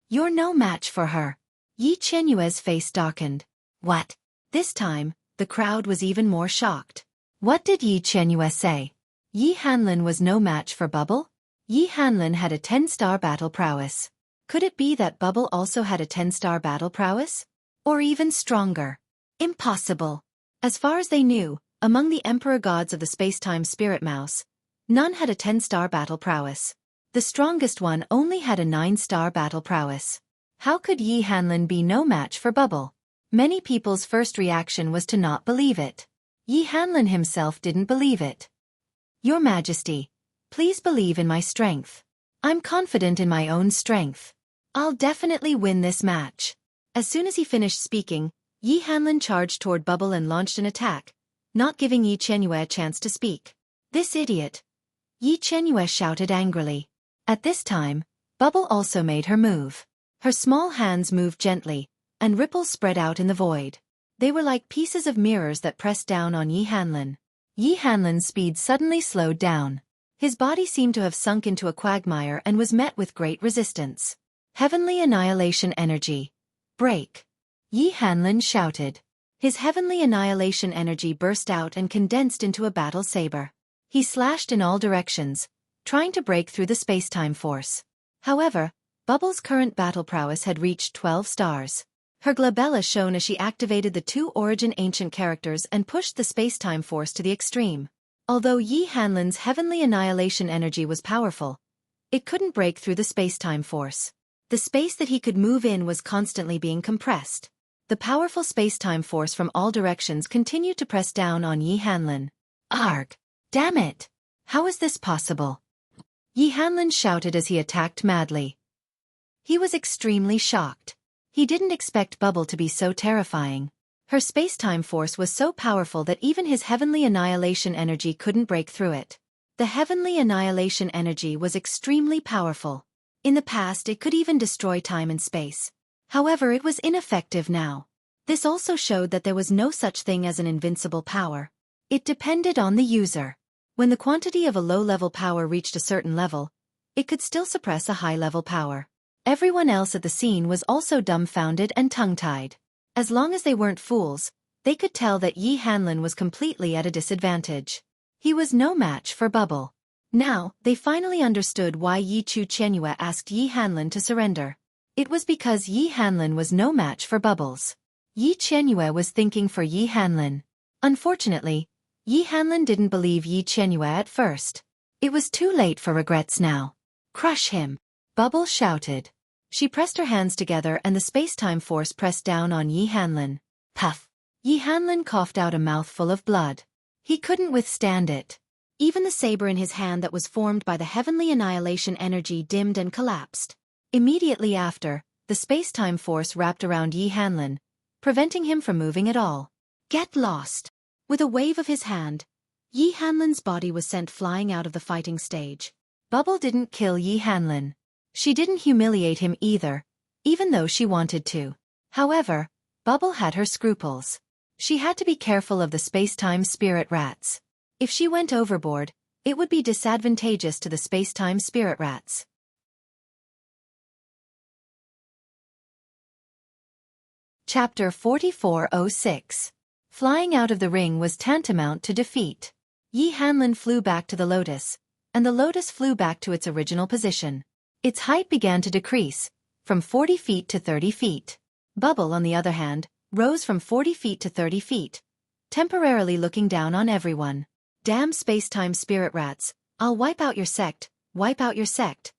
You're no match for her. Yi Chenyue's face darkened. What? This time, the crowd was even more shocked. What did Yi Chenyue say? Yi Hanlin was no match for Bubble? Yi Hanlin had a 10-star battle prowess. Could it be that Bubble also had a 10-star battle prowess? Or even stronger? Impossible. As far as they knew, among the emperor gods of the space-time spirit mouse, none had a 10-star battle prowess. The strongest one only had a 9-star battle prowess. How could Yi Hanlin be no match for Bubble? Many people's first reaction was to not believe it. Yi Hanlin himself didn't believe it. Your Majesty, please believe in my strength. I'm confident in my own strength. I'll definitely win this match. As soon as he finished speaking, Yi Hanlin charged toward Bubble and launched an attack, not giving Yi Chenyue a chance to speak. This idiot! Yi Chenyue shouted angrily. At this time, Bubble also made her move. Her small hands moved gently, and ripples spread out in the void. They were like pieces of mirrors that pressed down on Yi Hanlin. Yi Hanlin's speed suddenly slowed down. His body seemed to have sunk into a quagmire and was met with great resistance. Heavenly Annihilation Energy. Break! Yi Hanlin shouted. His heavenly annihilation energy burst out and condensed into a battle saber. He slashed in all directions, trying to break through the space-time force. However, Bubble's current battle prowess had reached 12 stars. Her glabella shone as she activated the 2 origin ancient characters and pushed the space-time force to the extreme. Although Yi Hanlin's heavenly annihilation energy was powerful, it couldn't break through the space-time force. The space that he could move in was constantly being compressed. The powerful space-time force from all directions continued to press down on Yi Hanlin. Arg! Damn it! How is this possible? Yi Hanlin shouted as he attacked madly. He was extremely shocked. He didn't expect Bubble to be so terrifying. Her space-time force was so powerful that even his heavenly annihilation energy couldn't break through it. The heavenly annihilation energy was extremely powerful. In the past it could even destroy time and space. However, it was ineffective now. This also showed that there was no such thing as an invincible power. It depended on the user. When the quantity of a low-level power reached a certain level, it could still suppress a high-level power. Everyone else at the scene was also dumbfounded and tongue-tied. As long as they weren't fools, they could tell that Yi Hanlin was completely at a disadvantage. He was no match for Bubble. Now, they finally understood why Yi Chuqianhua asked Yi Hanlin to surrender. It was because Yi Hanlin was no match for Bubbles. Yi Qianhua was thinking for Yi Hanlin. Unfortunately, Yi Hanlin didn't believe Yi Qianhua at first. It was too late for regrets now. Crush him! Bubble shouted. She pressed her hands together and the space-time force pressed down on Yi Hanlin. Puff! Yi Hanlin coughed out a mouthful of blood. He couldn't withstand it. Even the saber in his hand that was formed by the heavenly annihilation energy dimmed and collapsed. Immediately after, the space-time force wrapped around Yi Hanlin, preventing him from moving at all. Get lost! With a wave of his hand, Yi Hanlin's body was sent flying out of the fighting stage. Bubble didn't kill Yi Hanlin. She didn't humiliate him either, even though she wanted to. However, Bubble had her scruples. She had to be careful of the space-time spirit rats. If she went overboard, it would be disadvantageous to the space-time spirit rats. Chapter 4406. Flying out of the ring was tantamount to defeat. Yi Hanlin flew back to the lotus, and the lotus flew back to its original position. Its height began to decrease, from 40 feet to 30 feet. Bubble, on the other hand, rose from 40 feet to 30 feet, temporarily looking down on everyone. Damn space-time spirit rats, I'll wipe out your sect, wipe out your sect.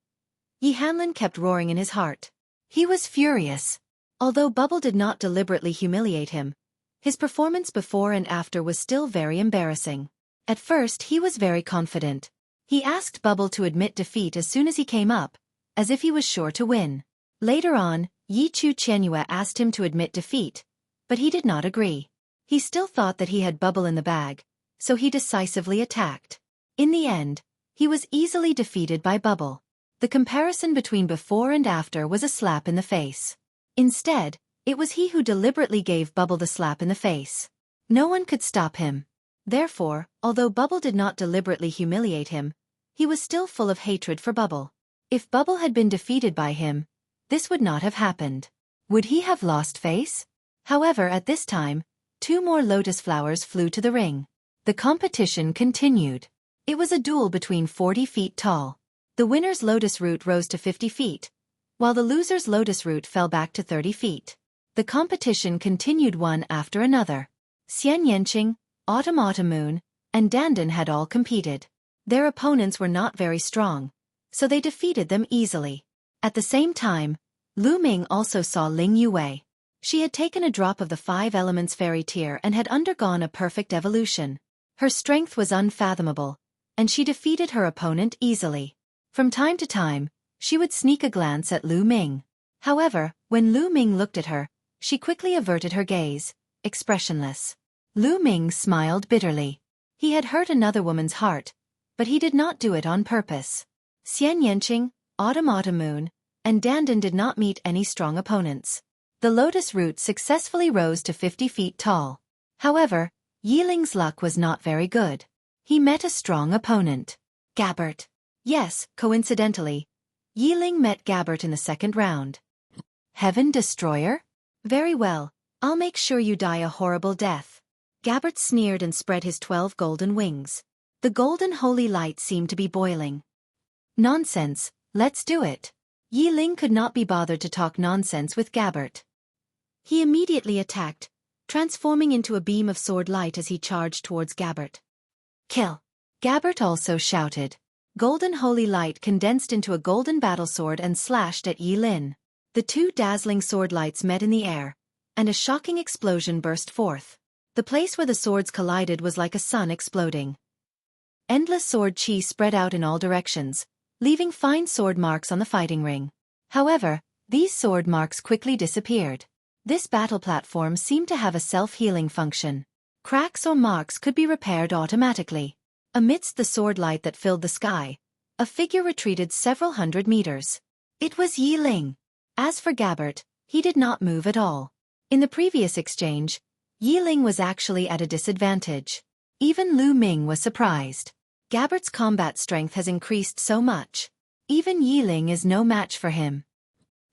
Yi Hanlin kept roaring in his heart. He was furious. Although Bubble did not deliberately humiliate him, his performance before and after was still very embarrassing. At first he was very confident. He asked Bubble to admit defeat as soon as he came up, as if he was sure to win. Later on, Yi Chuqianhua asked him to admit defeat, but he did not agree. He still thought that he had Bubble in the bag, so he decisively attacked. In the end, he was easily defeated by Bubble. The comparison between before and after was a slap in the face. Instead, it was he who deliberately gave Bubble the slap in the face. No one could stop him. Therefore, although Bubble did not deliberately humiliate him, he was still full of hatred for Bubble. If Bubble had been defeated by him, this would not have happened. Would he have lost face? However, at this time, 2 more lotus flowers flew to the ring. The competition continued. It was a duel between 40 feet tall. The winner's lotus root rose to 50 feet, while the loser's lotus root fell back to 30 feet. The competition continued one after another. Xian Yanqing, Autumn Moon, and Dandan had all competed. Their opponents were not very strong, so they defeated them easily. At the same time, Lu Ming also saw Ling Yue. She had taken a drop of the 5 elements fairy tear and had undergone a perfect evolution. Her strength was unfathomable, and she defeated her opponent easily. From time to time, she would sneak a glance at Lu Ming. However, when Lu Ming looked at her, she quickly averted her gaze, expressionless. Lu Ming smiled bitterly. He had hurt another woman's heart, but he did not do it on purpose. Xian Yanqing, Autumn Moon, and Dandan did not meet any strong opponents. The lotus root successfully rose to 50 feet tall. However, Yiling's luck was not very good. He met a strong opponent. Gabbert. Yes, coincidentally, Yiling met Gabbert in the second round. Heaven Destroyer? Very well, I'll make sure you die a horrible death. Gabbert sneered and spread his 12 golden wings. The golden holy light seemed to be boiling. Nonsense, let's do it. Yiling could not be bothered to talk nonsense with Gabbert. He immediately attacked, transforming into a beam of sword light as he charged towards Gabbert. Kill! Gabbert also shouted. Golden holy light condensed into a golden battlesword and slashed at Yilin. The two dazzling sword lights met in the air, and a shocking explosion burst forth. The place where the swords collided was like a sun exploding. Endless sword chi spread out in all directions, leaving fine sword marks on the fighting ring. However, these sword marks quickly disappeared. This battle platform seemed to have a self-healing function. Cracks or marks could be repaired automatically. Amidst the sword light that filled the sky, a figure retreated several hundred meters. It was Yiling. As for Gabbert, he did not move at all. In the previous exchange, Yiling was actually at a disadvantage. Even Lu Ming was surprised. Gabbert's combat strength has increased so much. Even Yiling is no match for him.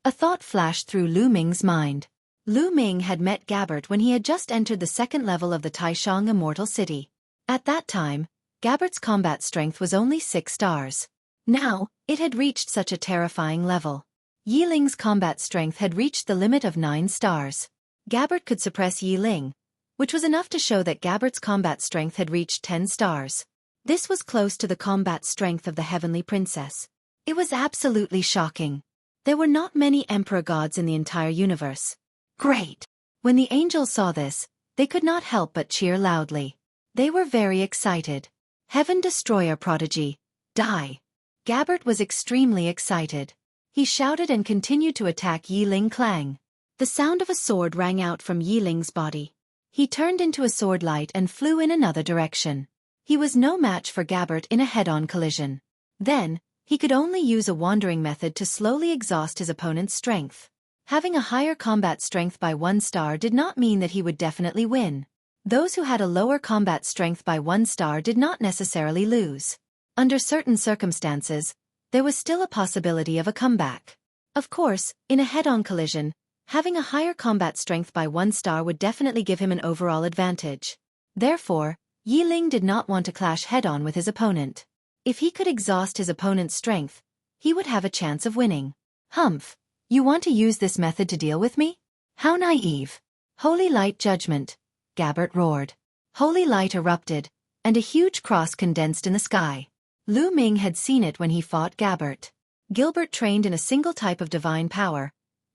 A thought flashed through Lu Ming's mind. Lu Ming had met Gabbert when he had just entered the second level of the Taishang Immortal City. At that time, Gabbert's combat strength was only 6 stars. Now, it had reached such a terrifying level. Yiling's combat strength had reached the limit of 9 stars. Gabbert could suppress Yiling, which was enough to show that Gabbert's combat strength had reached 10 stars. This was close to the combat strength of the Heavenly Princess. It was absolutely shocking. There were not many Emperor gods in the entire universe. Great! When the angels saw this, they could not help but cheer loudly. They were very excited. Heaven Destroyer Prodigy, die! Gabbert was extremely excited. He shouted and continued to attack Yiling Clang. The sound of a sword rang out from Yiling's body. He turned into a sword light and flew in another direction. He was no match for Gabbert in a head-on collision. Then, he could only use a wandering method to slowly exhaust his opponent's strength. Having a higher combat strength by 1 star did not mean that he would definitely win. Those who had a lower combat strength by 1 star did not necessarily lose. Under certain circumstances, there was still a possibility of a comeback. Of course, in a head-on collision, having a higher combat strength by 1 star would definitely give him an overall advantage. Therefore, Yiling did not want to clash head-on with his opponent. If he could exhaust his opponent's strength, he would have a chance of winning. Humph! You want to use this method to deal with me? How naive! Holy Light Judgment! Gabbert roared. Holy light erupted, and a huge cross condensed in the sky. Lu Ming had seen it when he fought Gabbert. Gilbert trained in a single type of divine power,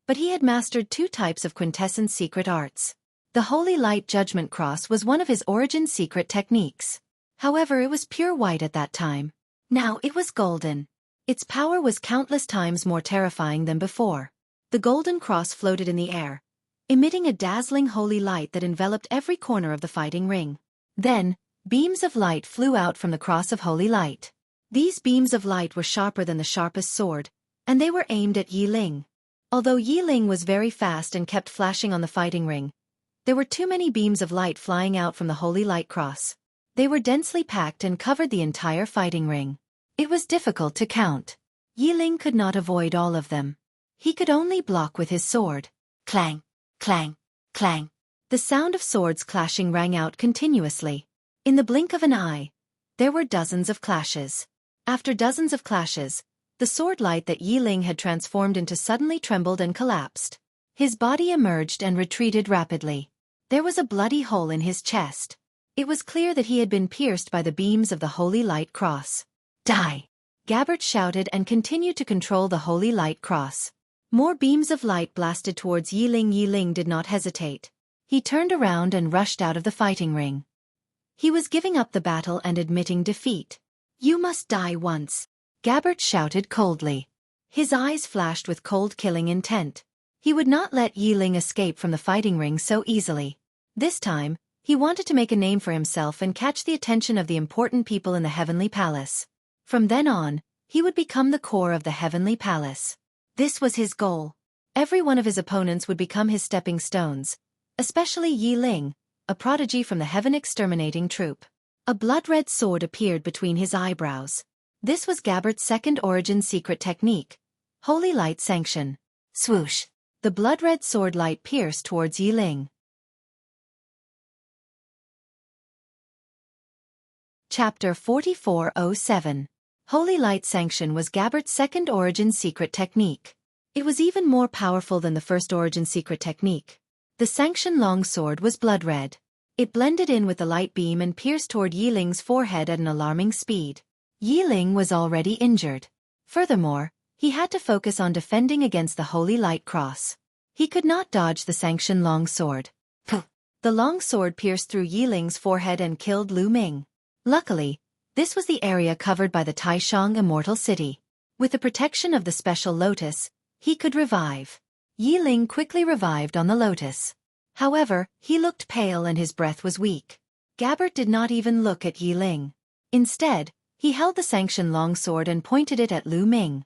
but he had mastered 2 types of quintessence secret arts. The Holy Light Judgment Cross was one of his origin secret techniques. However, it was pure white at that time. Now it was golden. Its power was countless times more terrifying than before. The golden cross floated in the air, emitting a dazzling holy light that enveloped every corner of the fighting ring. Then, beams of light flew out from the cross of holy light. These beams of light were sharper than the sharpest sword, and they were aimed at Yiling. Although Yiling was very fast and kept flashing on the fighting ring, there were too many beams of light flying out from the holy light cross. They were densely packed and covered the entire fighting ring. It was difficult to count. Yiling could not avoid all of them. He could only block with his sword. Clang! Clang! Clang! The sound of swords clashing rang out continuously. In the blink of an eye, there were dozens of clashes. After dozens of clashes, the sword light that Yiling had transformed into suddenly trembled and collapsed. His body emerged and retreated rapidly. There was a bloody hole in his chest. It was clear that he had been pierced by the beams of the holy light cross. Die! Gabbert shouted and continued to control the holy light cross. More beams of light blasted towards Yiling. Yiling did not hesitate. He turned around and rushed out of the fighting ring. He was giving up the battle and admitting defeat. You must die once, Gabbert shouted coldly. His eyes flashed with cold killing intent. He would not let Yiling escape from the fighting ring so easily. This time, he wanted to make a name for himself and catch the attention of the important people in the Heavenly Palace. From then on, he would become the core of the Heavenly Palace. This was his goal. Every one of his opponents would become his stepping stones, especially Yi Ling, a prodigy from the heaven exterminating troop. A blood-red sword appeared between his eyebrows. This was Gabbert's second origin secret technique, Holy Light Sanction. Swoosh! The blood-red sword light pierced towards Yi Ling. Chapter 4407. Holy Light Sanction was Gabbert's second origin secret technique. It was even more powerful than the first origin secret technique. The Sanction longsword was blood-red. It blended in with the light beam and pierced toward Yi Ling's forehead at an alarming speed. Yi Ling was already injured. Furthermore, he had to focus on defending against the Holy Light Cross. He could not dodge the Sanction longsword. The longsword pierced through Yi Ling's forehead and killed Lu Ming. Luckily, this was the area covered by the Taishang Immortal City. With the protection of the special lotus, he could revive. Yi Ling quickly revived on the lotus. However, he looked pale and his breath was weak. Gabbert did not even look at Yi Ling. Instead, he held the Sanction longsword and pointed it at Lu Ming.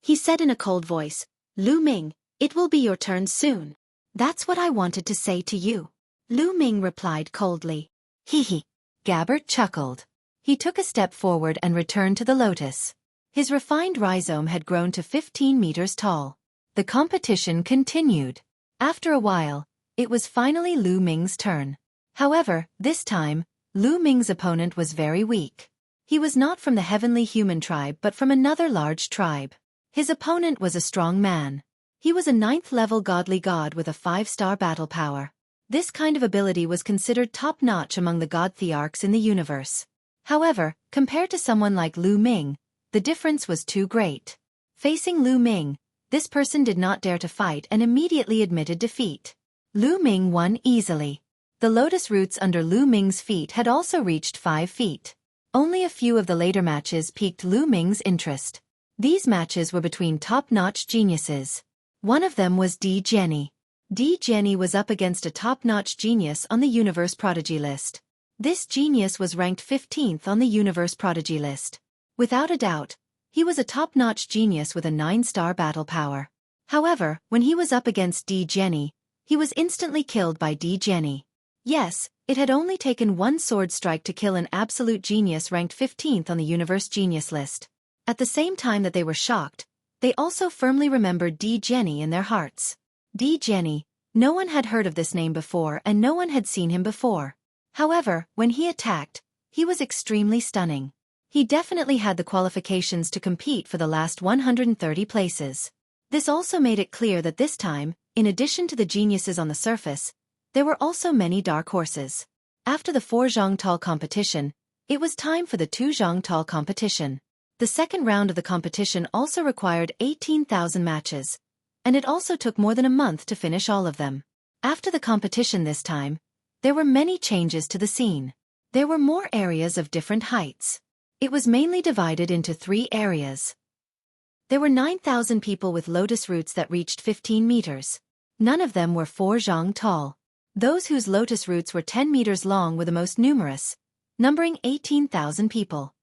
He said in a cold voice, "Lu Ming, it will be your turn soon." "That's what I wanted to say to you." Lu Ming replied coldly. "Hee." Gabbert chuckled. He took a step forward and returned to the lotus. His refined rhizome had grown to 15 meters tall. The competition continued. After a while, it was finally Lu Ming's turn. However, this time, Lu Ming's opponent was very weak. He was not from the heavenly human tribe but from another large tribe. His opponent was a strong man. He was a 9th-level godly god with a 5-star battle power. This kind of ability was considered top-notch among the god thearchs in the universe. However, compared to someone like Lu Ming, the difference was too great. Facing Lu Ming, this person did not dare to fight and immediately admitted defeat. Lu Ming won easily. The lotus roots under Lu Ming's feet had also reached 5 feet. Only a few of the later matches piqued Lu Ming's interest. These matches were between top-notch geniuses. One of them was Di Jenny. Di Jenny was up against a top-notch genius on the Universe Prodigy list. This genius was ranked 15th on the Universe Prodigy list. Without a doubt, he was a top-notch genius with a 9-star battle power. However, when he was up against Di Jenny, he was instantly killed by Di Jenny. Yes, it had only taken one sword strike to kill an absolute genius ranked 15th on the Universe Genius list. At the same time that they were shocked, they also firmly remembered Di Jenny in their hearts. Di Jenny, no one had heard of this name before and no one had seen him before. However, when he attacked, he was extremely stunning. He definitely had the qualifications to compete for the last 130 places. This also made it clear that this time, in addition to the geniuses on the surface, there were also many dark horses. After the 4 Zhongtal competition, it was time for the 2 Zhongtal competition. The second round of the competition also required 18,000 matches, and it also took more than a month to finish all of them. After the competition this time, there were many changes to the scene. There were more areas of different heights. It was mainly divided into 3 areas. There were 9,000 people with lotus roots that reached 15 meters. None of them were 4 zhang tall. Those whose lotus roots were 10 meters long were the most numerous, numbering 18,000 people.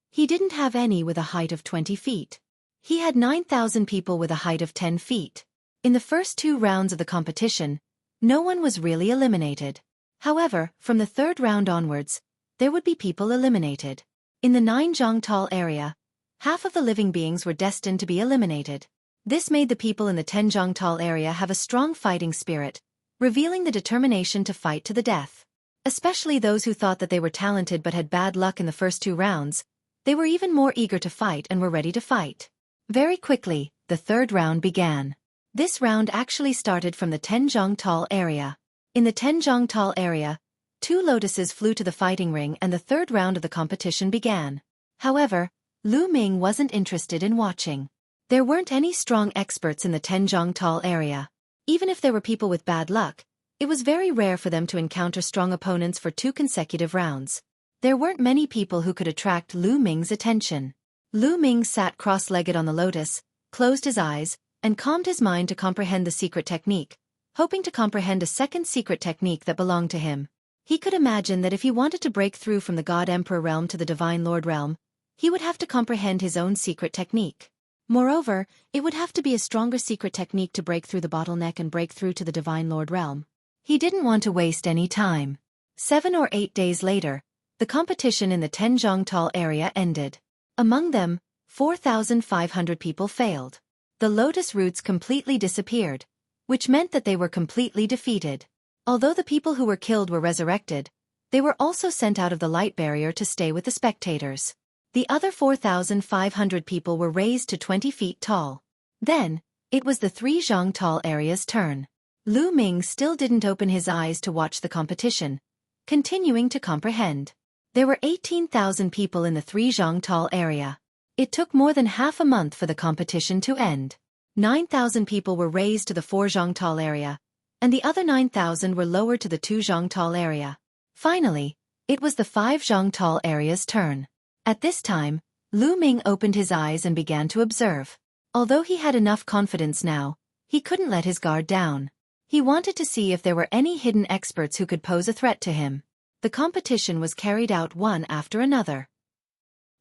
He didn't have any with a height of 20 feet. He had 9,000 people with a height of 10 feet. In the first 2 rounds of the competition, no one was really eliminated. However, from the 3rd round onwards, there would be people eliminated. In the 9 Zhongtal area, half of the living beings were destined to be eliminated. This made the people in the 10 Zhongtal area have a strong fighting spirit, revealing the determination to fight to the death. Especially those who thought that they were talented but had bad luck in the first 2 rounds, they were even more eager to fight and were ready to fight. Very quickly, the 3rd round began. This round actually started from the 10 Zhongtal area. In the 10 Zhongtal area, 2 lotuses flew to the fighting ring and the 3rd round of the competition began. However, Lu Ming wasn't interested in watching. There weren't any strong experts in the 10 Zhongtal area. Even if there were people with bad luck, it was very rare for them to encounter strong opponents for 2 consecutive rounds. There weren't many people who could attract Lu Ming's attention. Lu Ming sat cross-legged on the lotus, closed his eyes, and calmed his mind to comprehend the secret technique, hoping to comprehend a second secret technique that belonged to him. He could imagine that if he wanted to break through from the God Emperor realm to the Divine Lord realm, he would have to comprehend his own secret technique. Moreover, it would have to be a stronger secret technique to break through the bottleneck and break through to the Divine Lord realm. He didn't want to waste any time. 7 or 8 days later, the competition in the Tenzhongtal area ended. Among them, 4,500 people failed. The lotus roots completely disappeared, which meant that they were completely defeated. Although the people who were killed were resurrected, they were also sent out of the light barrier to stay with the spectators. The other 4,500 people were raised to 20 feet tall. Then, it was the 3 Zhongtal area's turn. Lu Ming still didn't open his eyes to watch the competition, continuing to comprehend. There were 18,000 people in the 3 Zhongtal area. It took more than half a month for the competition to end. 9,000 people were raised to the 4 Zhongtal area, and the other 9,000 were lowered to the 2 Zhongtal area. Finally, it was the 5 Zhongtal area's turn. At this time, Lu Ming opened his eyes and began to observe. Although he had enough confidence now, he couldn't let his guard down. He wanted to see if there were any hidden experts who could pose a threat to him. The competition was carried out one after another.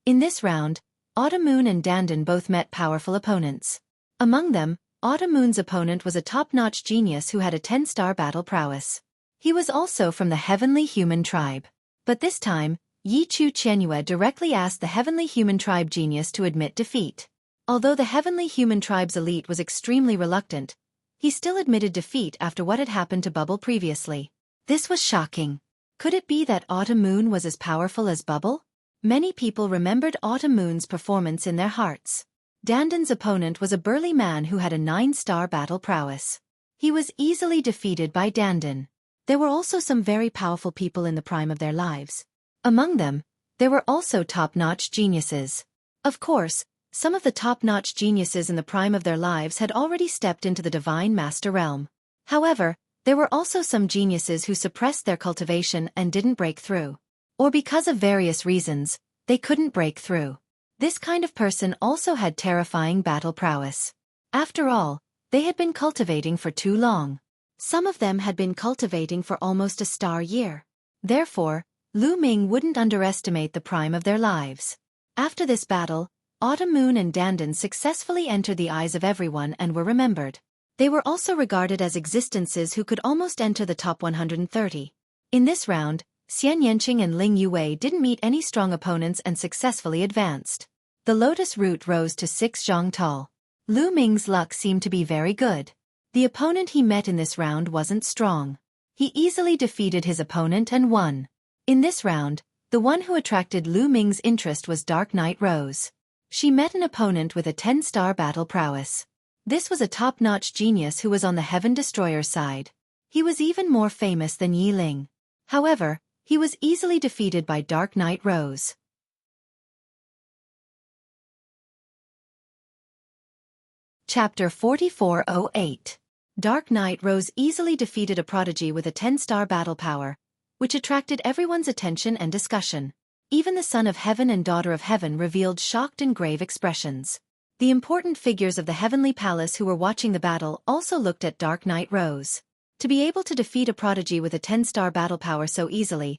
In this round, Autumn Moon and Dandan both met powerful opponents. Among them, Autumn Moon's opponent was a top-notch genius who had a 10-star battle prowess. He was also from the Heavenly Human Tribe. But this time, Yi Chu Qianyue directly asked the Heavenly Human Tribe genius to admit defeat. Although the Heavenly Human Tribe's elite was extremely reluctant, he still admitted defeat after what had happened to Bubble previously. This was shocking. Could it be that Autumn Moon was as powerful as Bubble? Many people remembered Autumn Moon's performance in their hearts. Dandan's opponent was a burly man who had a 9-star battle prowess. He was easily defeated by Dandan. There were also some very powerful people in the prime of their lives. Among them, there were also top-notch geniuses. Of course, some of the top-notch geniuses in the prime of their lives had already stepped into the Divine Master realm. However, there were also some geniuses who suppressed their cultivation and didn't break through. Or because of various reasons, they couldn't break through. This kind of person also had terrifying battle prowess. After all, they had been cultivating for too long. Some of them had been cultivating for almost a star year. Therefore, Lu Ming wouldn't underestimate the prime of their lives. After this battle, Autumn Moon and Dandan successfully entered the eyes of everyone and were remembered. They were also regarded as existences who could almost enter the top 130. In this round, Xian Yanqing and Ling Yue didn't meet any strong opponents and successfully advanced. The lotus root rose to 6 Zhongtal. Lu Ming's luck seemed to be very good. The opponent he met in this round wasn't strong. He easily defeated his opponent and won. In this round, the one who attracted Lu Ming's interest was Dark Knight Rose. She met an opponent with a 10-star battle prowess. This was a top-notch genius who was on the Heaven Destroyer side. He was even more famous than Yi Ling. However, he was easily defeated by Dark Knight Rose. Chapter 4408. Dark Knight Rose easily defeated a prodigy with a 10-star battle power, which attracted everyone's attention and discussion. Even the Son of Heaven and Daughter of Heaven revealed shocked and grave expressions. The important figures of the Heavenly Palace who were watching the battle also looked at Dark Knight Rose. To be able to defeat a prodigy with a 10-star battle power so easily,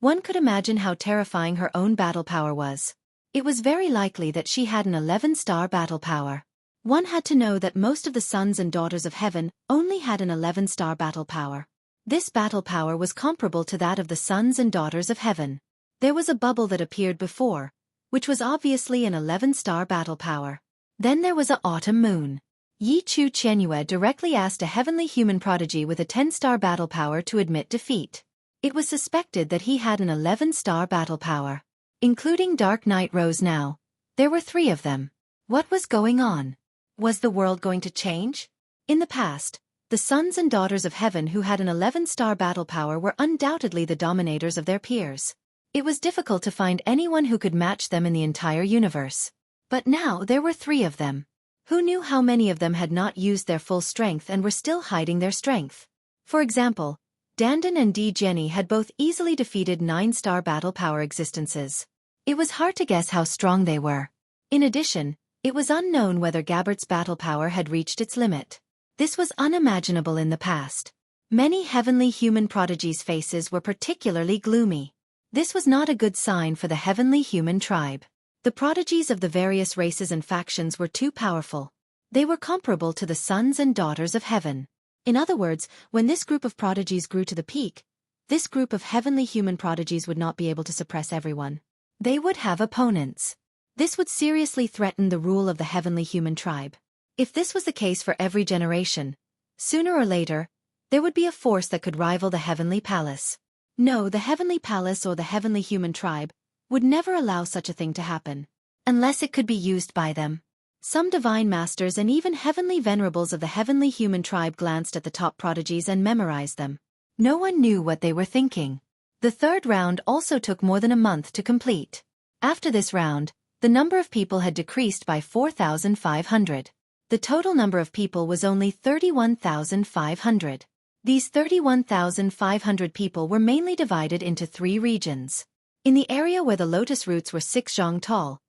one could imagine how terrifying her own battle power was. It was very likely that she had an 11-star battle power. One had to know that most of the sons and daughters of heaven only had an 11-star battle power. This battle power was comparable to that of the sons and daughters of heaven. There was a bubble that appeared before, which was obviously an 11-star battle power. Then there was a Autumn Moon. Yi Chu Qianyue directly asked a heavenly human prodigy with a 10-star battle power to admit defeat. It was suspected that he had an 11-star battle power. Including Dark Knight Rose now, there were 3 of them. What was going on? Was the world going to change? In the past, the sons and daughters of heaven who had an 11-star battle power were undoubtedly the dominators of their peers. It was difficult to find anyone who could match them in the entire universe. But now there were 3 of them. Who knew how many of them had not used their full strength and were still hiding their strength? For example, Dandan and Di Jenny had both easily defeated 9-star battle power existences. It was hard to guess how strong they were. In addition, it was unknown whether Gabbert's battle power had reached its limit. This was unimaginable in the past. Many heavenly human prodigies' faces were particularly gloomy. This was not a good sign for the heavenly human tribe. The prodigies of the various races and factions were too powerful. They were comparable to the sons and daughters of heaven. In other words, when this group of prodigies grew to the peak, this group of heavenly human prodigies would not be able to suppress everyone. They would have opponents. This would seriously threaten the rule of the heavenly human tribe. If this was the case for every generation, sooner or later, there would be a force that could rival the heavenly palace. No, the heavenly palace or the heavenly human tribe would never allow such a thing to happen, unless it could be used by them. Some divine masters and even heavenly venerables of the heavenly human tribe glanced at the top prodigies and memorized them. No one knew what they were thinking. The third round also took more than a month to complete. After this round, the number of people had decreased by 4,500. The total number of people was only 31,500. These 31,500 people were mainly divided into 3 regions. In the area where the lotus roots were 6 zhang tall,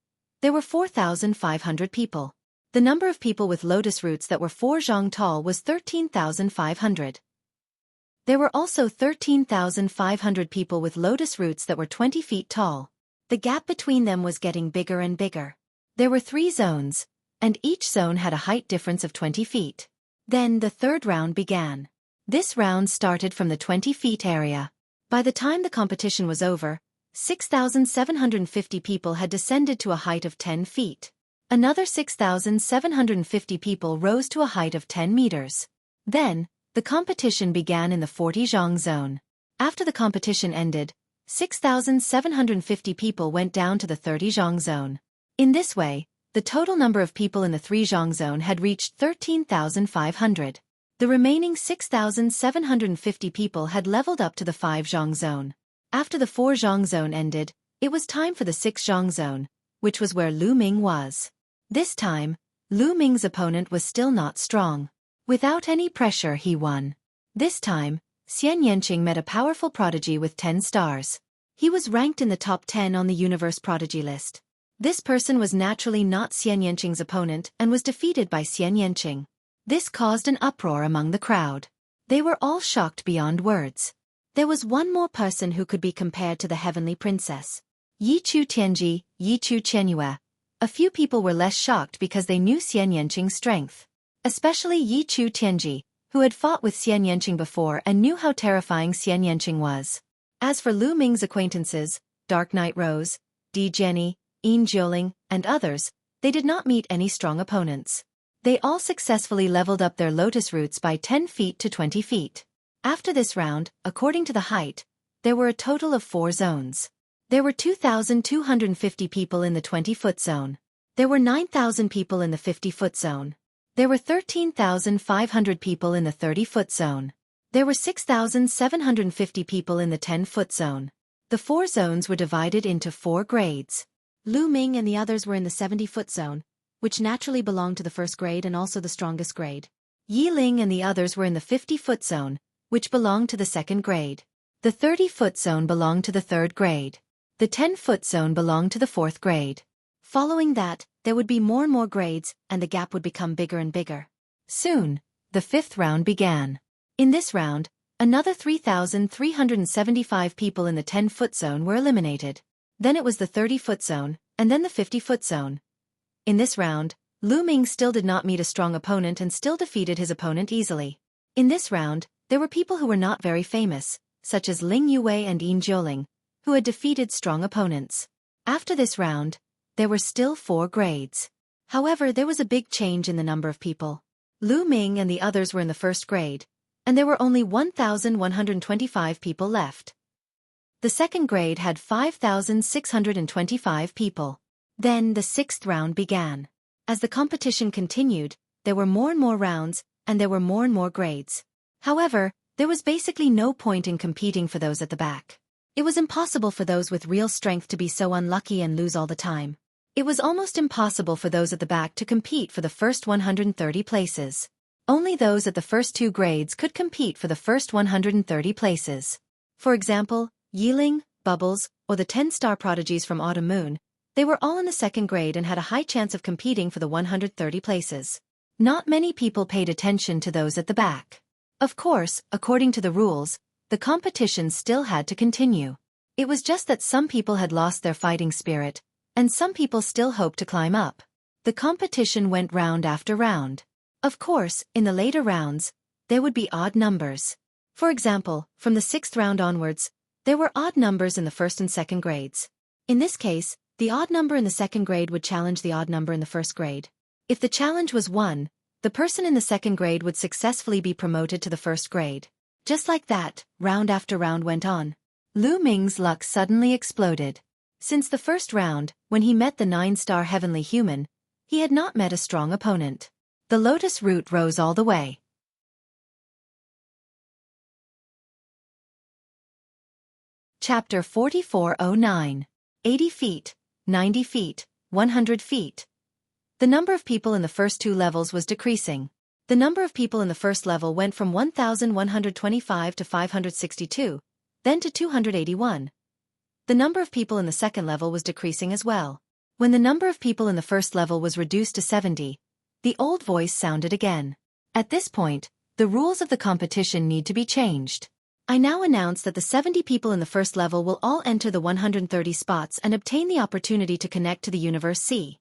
there were 4,500 people. The number of people with lotus roots that were 4 zhang tall was 13,500. There were also 13,500 people with lotus roots that were 20 feet tall. The gap between them was getting bigger and bigger. There were 3 zones, and each zone had a height difference of 20 feet. Then the third round began. This round started from the 20 feet area. By the time the competition was over, 6,750 people had descended to a height of 10 feet. Another 6,750 people rose to a height of 10 meters. Then, the competition began in the 40 zhang zone. After the competition ended, 6,750 people went down to the 30 zhang zone. In this way, the total number of people in the 3 zhang zone had reached 13,500. The remaining 6,750 people had leveled up to the 5 zhang zone. After the 4 zhang zone ended, it was time for the 6 zhang zone, which was where Lu Ming was. This time, Lu Ming's opponent was still not strong. Without any pressure he won. This time, Xian Yanqing met a powerful prodigy with 10 stars. He was ranked in the top 10 on the universe prodigy list. This person was naturally not Xian Yanqing's opponent and was defeated by Xian Yanqing. This caused an uproar among the crowd. They were all shocked beyond words. There was one more person who could be compared to the heavenly princess. Yi Chu Tianji, Yi Chu Qianyue. A few people were less shocked because they knew Xian Yanqing's strength. Especially Yi Chu Tianji, who had fought with Xian Yanqing before and knew how terrifying Xian Yanqing was. As for Lu Ming's acquaintances, Dark Knight Rose, Di Jenny, Yin Jioling, and others, they did not meet any strong opponents. They all successfully leveled up their lotus roots by 10 feet to 20 feet. After this round, according to the height, there were a total of 4 zones. There were 2,250 people in the 20-foot zone. There were 9,000 people in the 50-foot zone. There were 13,500 people in the 30-foot zone. There were 6,750 people in the 10-foot zone. The 4 zones were divided into 4 grades. Lu Ming and the others were in the 70-foot zone, which naturally belonged to the first grade and also the strongest grade. Yi Ling and the others were in the 50-foot zone, which belonged to the second grade. The 30-foot zone belonged to the third grade. The 10-foot zone belonged to the fourth grade. Following that, there would be more and more grades, and the gap would become bigger and bigger. Soon, the 5th round began. In this round, another 3,375 people in the 10-foot zone were eliminated. Then it was the 30-foot zone, and then the 50-foot zone. In this round, Lu Ming still did not meet a strong opponent and still defeated his opponent easily. In this round, there were people who were not very famous, such as Ling Yue and Yin Jioling, who had defeated strong opponents. After this round, there were still 4 grades. However, there was a big change in the number of people. Lu Ming and the others were in the first grade, and there were only 1,125 people left. The second grade had 5,625 people. Then the 6th round began. As the competition continued, there were more and more rounds, and there were more and more grades. However, there was basically no point in competing for those at the back. It was impossible for those with real strength to be so unlucky and lose all the time. It was almost impossible for those at the back to compete for the first 130 places. Only those at the first 2 grades could compete for the first 130 places. For example, Yiling, Bubbles, or the 10-star prodigies from Autumn Moon, they were all in the second grade and had a high chance of competing for the 130 places. Not many people paid attention to those at the back. Of course, according to the rules, the competition still had to continue. It was just that some people had lost their fighting spirit, and some people still hoped to climb up. The competition went round after round. Of course, in the later rounds, there would be odd numbers. For example, from the 6th round onwards, there were odd numbers in the 1st and 2nd grades. In this case, the odd number in the 2nd grade would challenge the odd number in the 1st grade. If the challenge was won, the person in the 2nd grade would successfully be promoted to the 1st grade. Just like that, round after round went on. Lu Ming's luck suddenly exploded. Since the 1st round, when he met the 9-star heavenly human, he had not met a strong opponent. The lotus root rose all the way. Chapter 4409. 80 feet, 90 feet, 100 feet. The number of people in the first 2 levels was decreasing. The number of people in the first level went from 1,125 to 562, then to 281. The number of people in the second level was decreasing as well. When the number of people in the first level was reduced to 70, the old voice sounded again. At this point, the rules of the competition need to be changed. I now announce that the 70 people in the first level will all enter the 130 spots and obtain the opportunity to connect to the Universe C.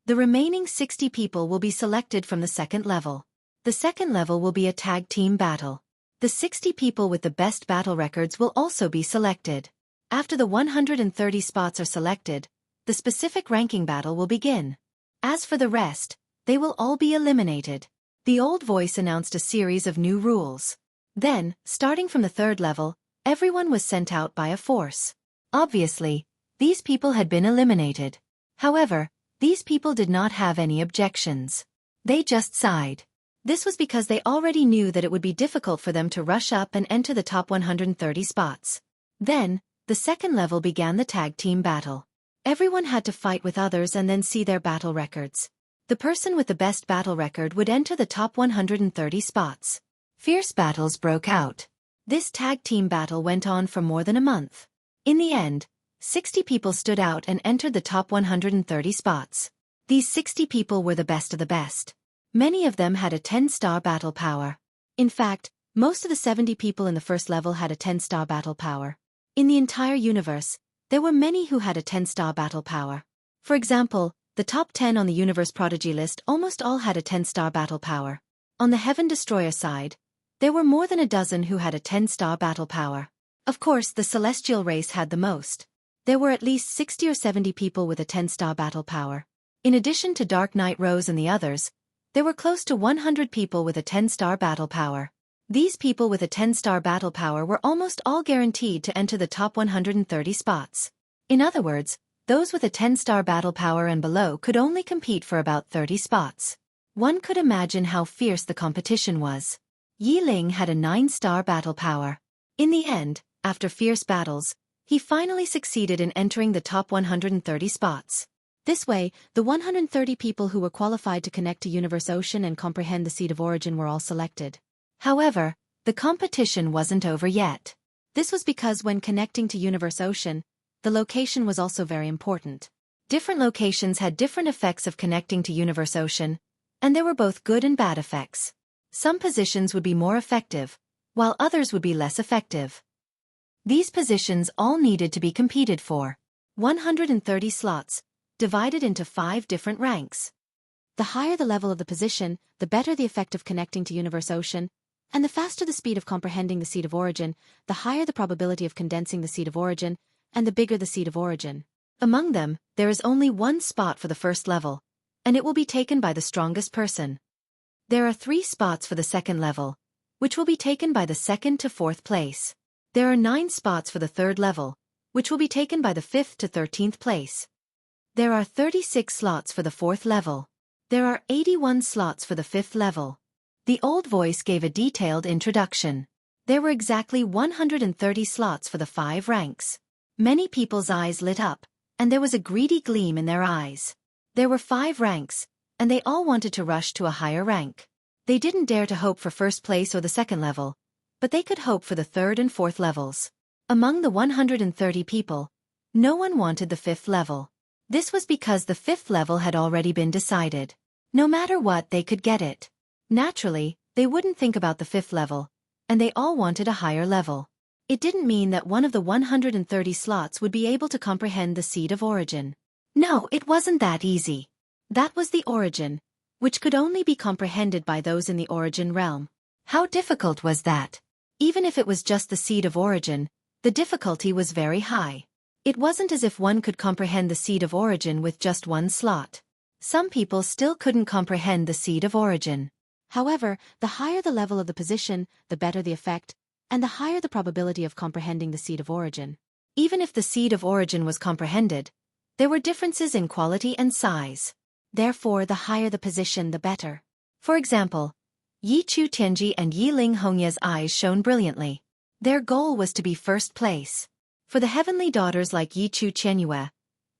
The remaining 60 people will be selected from the second level. The second level will be a tag team battle. The 60 people with the best battle records will also be selected. After the 130 spots are selected, the specific ranking battle will begin. As for the rest, they will all be eliminated. The old voice announced a series of new rules. Then, starting from the 3rd level, everyone was sent out by a force. Obviously, these people had been eliminated. However, these people did not have any objections. They just sighed. This was because they already knew that it would be difficult for them to rush up and enter the top 130 spots. Then, the second level began the tag team battle. Everyone had to fight with others and then see their battle records. The person with the best battle record would enter the top 130 spots. Fierce battles broke out. This tag team battle went on for more than a month. In the end, 60 people stood out and entered the top 130 spots. These 60 people were the best of the best. Many of them had a 10-star battle power. In fact, most of the 70 people in the first level had a 10-star battle power. In the entire universe, there were many who had a 10-star battle power. For example, the top 10 on the Universe Prodigy list almost all had a 10-star battle power. On the Heaven Destroyer side, there were more than a dozen who had a 10-star battle power. Of course, the Celestial race had the most. There were at least 60 or 70 people with a 10-star battle power. In addition to Dark Knight Rose and the others, there were close to 100 people with a 10-star battle power. These people with a 10-star battle power were almost all guaranteed to enter the top 130 spots. In other words, those with a 10-star battle power and below could only compete for about 30 spots. One could imagine how fierce the competition was. Yi Ling had a 9-star battle power. In the end, after fierce battles, he finally succeeded in entering the top 130 spots. This way, the 130 people who were qualified to connect to Universe Ocean and comprehend the Seed of Origin were all selected. However, the competition wasn't over yet. This was because when connecting to Universe Ocean, the location was also very important. Different locations had different effects of connecting to Universe Ocean, and there were both good and bad effects. Some positions would be more effective, while others would be less effective. These positions all needed to be competed for. 130 slots, divided into 5 different ranks. The higher the level of the position, the better the effect of connecting to Universe Ocean, and the faster the speed of comprehending the Seed of Origin, the higher the probability of condensing the Seed of Origin, and the bigger the Seed of Origin. Among them, there is only one spot for the first level, and it will be taken by the strongest person. There are 3 spots for the second level, which will be taken by the 2nd to 4th place. There are 9 spots for the third level, which will be taken by the 5th to 13th place. There are 36 slots for the 4th level. There are 81 slots for the 5th level. The old voice gave a detailed introduction. There were exactly 130 slots for the 5 ranks. Many people's eyes lit up, and there was a greedy gleam in their eyes. There were 5 ranks, and they all wanted to rush to a higher rank. They didn't dare to hope for first place or the second level, but they could hope for the 3rd and 4th levels. Among the 130 people, no one wanted the 5th level. This was because the 5th level had already been decided. No matter what, they could get it. Naturally, they wouldn't think about the 5th level, and they all wanted a higher level. It didn't mean that one of the 130 slots would be able to comprehend the Seed of Origin. No, it wasn't that easy. That was the origin, which could only be comprehended by those in the origin realm. How difficult was that? Even if it was just the seed of origin, the difficulty was very high. It wasn't as if one could comprehend the seed of origin with just one slot. Some people still couldn't comprehend the seed of origin. However, the higher the level of the position, the better the effect, and the higher the probability of comprehending the seed of origin. Even if the seed of origin was comprehended, there were differences in quality and size. Therefore, the higher the position, the better. For example, Yi Chu Tianji and Yi Ling Hongya's eyes shone brilliantly. Their goal was to be first place. For the heavenly daughters like Yi Chu Tianyue,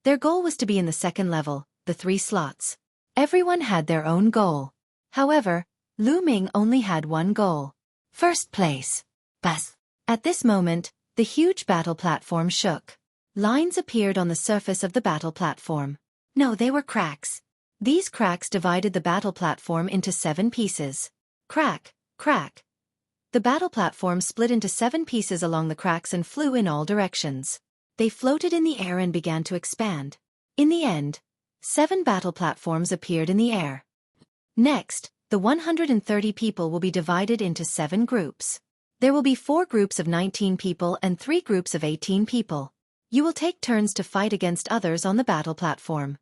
their goal was to be in the second level, the 3 slots. Everyone had their own goal. However, Lu Ming only had one goal. First place. Bas. At this moment, the huge battle platform shook. Lines appeared on the surface of the battle platform. No, they were cracks. These cracks divided the battle platform into 7 pieces. Crack, crack. The battle platform split into 7 pieces along the cracks and flew in all directions. They floated in the air and began to expand. In the end, 7 battle platforms appeared in the air. Next, the 130 people will be divided into 7 groups. There will be 4 groups of 19 people and 3 groups of 18 people. You will take turns to fight against others on the battle platform.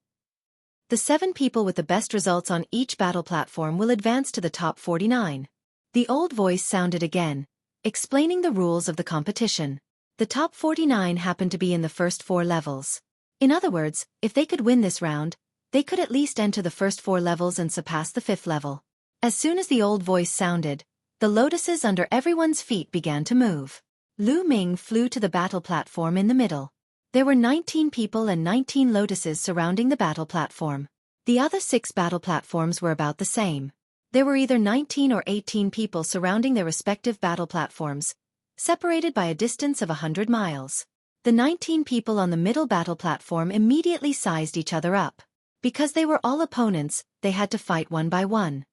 The 7 people with the best results on each battle platform will advance to the top 49. The old voice sounded again, explaining the rules of the competition. The top 49 happened to be in the first 4 levels. In other words, if they could win this round, they could at least enter the first 4 levels and surpass the 5th level. As soon as the old voice sounded, the lotuses under everyone's feet began to move. Lu Ming flew to the battle platform in the middle. There were 19 people and 19 lotuses surrounding the battle platform. The other 6 battle platforms were about the same. There were either 19 or 18 people surrounding their respective battle platforms, separated by a distance of 100 miles. The 19 people on the middle battle platform immediately sized each other up. Because they were all opponents, they had to fight one by one.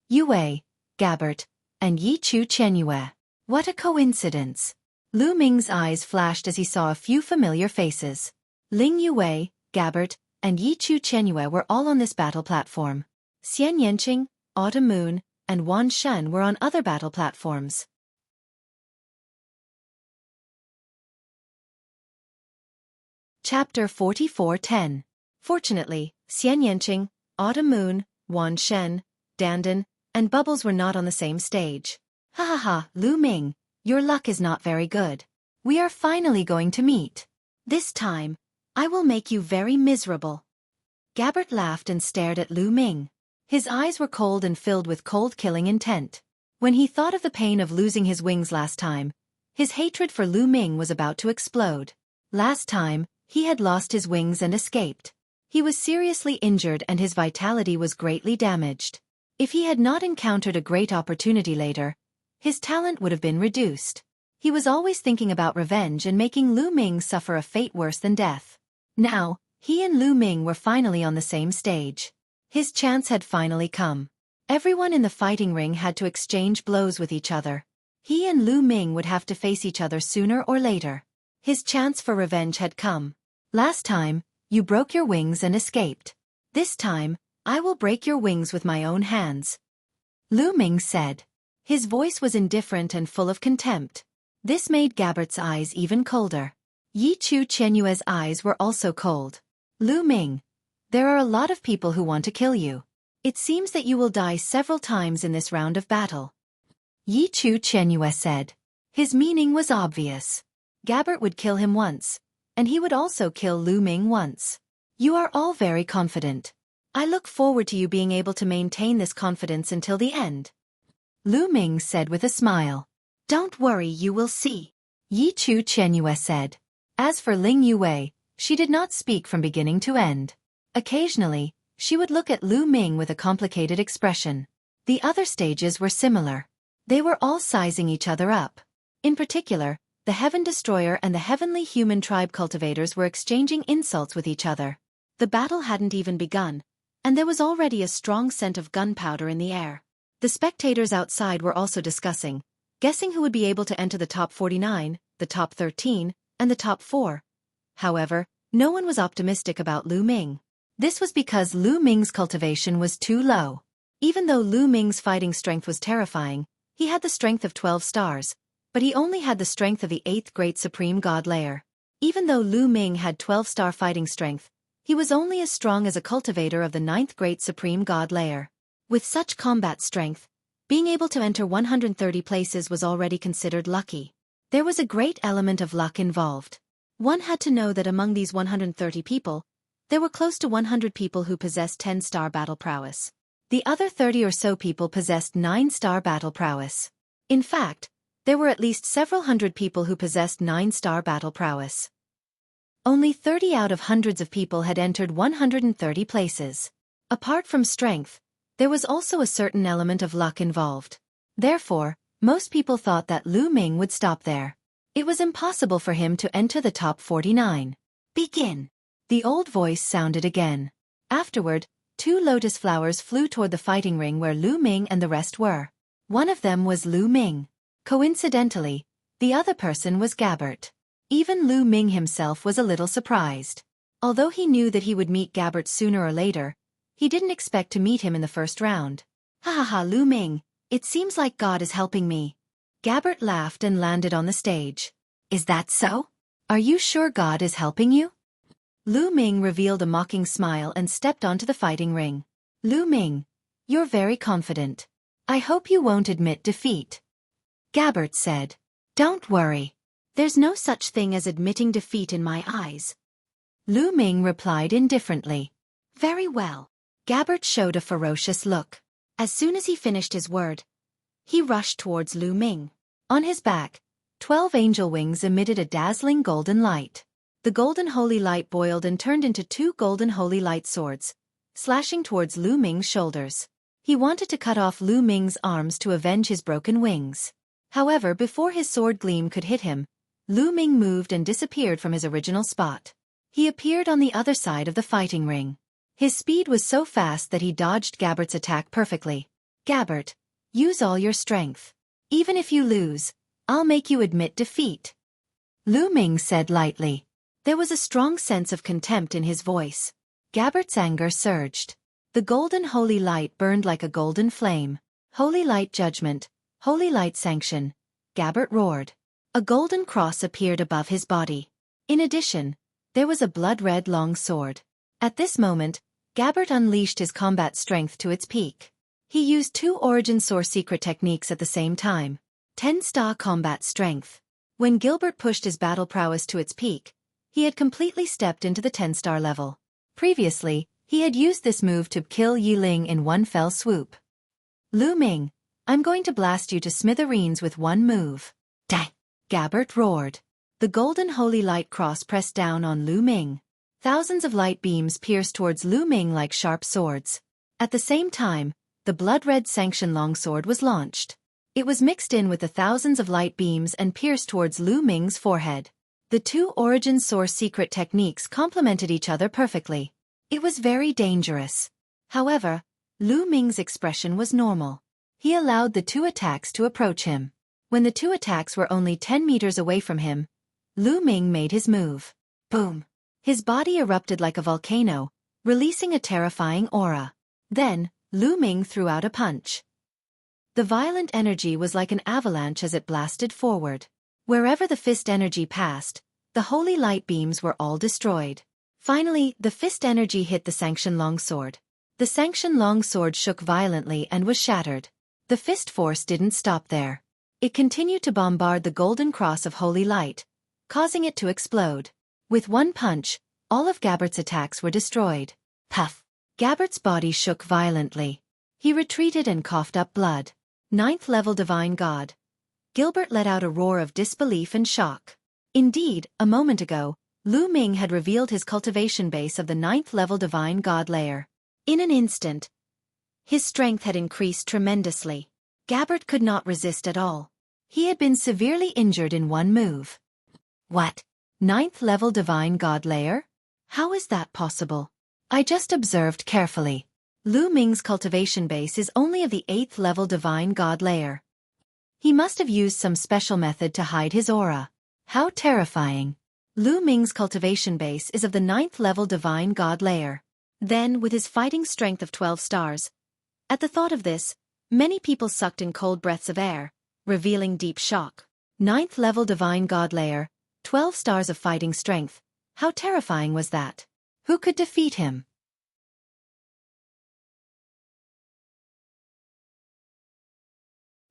Yue, Gabbert, and Yi Chu Tianyue. What a coincidence! Lu Ming's eyes flashed as he saw a few familiar faces. Ling Yue, Gabbert, and Yi Chu Tianyue were all on this battle platform. Xian Yanqing, Autumn Moon, and Wan Shen were on other battle platforms. Chapter 44:10. Fortunately, Xian Yanqing, Autumn Moon, Wan Shen, Dandan, and Bubbles were not on the same stage. Ha ha ha, Lu Ming, your luck is not very good. We are finally going to meet. This time, I will make you very miserable. Gabbert laughed and stared at Lu Ming. His eyes were cold and filled with cold-killing intent. When he thought of the pain of losing his wings last time, his hatred for Lu Ming was about to explode. Last time, he had lost his wings and escaped. He was seriously injured and his vitality was greatly damaged. If he had not encountered a great opportunity later, his talent would have been reduced. He was always thinking about revenge and making Lu Ming suffer a fate worse than death. Now, he and Lu Ming were finally on the same stage. His chance had finally come. Everyone in the fighting ring had to exchange blows with each other. He and Lu Ming would have to face each other sooner or later. His chance for revenge had come. Last time, you broke your wings and escaped. This time, I will break your wings with my own hands. Lu Ming said. His voice was indifferent and full of contempt. This made Gabbert's eyes even colder. Yi Chu Tianyue's eyes were also cold. Lu Ming, there are a lot of people who want to kill you. It seems that you will die several times in this round of battle. Yi Chu Tianyue said. His meaning was obvious. Gabbert would kill him once, and he would also kill Lu Ming once. You are all very confident. I look forward to you being able to maintain this confidence until the end. Lu Ming said with a smile. Don't worry, you will see. Yi Chu Tianyue said. As for Ling Yue, she did not speak from beginning to end. Occasionally, she would look at Lu Ming with a complicated expression. The other stages were similar. They were all sizing each other up. In particular, the Heaven Destroyer and the Heavenly Human Tribe cultivators were exchanging insults with each other. The battle hadn't even begun, and there was already a strong scent of gunpowder in the air. The spectators outside were also discussing, guessing who would be able to enter the top 49, the top 13, and the top 4. However, No one was optimistic about Lu Ming. This was because Lu Ming's cultivation was too low. Even though Lu Ming's fighting strength was terrifying, he had the strength of 12 stars, but he only had the strength of the 8th Great Supreme God layer. Even though Lu Ming had 12-star fighting strength, he was only as strong as a cultivator of the 9th Great Supreme God layer. With such combat strength, being able to enter 130 places was already considered lucky. There was a great element of luck involved. One had to know that among these 130 people, there were close to 100 people who possessed 10-star battle prowess. The other 30 or so people possessed 9-star battle prowess. In fact, there were at least several hundred people who possessed 9-star battle prowess. Only 30 out of hundreds of people had entered 130 places. Apart from strength, there was also a certain element of luck involved. Therefore, most people thought that Lu Ming would stop there. It was impossible for him to enter the top 49. Begin. The old voice sounded again. Afterward, 2 lotus flowers flew toward the fighting ring where Lu Ming and the rest were. One of them was Lu Ming. Coincidentally, the other person was Gabbert. Even Lu Ming himself was a little surprised. Although he knew that he would meet Gabbert sooner or later, he didn't expect to meet him in the first round. Ha ha ha, Lu Ming, it seems like God is helping me. Gabbert laughed and landed on the stage. Is that so? Are you sure God is helping you? Lu Ming revealed a mocking smile and stepped onto the fighting ring. Lu Ming, you're very confident. I hope you won't admit defeat. Gabbert said. Don't worry. There's no such thing as admitting defeat in my eyes. Lu Ming replied indifferently. Very well. Gabbert showed a ferocious look. As soon as he finished his word, he rushed towards Lu Ming. On his back, 12 angel wings emitted a dazzling golden light. The golden holy light boiled and turned into 2 golden holy light swords, slashing towards Lu Ming's shoulders. He wanted to cut off Lu Ming's arms to avenge his broken wings. However, before his sword gleam could hit him, Lu Ming moved and disappeared from his original spot. He appeared on the other side of the fighting ring. His speed was so fast that he dodged Gabbert's attack perfectly. Gabbert, use all your strength. Even if you lose, I'll make you admit defeat. Lu Ming said lightly. There was a strong sense of contempt in his voice. Gabbert's anger surged. The golden holy light burned like a golden flame. Holy light judgment, holy light sanction, Gabbert roared. A golden cross appeared above his body. In addition, there was a blood-red long sword. At this moment, Gabbert unleashed his combat strength to its peak. He used 2 origin source secret techniques at the same time. 10-star combat strength. When Gilbert pushed his battle prowess to its peak, he had completely stepped into the 10-star level. Previously, he had used this move to kill Yi Ling in one fell swoop. Lu Ming, I'm going to blast you to smithereens with one move. Dang! Gabbert roared. The golden holy light cross pressed down on Lu Ming. Thousands of light beams pierced towards Lu Ming like sharp swords. At the same time, the blood-red sanction longsword was launched. It was mixed in with the thousands of light beams and pierced towards Lu Ming's forehead. The 2 origin source secret techniques complemented each other perfectly. It was very dangerous. However, Lu Ming's expression was normal. He allowed the 2 attacks to approach him. When the 2 attacks were only 10 meters away from him, Lu Ming made his move. Boom! His body erupted like a volcano, releasing a terrifying aura. Then, Lu Ming threw out a punch. The violent energy was like an avalanche as it blasted forward. Wherever the fist energy passed, the holy light beams were all destroyed. Finally, the fist energy hit the sanction longsword. The sanction longsword shook violently and was shattered. The fist force didn't stop there. It continued to bombard the golden cross of holy light, causing it to explode. With one punch, all of Gabbert's attacks were destroyed. Puff! Gabbert's body shook violently. He retreated and coughed up blood. 9th level Divine God. Gilbert let out a roar of disbelief and shock. Indeed, a moment ago, Lu Ming had revealed his cultivation base of the 9th level Divine God layer. In an instant, his strength had increased tremendously. Gabbert could not resist at all. He had been severely injured in one move. What? 9th level Divine God layer? How is that possible? I just observed carefully. Lu Ming's cultivation base is only of the 8th level Divine God layer. He must have used some special method to hide his aura. How terrifying. Lu Ming's cultivation base is of the 9th level divine god layer. Then, with his fighting strength of 12 stars, at the thought of this, many people sucked in cold breaths of air, revealing deep shock. 9th level divine god layer, 12 stars of fighting strength. How terrifying was that? Who could defeat him?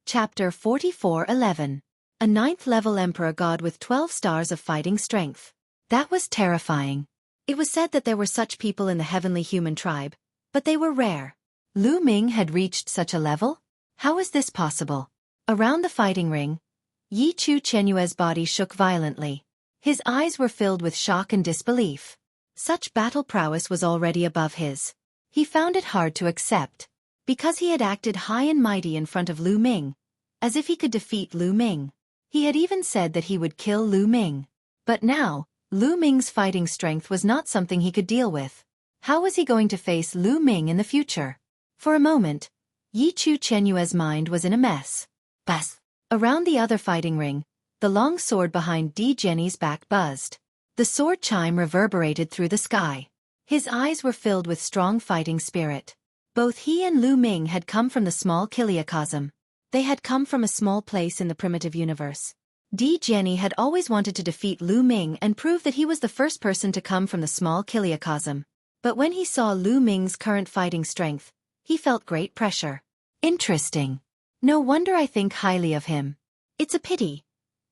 Chapter 44:11. A 9th level emperor god with 12 stars of fighting strength. That was terrifying. It was said that there were such people in the heavenly human tribe, but they were rare. Lu Ming had reached such a level? How is this possible? Around the fighting ring, Yi Chu Chenyue's body shook violently. His eyes were filled with shock and disbelief. Such battle prowess was already above his. He found it hard to accept. Because he had acted high and mighty in front of Lu Ming, as if he could defeat Lu Ming. He had even said that he would kill Lu Ming. But now, Lu Ming's fighting strength was not something he could deal with. How was he going to face Lu Ming in the future? For a moment, Yi Chu Chenyue's mind was in a mess. Buzz! Around the other fighting ring, the long sword behind Di Jenny's back buzzed. The sword chime reverberated through the sky. His eyes were filled with strong fighting spirit. Both he and Lu Ming had come from the small Kiliacosm. They had come from a small place in the primitive universe. Di Jenny had always wanted to defeat Lu Ming and prove that he was the first person to come from the small Kiliacosm. But when he saw Lu Ming's current fighting strength, he felt great pressure. Interesting. No wonder I think highly of him. It's a pity.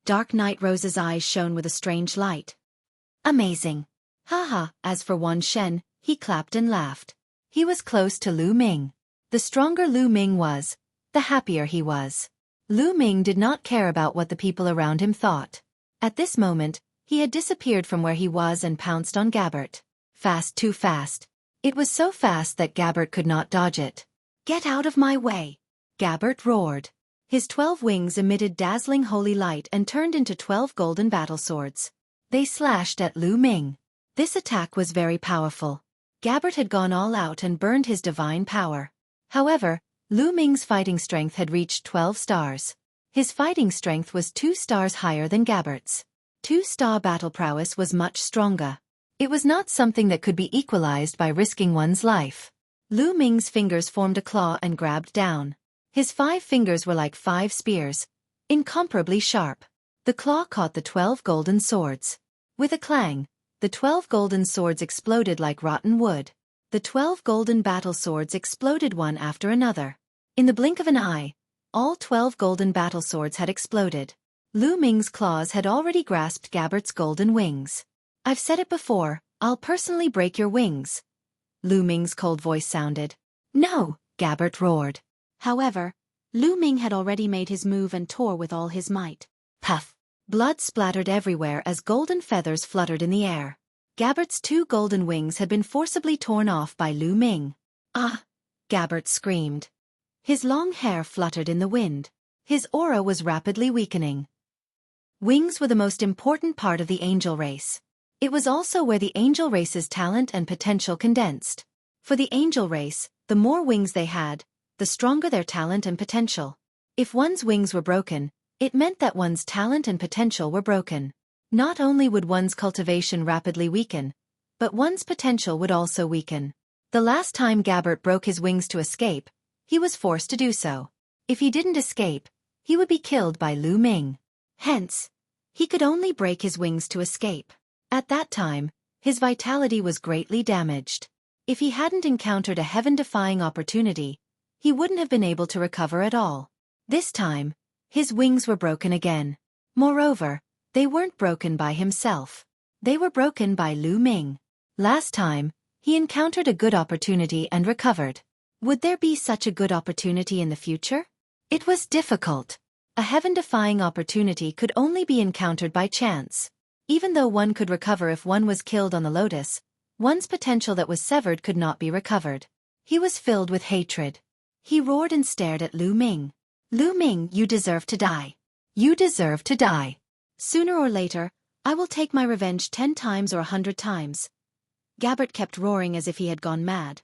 Dark Knight Rose's eyes shone with a strange light. Amazing. Haha, as for Wan Shen, he clapped and laughed. He was close to Lu Ming. The stronger Lu Ming was, the happier he was. Lu Ming did not care about what the people around him thought. At this moment, he had disappeared from where he was and pounced on Gabbert. Fast, too fast. It was so fast that Gabbert could not dodge it. Get out of my way! Gabbert roared. His 12 wings emitted dazzling holy light and turned into 12 golden battle swords. They slashed at Lu Ming. This attack was very powerful. Gabbert had gone all out and burned his divine power. However, Lu Ming's fighting strength had reached 12 stars. His fighting strength was 2 stars higher than Gabbert's. 2-star battle prowess was much stronger. It was not something that could be equalized by risking one's life. Lu Ming's fingers formed a claw and grabbed down. His 5 fingers were like 5 spears, incomparably sharp. The claw caught the 12 golden swords. With a clang, the 12 golden swords exploded like rotten wood. The 12 golden battle swords exploded one after another. In the blink of an eye, all 12 golden battle swords had exploded. Lu Ming's claws had already grasped Gabbert's golden wings. I've said it before, I'll personally break your wings. Lu Ming's cold voice sounded. No, Gabbert roared. However, Lu Ming had already made his move and tore with all his might. Puff! Blood splattered everywhere as golden feathers fluttered in the air. Gabbert's 2 golden wings had been forcibly torn off by Lu Ming. Ah! Gabbert screamed. His long hair fluttered in the wind. His aura was rapidly weakening. Wings were the most important part of the angel race. It was also where the angel race's talent and potential condensed. For the angel race, the more wings they had, the stronger their talent and potential. If one's wings were broken, it meant that one's talent and potential were broken. Not only would one's cultivation rapidly weaken, but one's potential would also weaken. The last time Gabbert broke his wings to escape, he was forced to do so. If he didn't escape, he would be killed by Lu Ming. Hence, he could only break his wings to escape. At that time, his vitality was greatly damaged. If he hadn't encountered a heaven-defying opportunity, he wouldn't have been able to recover at all. This time, his wings were broken again. Moreover, they weren't broken by himself. They were broken by Lu Ming. Last time, he encountered a good opportunity and recovered. Would there be such a good opportunity in the future? It was difficult. A heaven-defying opportunity could only be encountered by chance. Even though one could recover if one was killed on the lotus, one's potential that was severed could not be recovered. He was filled with hatred. He roared and stared at Lu Ming. Lu Ming, you deserve to die. You deserve to die. Sooner or later, I will take my revenge 10 times or 100 times. Gabbert kept roaring as if he had gone mad.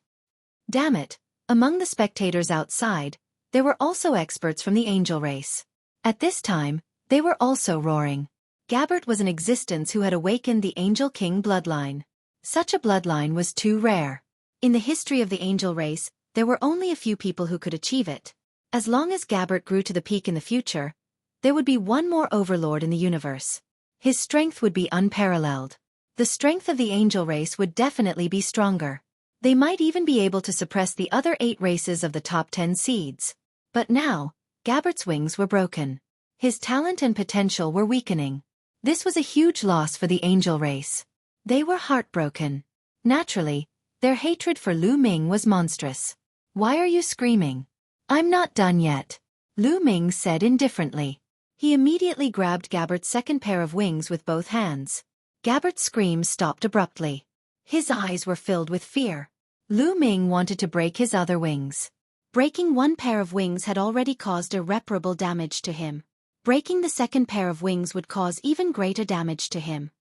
Damn it, among the spectators outside, there were also experts from the angel race. At this time, they were also roaring. Gabbert was an existence who had awakened the Angel King bloodline. Such a bloodline was too rare. In the history of the angel race, there were only a few people who could achieve it. As long as Gabbert grew to the peak in the future, there would be one more overlord in the universe. His strength would be unparalleled. The strength of the angel race would definitely be stronger. They might even be able to suppress the other 8 races of the top 10 seeds. But now, Gabbert's wings were broken. His talent and potential were weakening. This was a huge loss for the angel race. They were heartbroken. Naturally, their hatred for Lu Ming was monstrous. "Why are you screaming?" "I'm not done yet," Lu Ming said indifferently. He immediately grabbed Gabbert's second pair of wings with both hands. Gabbert's scream stopped abruptly. His eyes were filled with fear. Lu Ming wanted to break his other wings. Breaking one pair of wings had already caused irreparable damage to him. Breaking the second pair of wings would cause even greater damage to him.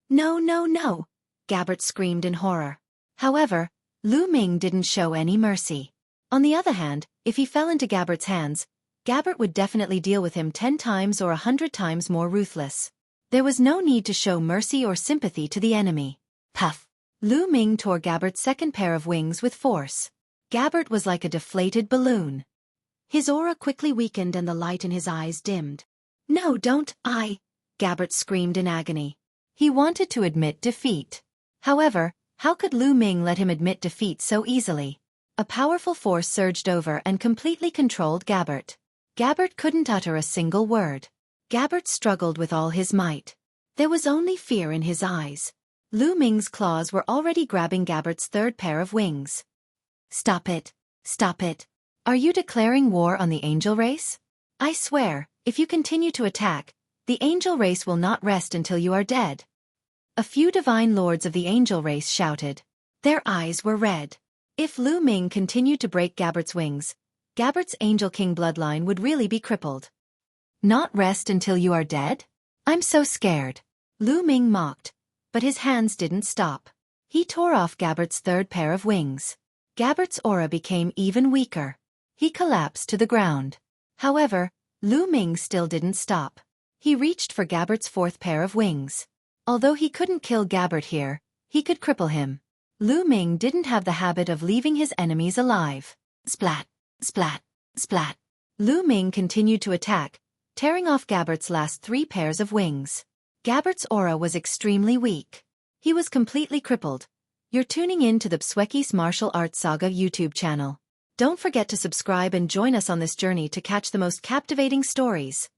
"No, no, no!" Gabbert screamed in horror. However, Lu Ming didn't show any mercy. On the other hand, if he fell into Gabbert's hands, Gabbert would definitely deal with him 10 times or 100 times more ruthless. There was no need to show mercy or sympathy to the enemy. Puff! Lu Ming tore Gabbert's second pair of wings with force. Gabbert was like a deflated balloon. His aura quickly weakened and the light in his eyes dimmed. "No, don't, Gabbert screamed in agony. He wanted to admit defeat. However, how could Lu Ming let him admit defeat so easily? A powerful force surged over and completely controlled Gabbert. Gabbert couldn't utter a single word. Gabbert struggled with all his might. There was only fear in his eyes. Lu Ming's claws were already grabbing Gabbert's third pair of wings. "Stop it! Stop it! Are you declaring war on the angel race? I swear, if you continue to attack, the angel race will not rest until you are dead." A few divine lords of the angel race shouted. Their eyes were red. If Lu Ming continued to break Gabbert's wings, Gabbert's Angel King bloodline would really be crippled. "Not rest until you are dead? I'm so scared," Lu Ming mocked, but his hands didn't stop. He tore off Gabbert's third pair of wings. Gabbert's aura became even weaker. He collapsed to the ground. However, Lu Ming still didn't stop. He reached for Gabbert's fourth pair of wings. Although he couldn't kill Gabbert here, he could cripple him. Lu Ming didn't have the habit of leaving his enemies alive. Splat! Splat! Splat! Lu Ming continued to attack, tearing off Gabbert's last 3 pairs of wings. Gabbert's aura was extremely weak. He was completely crippled. You're tuning in to the Xueqi's Martial Arts Saga YouTube channel. Don't forget to subscribe and join us on this journey to catch the most captivating stories.